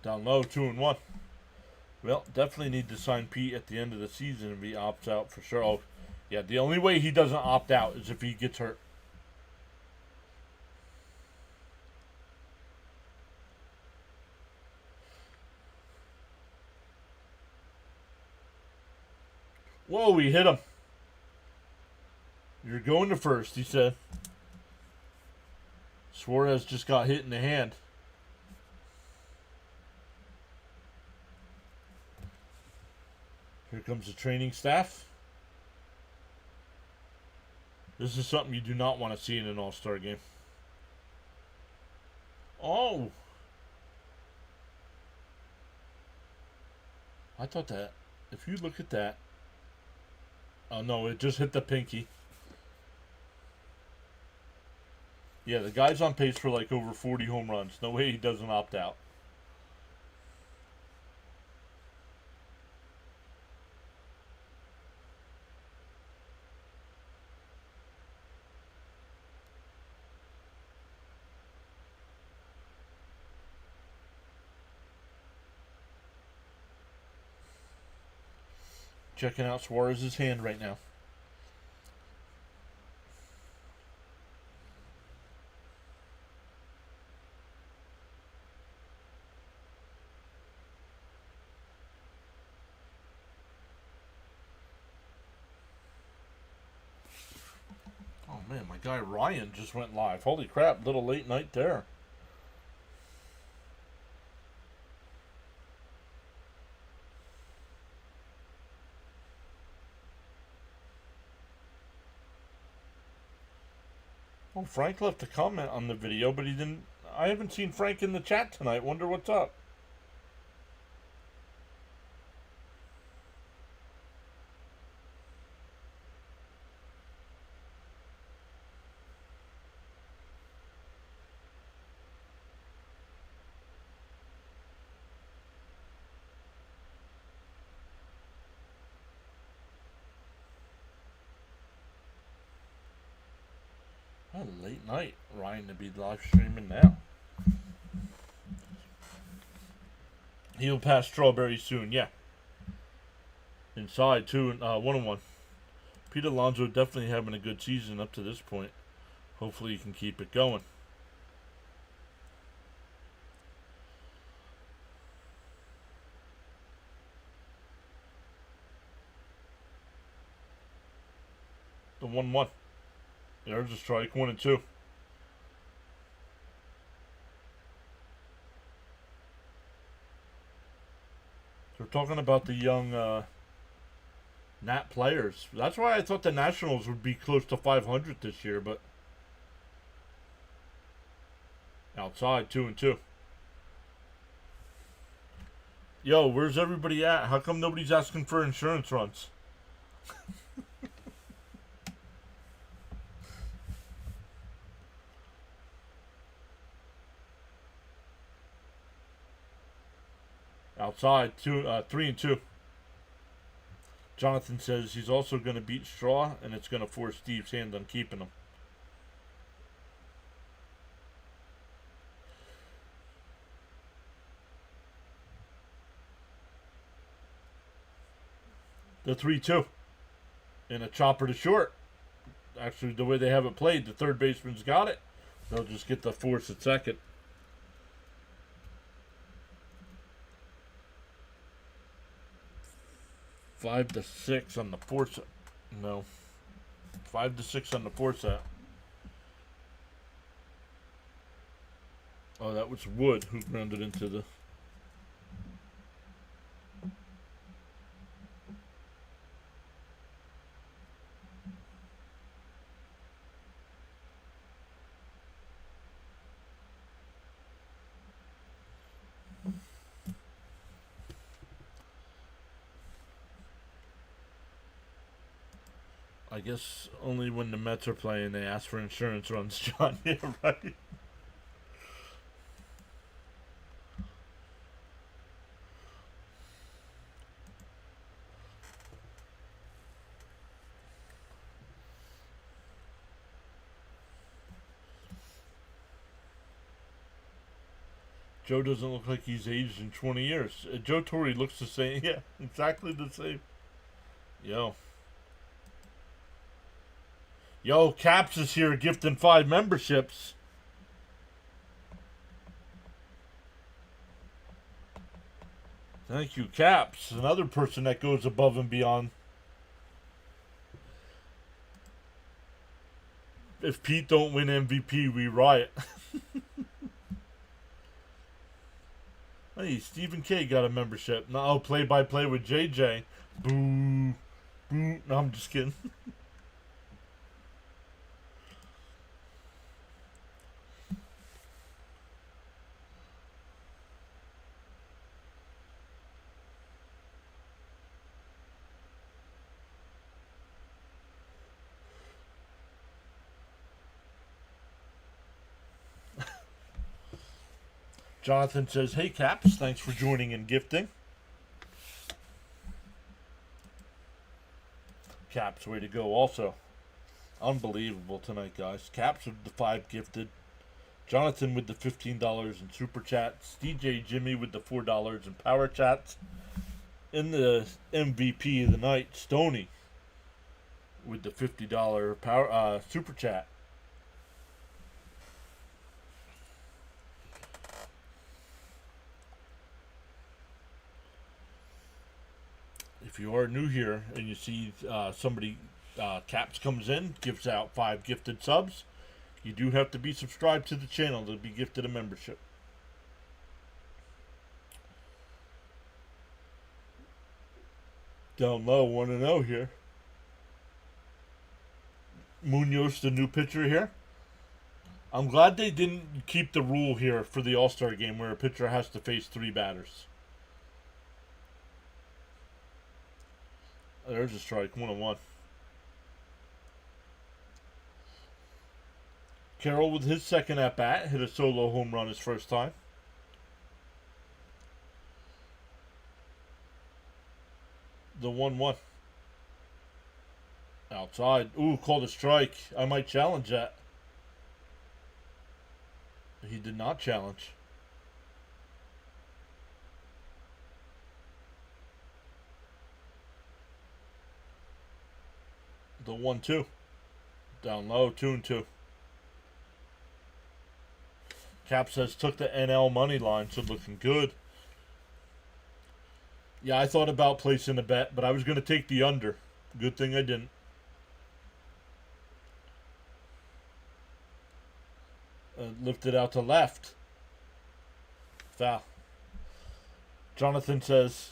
Down low, 2-1. Well, definitely need to sign Pete at the end of the season if he opts out for sure. Oh, yeah, the only way he doesn't opt out is if he gets hurt. Whoa, he hit him. You're going to first, he said. Suarez just got hit in the hand. Here comes the training staff. This is something you do not want to see in an all-star game. Oh. I thought that. If you look at that. Oh, no, it just hit the pinky. Yeah, the guy's on pace for like over 40 home runs. No way he doesn't opt out. Checking out Suarez's hand right now. Oh man, my guy Ryan just went live. Holy crap, little late night there. Oh, Frank left a comment on the video, but he didn't. I haven't seen Frank in the chat tonight. Wonder what's up. Oh, late night. Ryan to be live streaming now. He'll pass Strawberry soon, yeah. Inside, 1-1. Pete Alonso definitely having a good season up to this point. Hopefully he can keep it going. The 1-1. There's a strike, 1-2. They're talking about the young Nat players. That's why I thought the Nationals would be close to 500 this year, but outside 2-2. Yo, where's everybody at? How come nobody's asking for insurance runs? Outside 3-2. Jonathan says he's also going to beat Straw, and it's going to force Steve's hand on keeping him. The 3-2. And a chopper to short. Actually, the way they have it played, the third baseman's got it. They'll just get the force at second. 5-6 on the fourth. No. 5-6 on the fourth set. Oh, that was Wood who grounded into the. I guess only when the Mets are playing they ask for insurance runs, John. Yeah, right. Joe doesn't look like he's aged in 20 years. Joe Torre looks the same. Yeah, exactly the same. Yo, Caps is here gifting 5 memberships. Thank you, Caps. Another person that goes above and beyond. If Pete don't win MVP, we riot. Hey, Stephen K got a membership. No, play by play with JJ. Boo. Boo. No, I'm just kidding. Jonathan says, hey, Caps, thanks for joining and gifting. Caps, way to go also. Unbelievable tonight, guys. Caps with the 5 gifted. Jonathan with the $15 in super chats. DJ Jimmy with the $4 in power chats. In the MVP of the night, Stoney with the $50 power super chat. If you are new here and you see somebody Caps comes in, gives out 5 gifted subs, you do have to be subscribed to the channel to be gifted a membership. Down low, 1-0 here. Munoz, the new pitcher here. I'm glad they didn't keep the rule here for the All-Star game where a pitcher has to face 3 batters. There's a strike, 1-1. Carroll with his second at-bat hit a solo home run his first time. The 1-1. Outside. Ooh, called a strike. I might challenge that. He did not challenge. The 1-2. Down low, 2-2. Cap says took the NL money line, so looking good. Yeah, I thought about placing a bet, but I was going to take the under. Good thing I didn't. Lifted out to left. Foul. Jonathan says...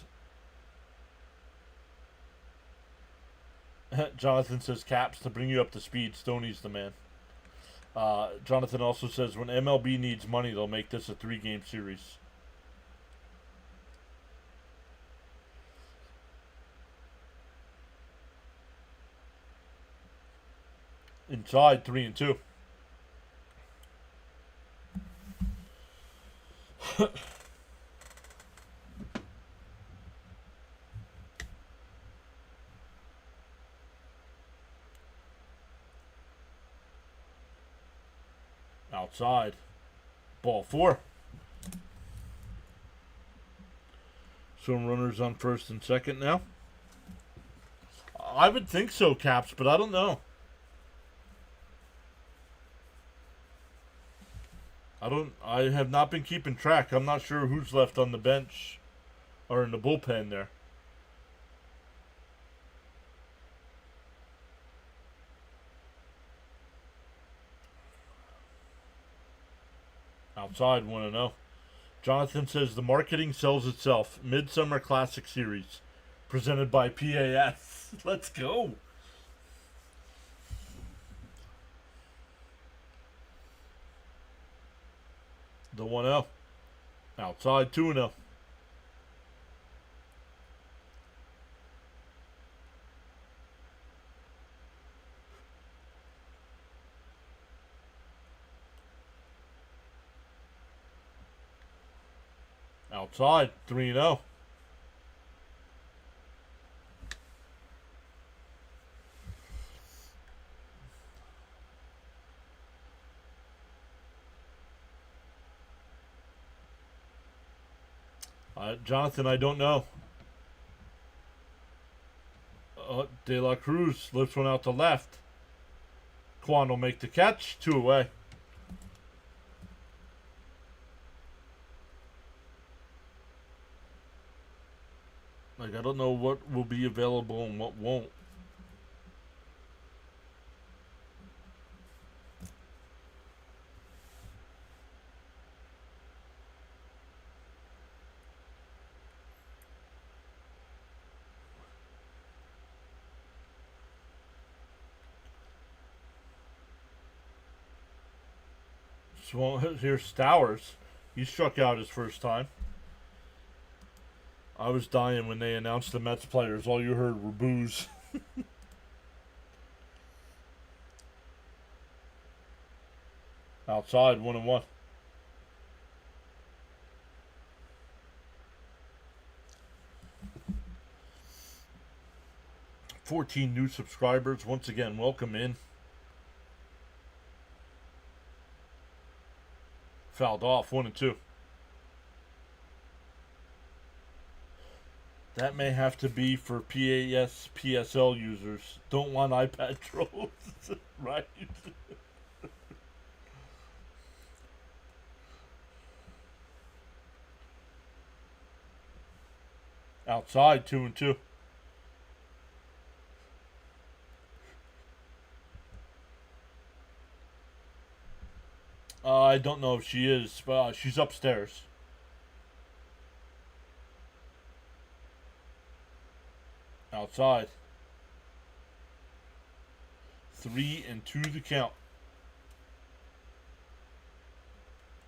Jonathan says, Caps, to bring you up to speed, Stoney's the man. Jonathan also says, when MLB needs money, they'll make this a 3-game series. Inside, 3-2. Outside. Ball 4. Some runners on first and second now. I would think so, Caps, but I don't know. I have not been keeping track. I'm not sure who's left on the bench or in the bullpen there. Outside, 1-0. Jonathan says the marketing sells itself. Midsummer Classic Series. Presented by PAS. Let's go. The 1-0. Outside, 2-0. Outside, 3-0. Jonathan, I don't know. De La Cruz lifts one out to left. Quan will make the catch. 2 away. Like, I don't know what will be available and what won't. Well, here's Stowers. He struck out his first time. I was dying when they announced the Mets players. All you heard were boos. Outside, 1-1. $14 new subscribers. Once again, welcome in. Fouled off, 1-2. That may have to be for PSL users. Don't want iPad trolls, right? Outside, 2-2. I don't know if she is, but she's upstairs. Outside. 3-2 the count.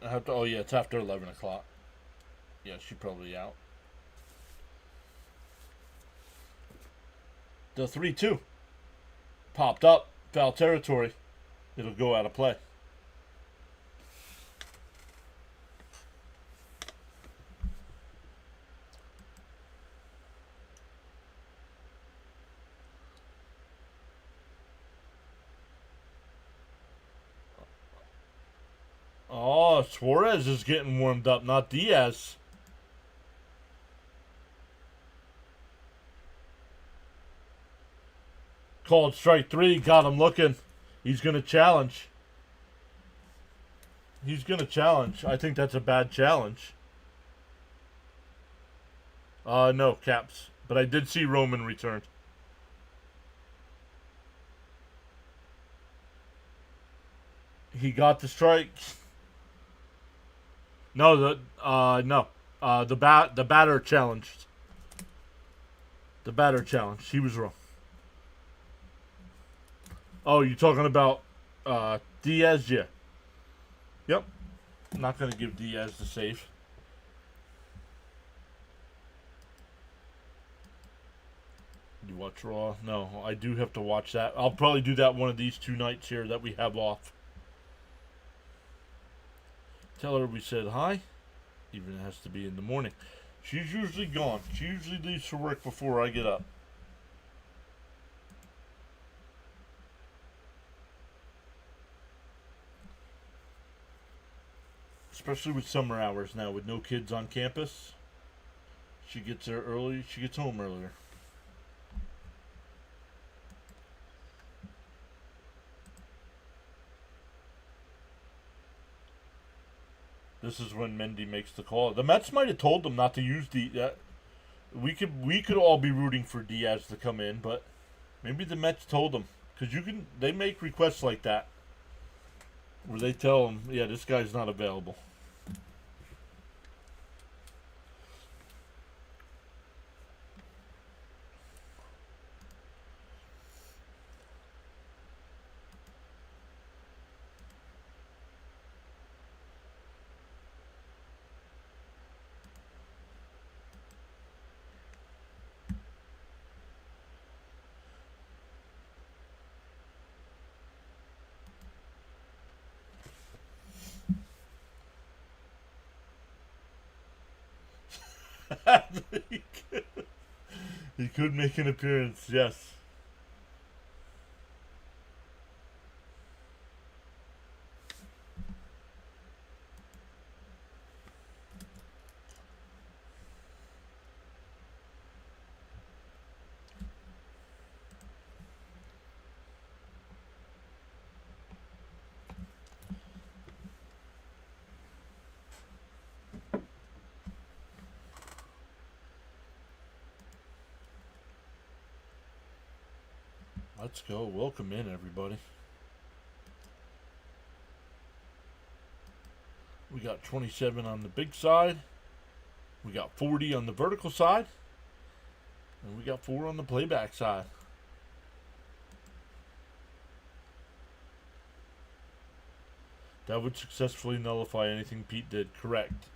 I have to. Oh yeah, it's after 11 o'clock. Yeah, she's probably out. The 3-2 popped up, foul territory. It'll go out of play. Oh, Suarez is getting warmed up, not Diaz. Called strike 3, got him looking. He's going to challenge. I think that's a bad challenge. No, Caps. But I did see Roman return. He got the strike. No, the batter challenged. The batter challenged. He was wrong. Oh, you talking about Diaz? Yeah. Yep. I'm not going to give Diaz the save. You watch Raw? No, I do have to watch that. I'll probably do that one of these 2 nights here that we have off. Tell her we said hi. Even it has to be in the morning. She's usually gone. She usually leaves for work before I get up. Especially with summer hours now, with no kids on campus. She gets there early. She gets home earlier. This is when Mendy makes the call. The Mets might have told them not to use we could all be rooting for Diaz to come in, but maybe the Mets told them, because they make requests like that where they tell him, yeah, this guy's not available. He could make an appearance, yes. Let's go. Welcome in, everybody. We got 27 on the big side. We got 40 on the vertical side. And we got 4 on the playback side. That would successfully nullify anything Pete did. Correct.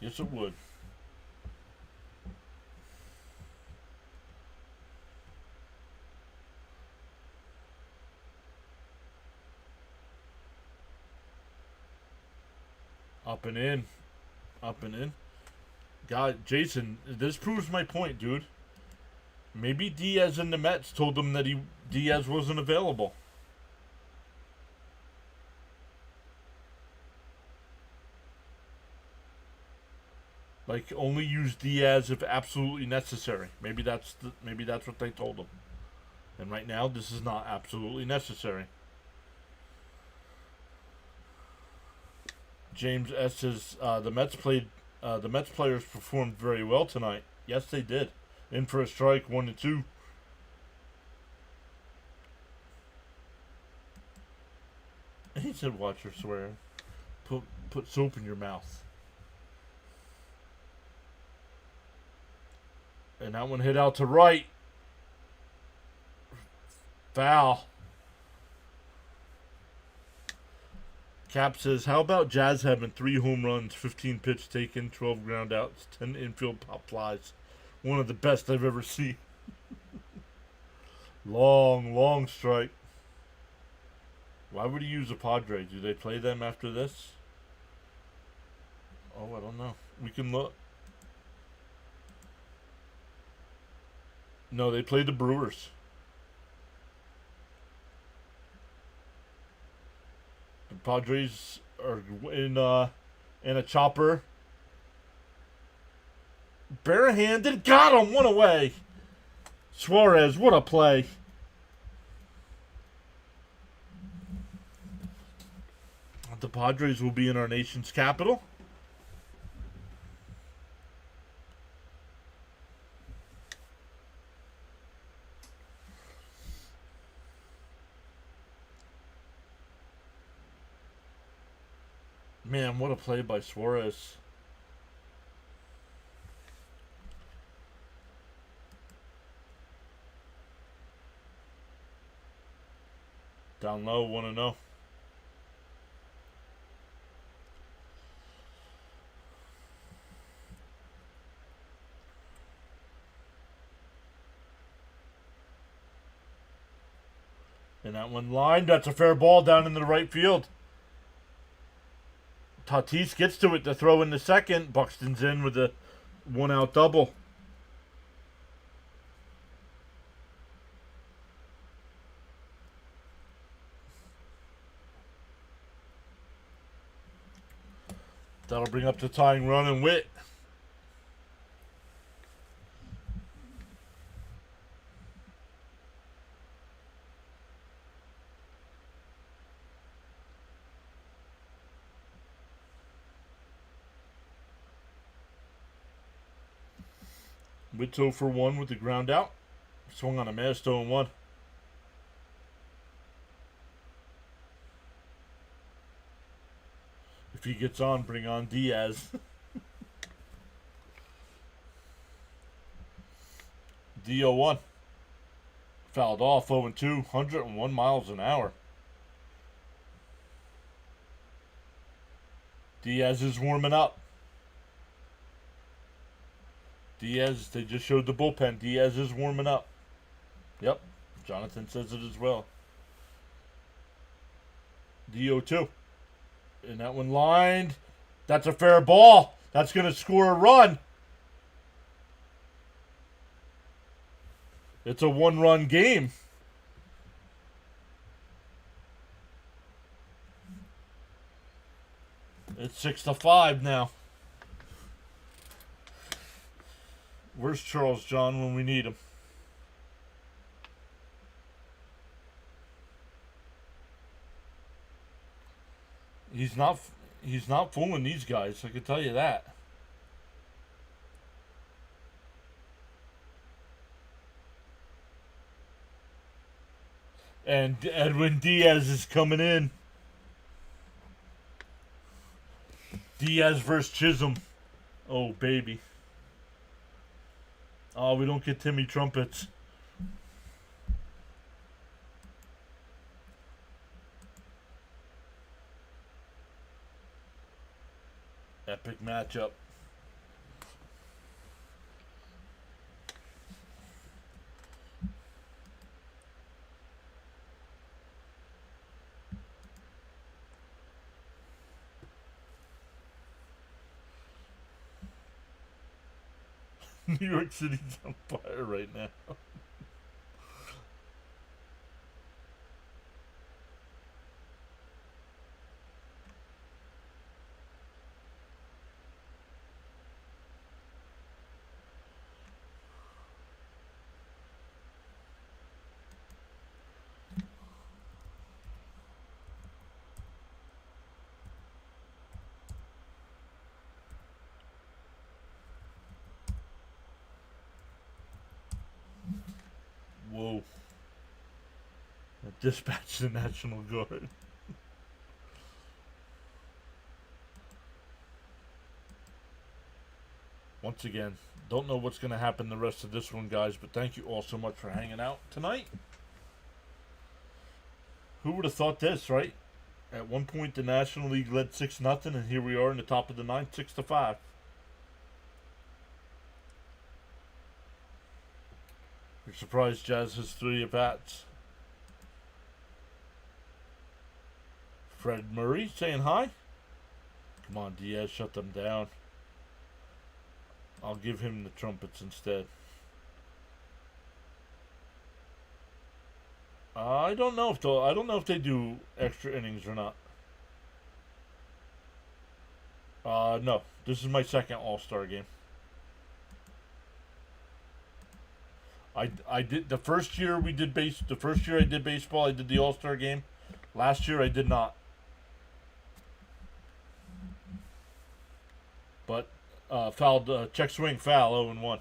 Yes, it would. Up and in. Up and in. God, Jason, this proves my point, dude. Maybe Diaz and the Mets told him that Diaz wasn't available. Like, only use Diaz if absolutely necessary. Maybe that's what they told him. And right now, this is not absolutely necessary. James S says the Mets players performed very well tonight. Yes, they did. In for a strike, 1-2. And he said, "Watch your swearing. Put soap in your mouth." And that one hit out to right. Foul. Cap says, "How about Jazz having 3 home runs, 15 pitch taken, 12 ground outs, 10 infield pop flies? One of the best I've ever seen." Long strike. Why would he use the Padres? Do they play them after this? Oh, I don't know. We can look. No, they play the Brewers. The Padres are in a chopper. Barehanded. Got him. One away. Suarez, what a play. The Padres will be in our nation's capital. Man, what a play by Suarez. Down low, 1-0. And that one lined. That's a fair ball down in the right field. Tatis gets to it to throw in the second. Buxton's in with a 1-out double. That'll bring up the tying run and Witt. Witt's 0 for 1 with the ground out. Swung on a miss, 0-1. If he gets on, bring on Diaz. D-0-1. Fouled off, 0-2, 101 miles an hour. Diaz is warming up. Diaz, they just showed the bullpen. Diaz is warming up. Yep, Jonathan says it as well. D-0-2. And that one lined. That's a fair ball. That's going to score a run. It's a 1-run game. It's 6-5 now. Where's Charles John when we need him? He's not fooling these guys, I can tell you that. And Edwin Diaz is coming in. Diaz versus Chisholm. Oh, baby. Oh, we don't get Timmy Trumpets. Epic matchup. New York City's on fire right now. Whoa. Dispatch the National Guard. Once again, don't know what's going to happen the rest of this one, guys, but thank you all so much for hanging out tonight. Who would have thought this, right? At one point, the National League led 6-0, and here we are in the top of the ninth, 6-5. You're surprised Jazz has 3 at-bats. Fred Murray saying hi. Come on, Diaz, shut them down. I'll give him the trumpets instead. I don't know if they do extra innings or not. No. This is my second All-Star game. I did the first year I did baseball, I did the All-Star game. Last year I did not. But fouled, check swing foul, 0-1.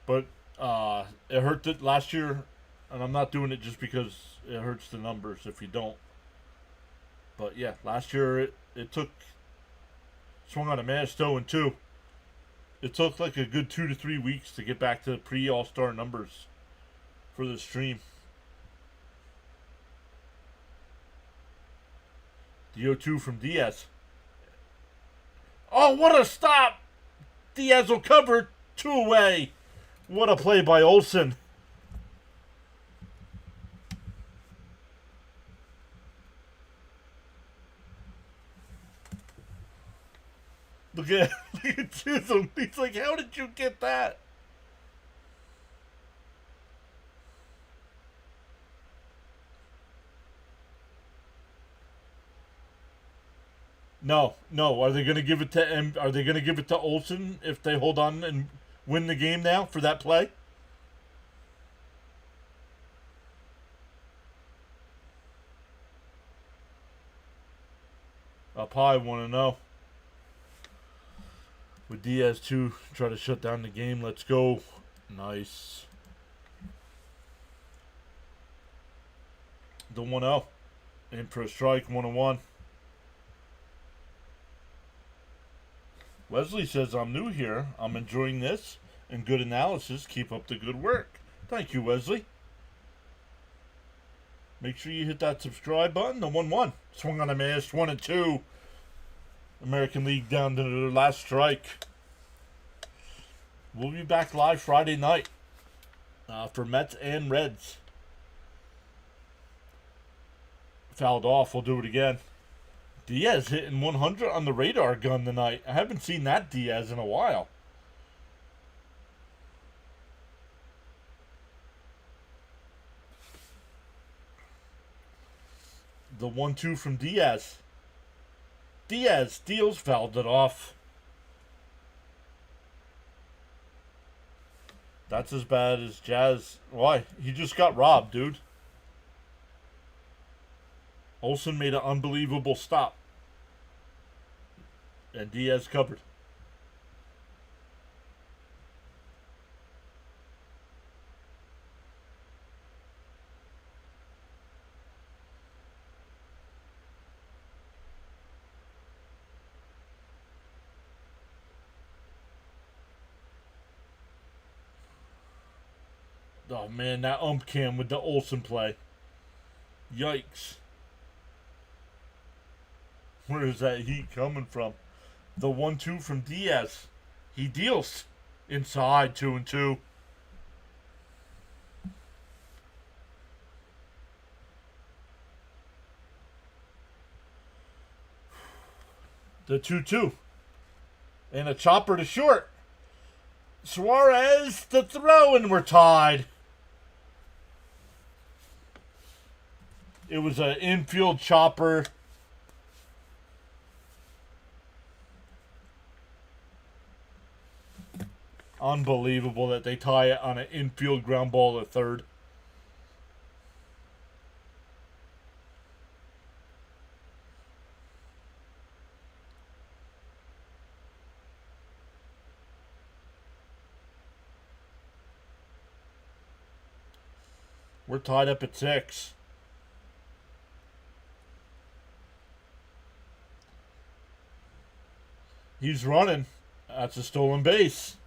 But it hurt that last year, and I'm not doing it just because it hurts the numbers if you don't. But yeah, last year it took, swung on a mass 0-2. It took like a good 2 to 3 weeks to get back to pre-All-Star numbers for the stream. The 0-2 from Diaz. Oh, what a stop! Diaz will cover, 2 away. What a play by Olsen. Look at Chisholm. He's like, how did you get that? No. Are they going to give it to Are they going to give it to Olsen if they hold on and win the game now for that play? Up high, 1-0. With Diaz too, try to shut down the game. Let's go. Nice. The 1-0. In for a strike, 1-1. Wesley says, I'm new here. I'm enjoying this and good analysis. Keep up the good work. Thank you, Wesley. Make sure you hit that subscribe button. The 1-1. Swung on a miss. 1-2. American League down to the last strike. We'll be back live Friday night for Mets and Reds. Fouled off. We'll do it again. Diaz hitting 100 on the radar gun tonight. I haven't seen that Diaz in a while. The 1-2 from Diaz. Diaz steals, fouled it off. That's as bad as Jazz. Why? He just got robbed, dude. Olsen made an unbelievable stop. And Diaz covered. Oh man, that ump cam with the Olsen play. Yikes. Where is that heat coming from? The 1-2 from Diaz. He deals. Inside, 2-2. The 2-2. And a chopper to short. Suarez, the throw, and we're tied. It was an infield chopper. Unbelievable that they tie it on an infield ground ball to third. We're tied up at 6. He's running. That's a stolen base.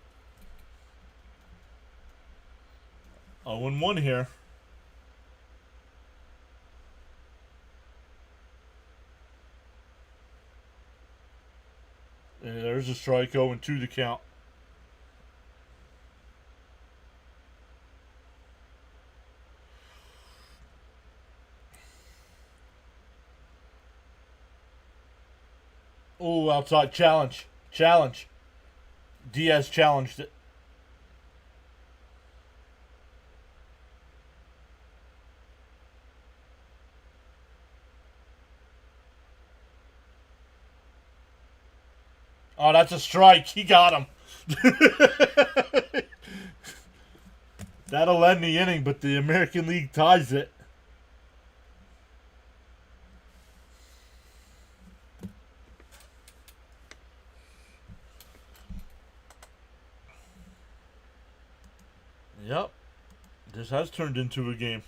0-1 here. And there's a strike, 0-2 the count. Oh, outside challenge. Challenge. Diaz challenged it. Oh, that's a strike. He got him. That'll end the inning, but the American League ties it. Yep. This has turned into a game.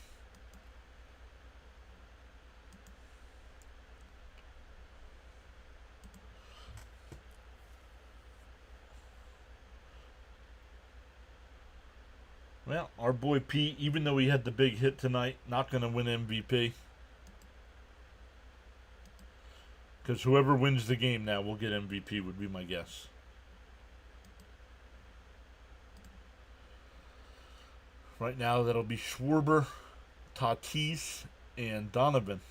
Well, our boy Pete, even though he had the big hit tonight, not going to win MVP. Because whoever wins the game now will get MVP, would be my guess. Right now, that'll be Schwarber, Tatis, and Donovan.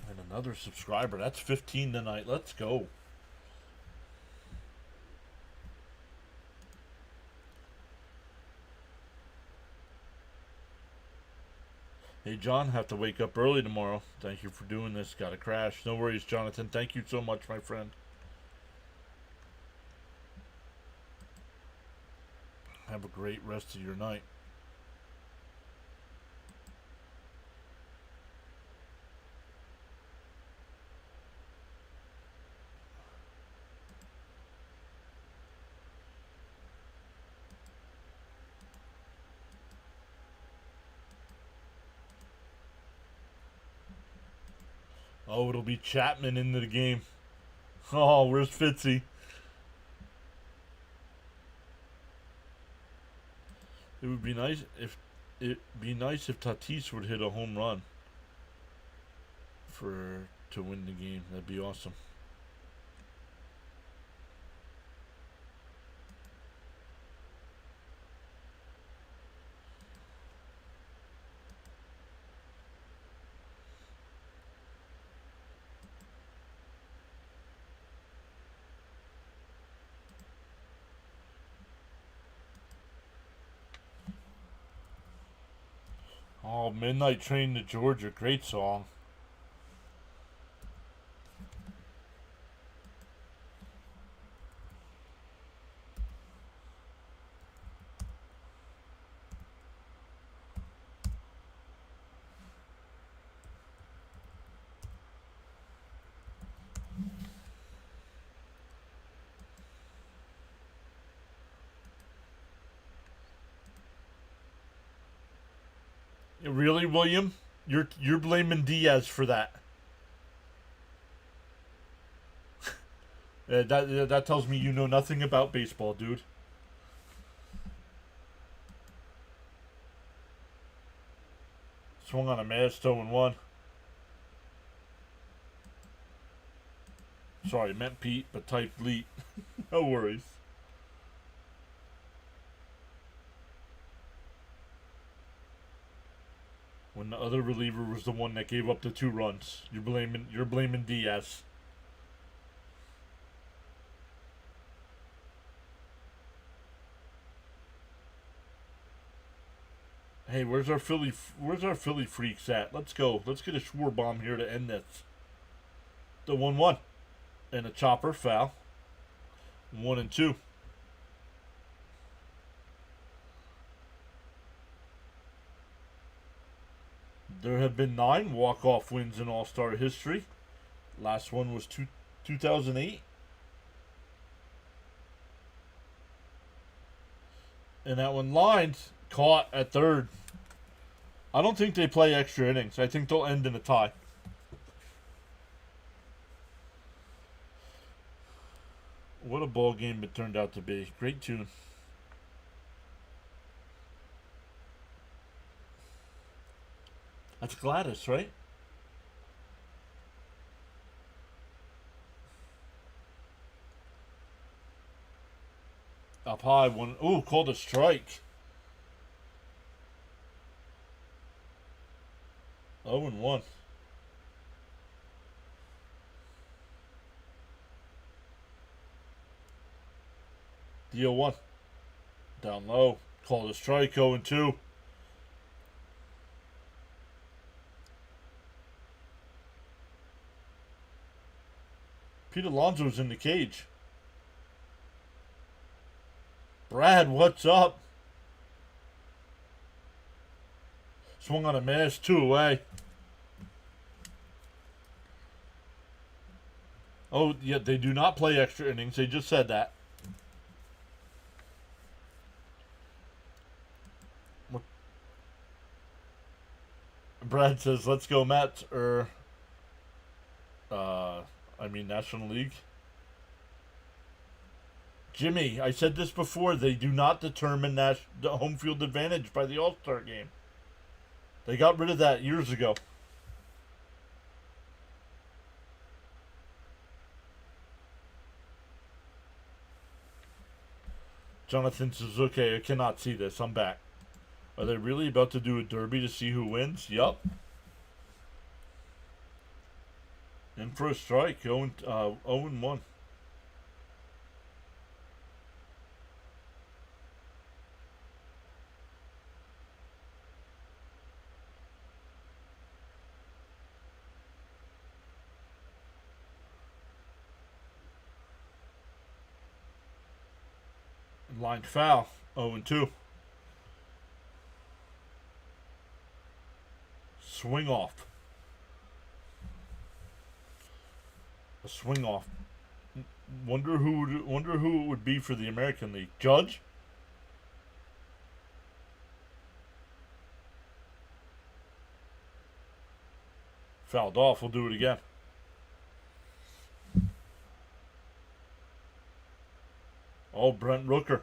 And another subscriber. That's 15 tonight. Let's go. Hey, John, have to wake up early tomorrow. Thank you for doing this. Got to crash. No worries, Jonathan. Thank you so much, my friend. Have a great rest of your night. Oh, it'll be Chapman into the game. Oh, where's Fitzy? It would be nice if Tatis would hit a home run to win the game. That'd be awesome. Oh, Midnight Train to Georgia. Great song. Really, William? You're blaming Diaz for that. That tells me you know nothing about baseball, dude. Swung on a miss, 0-1. Sorry, meant Pete, but typed Leet. No worries. When the other reliever was the one that gave up the 2 runs, you're blaming Diaz. Hey, where's our Philly freaks at? Let's go. Let's get a Schwarbomb here to end this. The 1-1. And a chopper, foul. 1-2. There have been 9 walk-off wins in All-Star history. Last one was 2008. And that one lined, caught at third. I don't think they play extra innings. I think they'll end in a tie. What a ball game it turned out to be. Great tune. That's Gladys, right? Up high, one. Ooh, called a strike. 0-1. The 0-1. Down low. Called a strike, 0-2. Pete Alonso's in the cage. Brad, what's up? Swung on a miss, 2 away. Oh, yeah, they do not play extra innings. They just said that. Brad says, let's go Mets, National League. Jimmy, I said this before, they do not determine the home field advantage by the All-Star game. They got rid of that years ago. Jonathan says, okay, I cannot see this. I'm back. Are they really about to do a derby to see who wins? Yup. In for a strike, 0-1. Line foul, 0-2. Swing off. A swing off. Wonder who it would be for the American League. Judge? Fouled off. We'll do it again. Oh, Brent Rooker.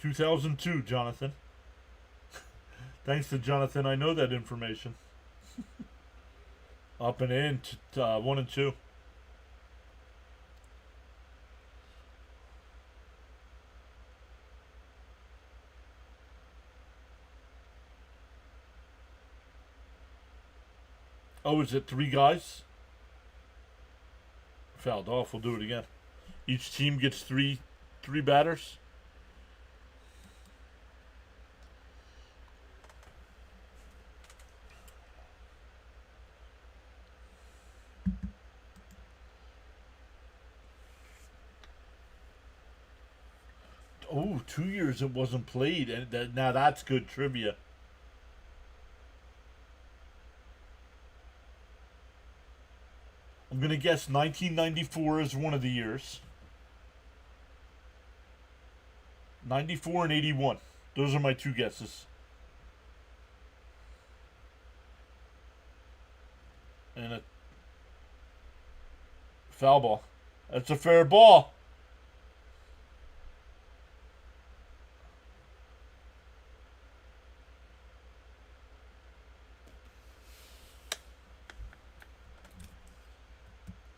(2002), Jonathan. Thanks to Jonathan, I know that information. Up and in, 1-2. Oh, is it 3 guys? Fouled off. We'll do it again. Each team gets three batters. Oh, 2 years it wasn't played, and now that's good trivia. I'm gonna guess 1994 is one of the years. 94 and 81. Those are my two guesses. And a foul ball. That's a fair ball.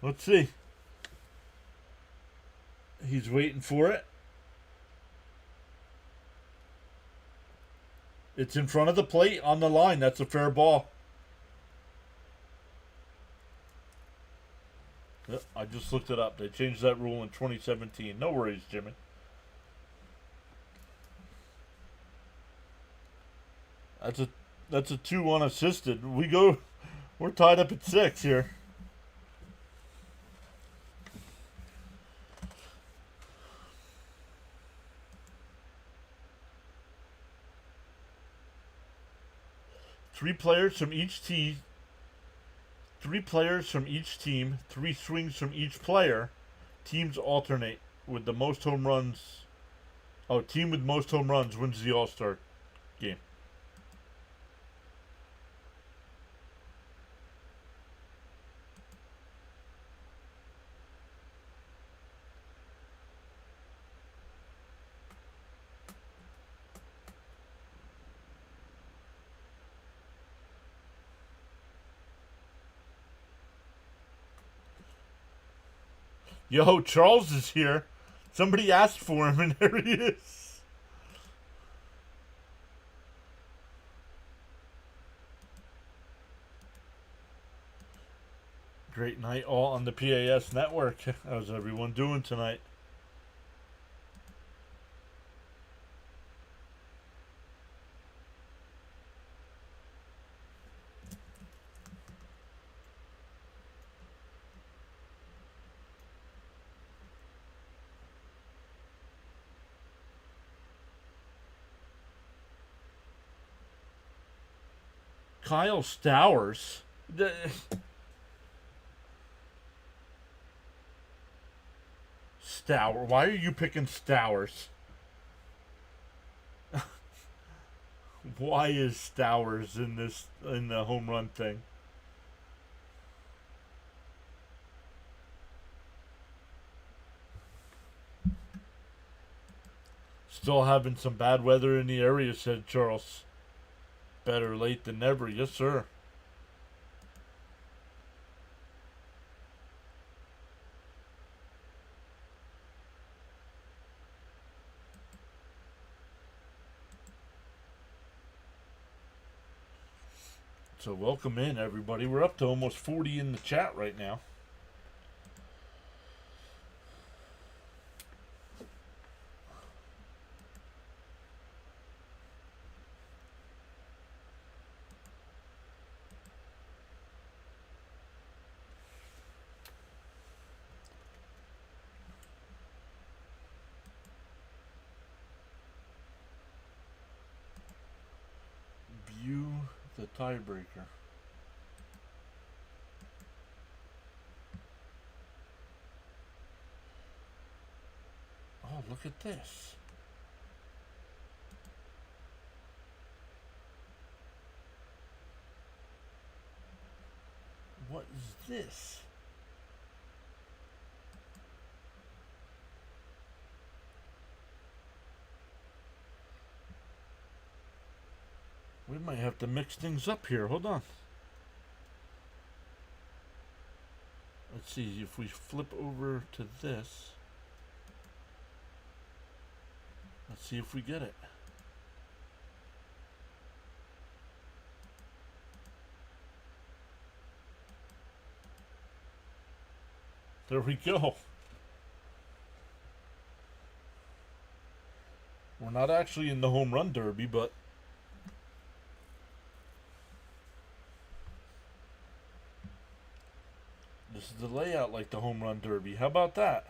Let's see. He's waiting for it. It's in front of the plate on the line. That's a fair ball. Yep, I just looked it up. They changed that rule in 2017. No worries, Jimmy. That's a 2 unassisted. We're tied up at 6 here. Three players from each team, 3 swings from each player. Teams alternate with the most home runs. Oh, team with most home runs wins the All-Star game. Yo, Charles is here. Somebody asked for him, and there he is. Great night all on the PAS network. How's everyone doing tonight? Kyle Stowers. Stower. Why are you picking Stowers? Why is Stowers in the home run thing? Still having some bad weather in the area, said Charles. Better late than never. Yes, sir. So welcome in, everybody. We're up to almost 40 in the chat right now. The tiebreaker. Oh, look at this. What is this? We might have to mix things up here. Hold on. Let's see if we flip over to this. Let's see if we get it. There we go. We're not actually in the home run derby, but this is the layout like the home run derby. How about that?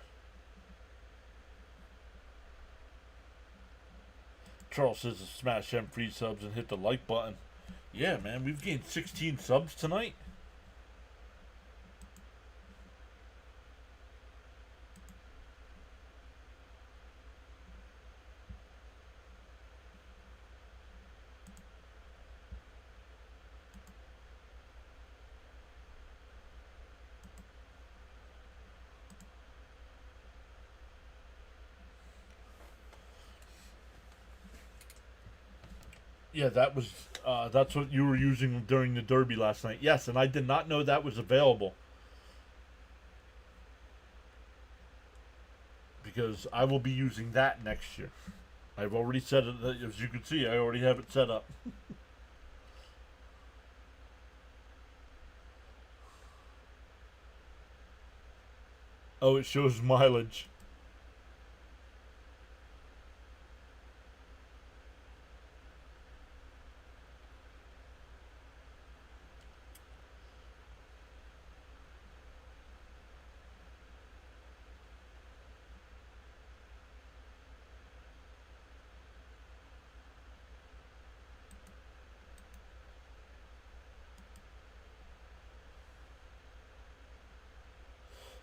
Charles says to smash them free subs and hit the like button. Yeah, man, we've gained 16 subs tonight. Yeah, that's what you were using during the Derby last night. Yes, and I did not know that was available because I will be using that next year. I've already set it. As you can see, I already have it set up. Oh, it shows mileage.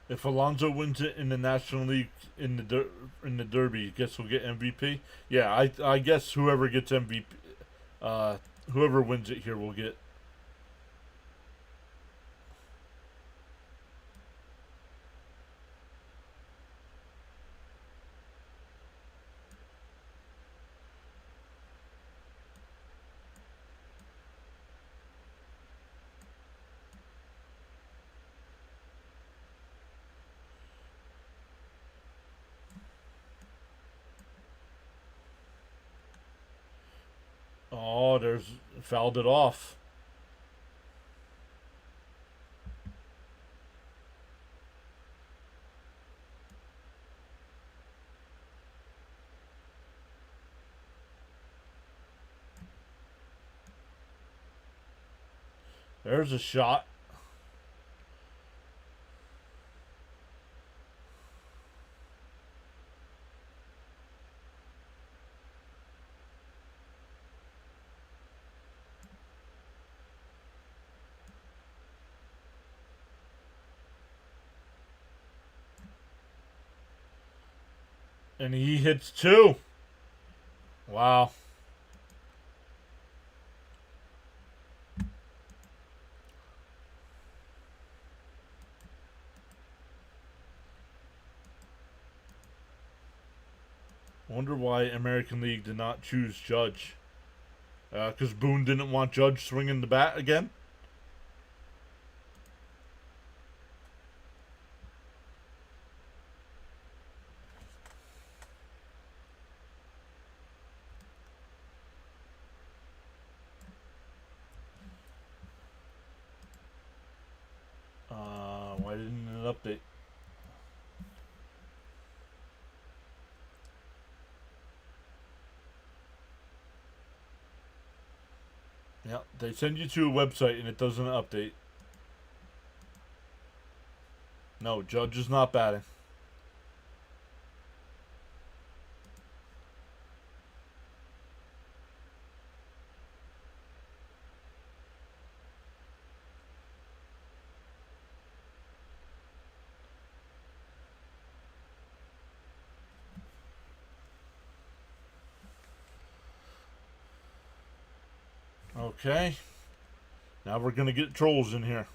If Alonso wins it in the National League in the Derby, guess we'll get MVP. Yeah, I guess whoever gets MVP, uh, whoever wins it here will get. Oh, there's fouled it off. There's a shot. And he hits two. Wow. Wonder why American League did not choose Judge. Because Boone didn't want Judge swinging the bat again. Why didn't it update? Yeah, they send you to a website and it doesn't update. No, Judge is not batting. Okay. Now we're going to get trolls in here.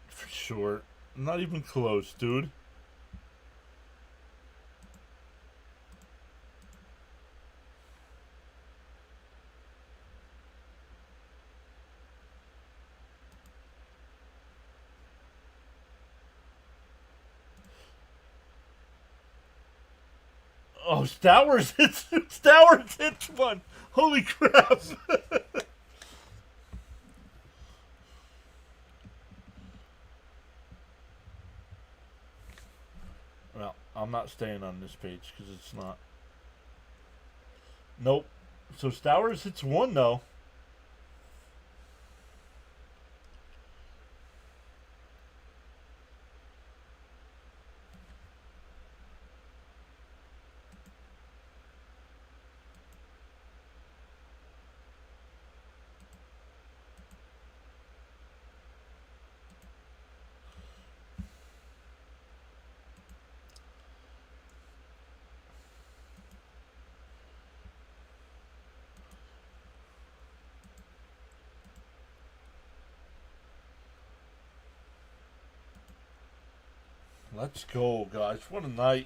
For sure. Not even close, dude. Oh, Stowers hits one. Holy crap. Well, I'm not staying on this page because it's not. Nope. So Stowers hits one, though. Let's go, guys. What a night.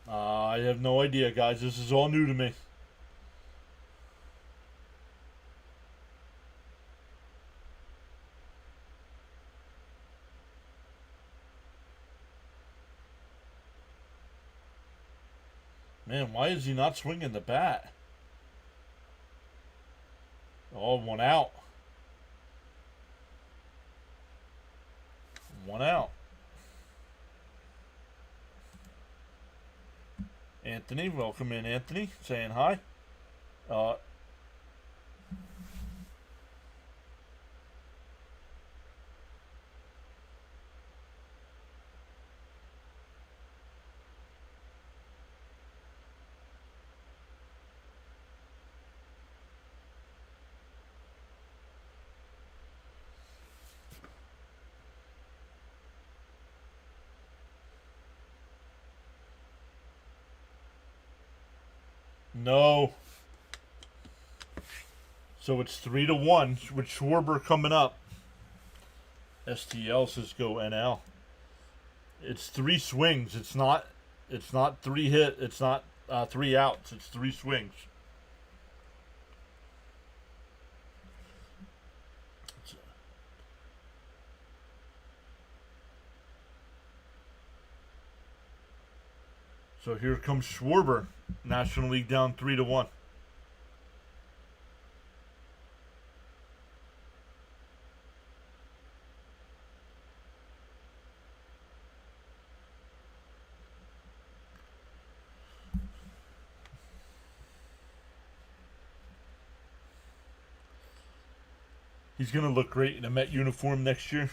I have no idea, guys. This is all new to me. Man, why is he not swinging the bat? Oh, one out. One out. Anthony, welcome in, Anthony. Saying hi. No. So it's 3-1 with Schwarber coming up. STL says go NL. It's 3 swings. It's not 3 hit. It's not 3 outs. It's 3 swings. So here comes Schwarber. National League down 3-1. He's going to look great in a Met uniform next year.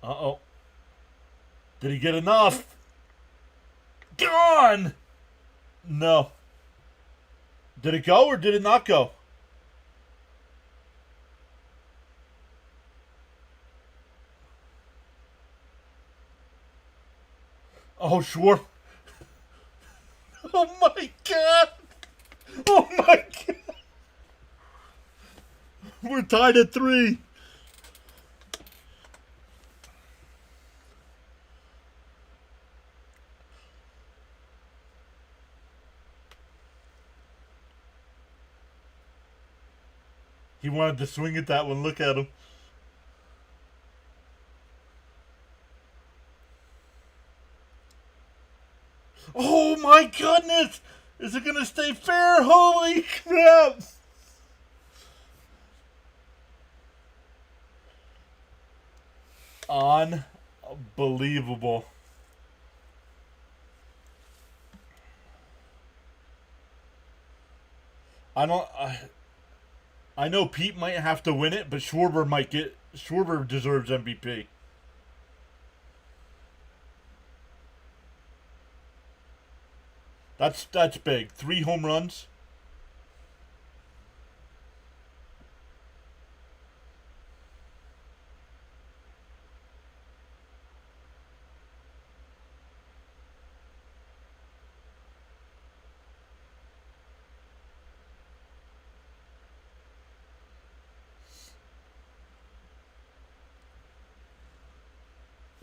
Uh-oh. Did he get enough? Gone! No. Did it go or did it not go? Oh, sure. Oh, my God. Oh, my God. We're tied at 3. He wanted to swing at that one. Look at him. Oh my goodness! Is it going to stay fair? Holy crap! Unbelievable. I know Pete might have to win it, but Schwarber deserves MVP. That's big. 3 home runs.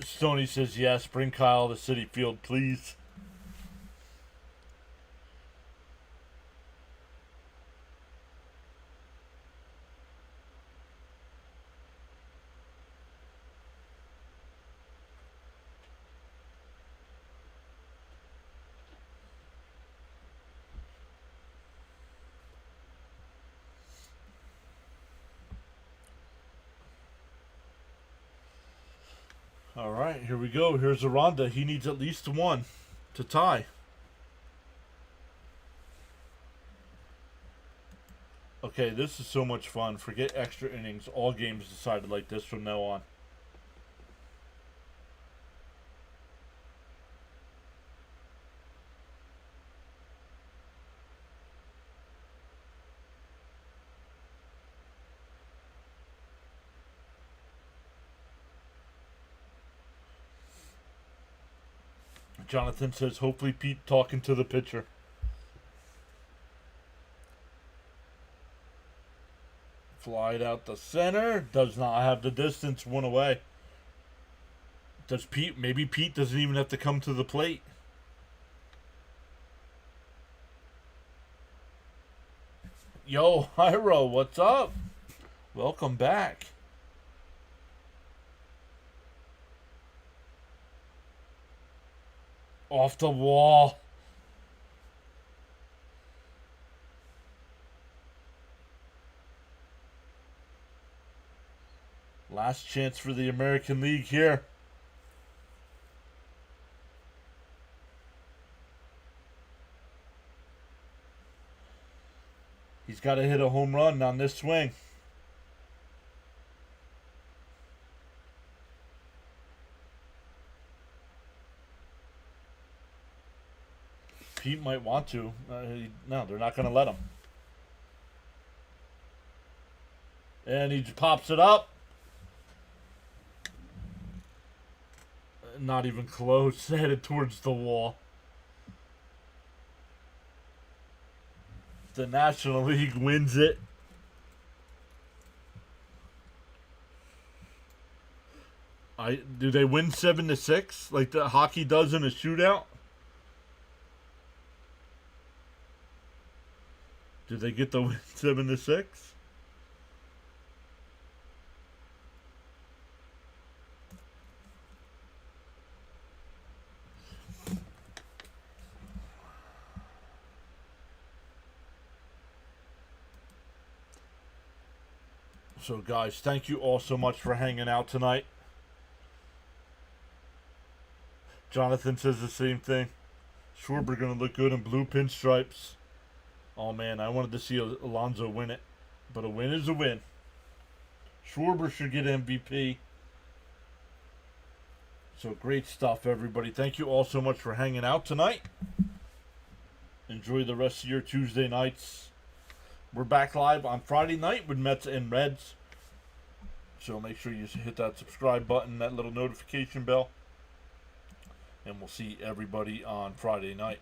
Stoney says yes. Bring Kyle to City Field, please. All right, here we go. Here's Aranda. He needs at least 1 to tie. Okay, this is so much fun. Forget extra innings. All games decided like this from now on. Jonathan says, hopefully Pete talking to the pitcher. Flied out the center. Does not have the distance. One away. Does Pete? Maybe Pete doesn't even have to come to the plate. Yo, Hyro, what's up? Welcome back. Off the wall. Last chance for the American League here. He's got to hit a home run on this swing. Pete might want to. No, they're not going to let him. And he pops it up. Not even close. Headed towards the wall. The National League wins it. Do they win 7-6 like the hockey does in a shootout? Do they get the win 7-6? So, guys, thank you all so much for hanging out tonight. Jonathan says the same thing. Schwarber going to look good in blue pinstripes. Oh, man, I wanted to see Alonso win it. But a win is a win. Schwarber should get MVP. So, great stuff, everybody. Thank you all so much for hanging out tonight. Enjoy the rest of your Tuesday nights. We're back live on Friday night with Mets and Reds. So make sure you hit that subscribe button, that little notification bell. And we'll see everybody on Friday night.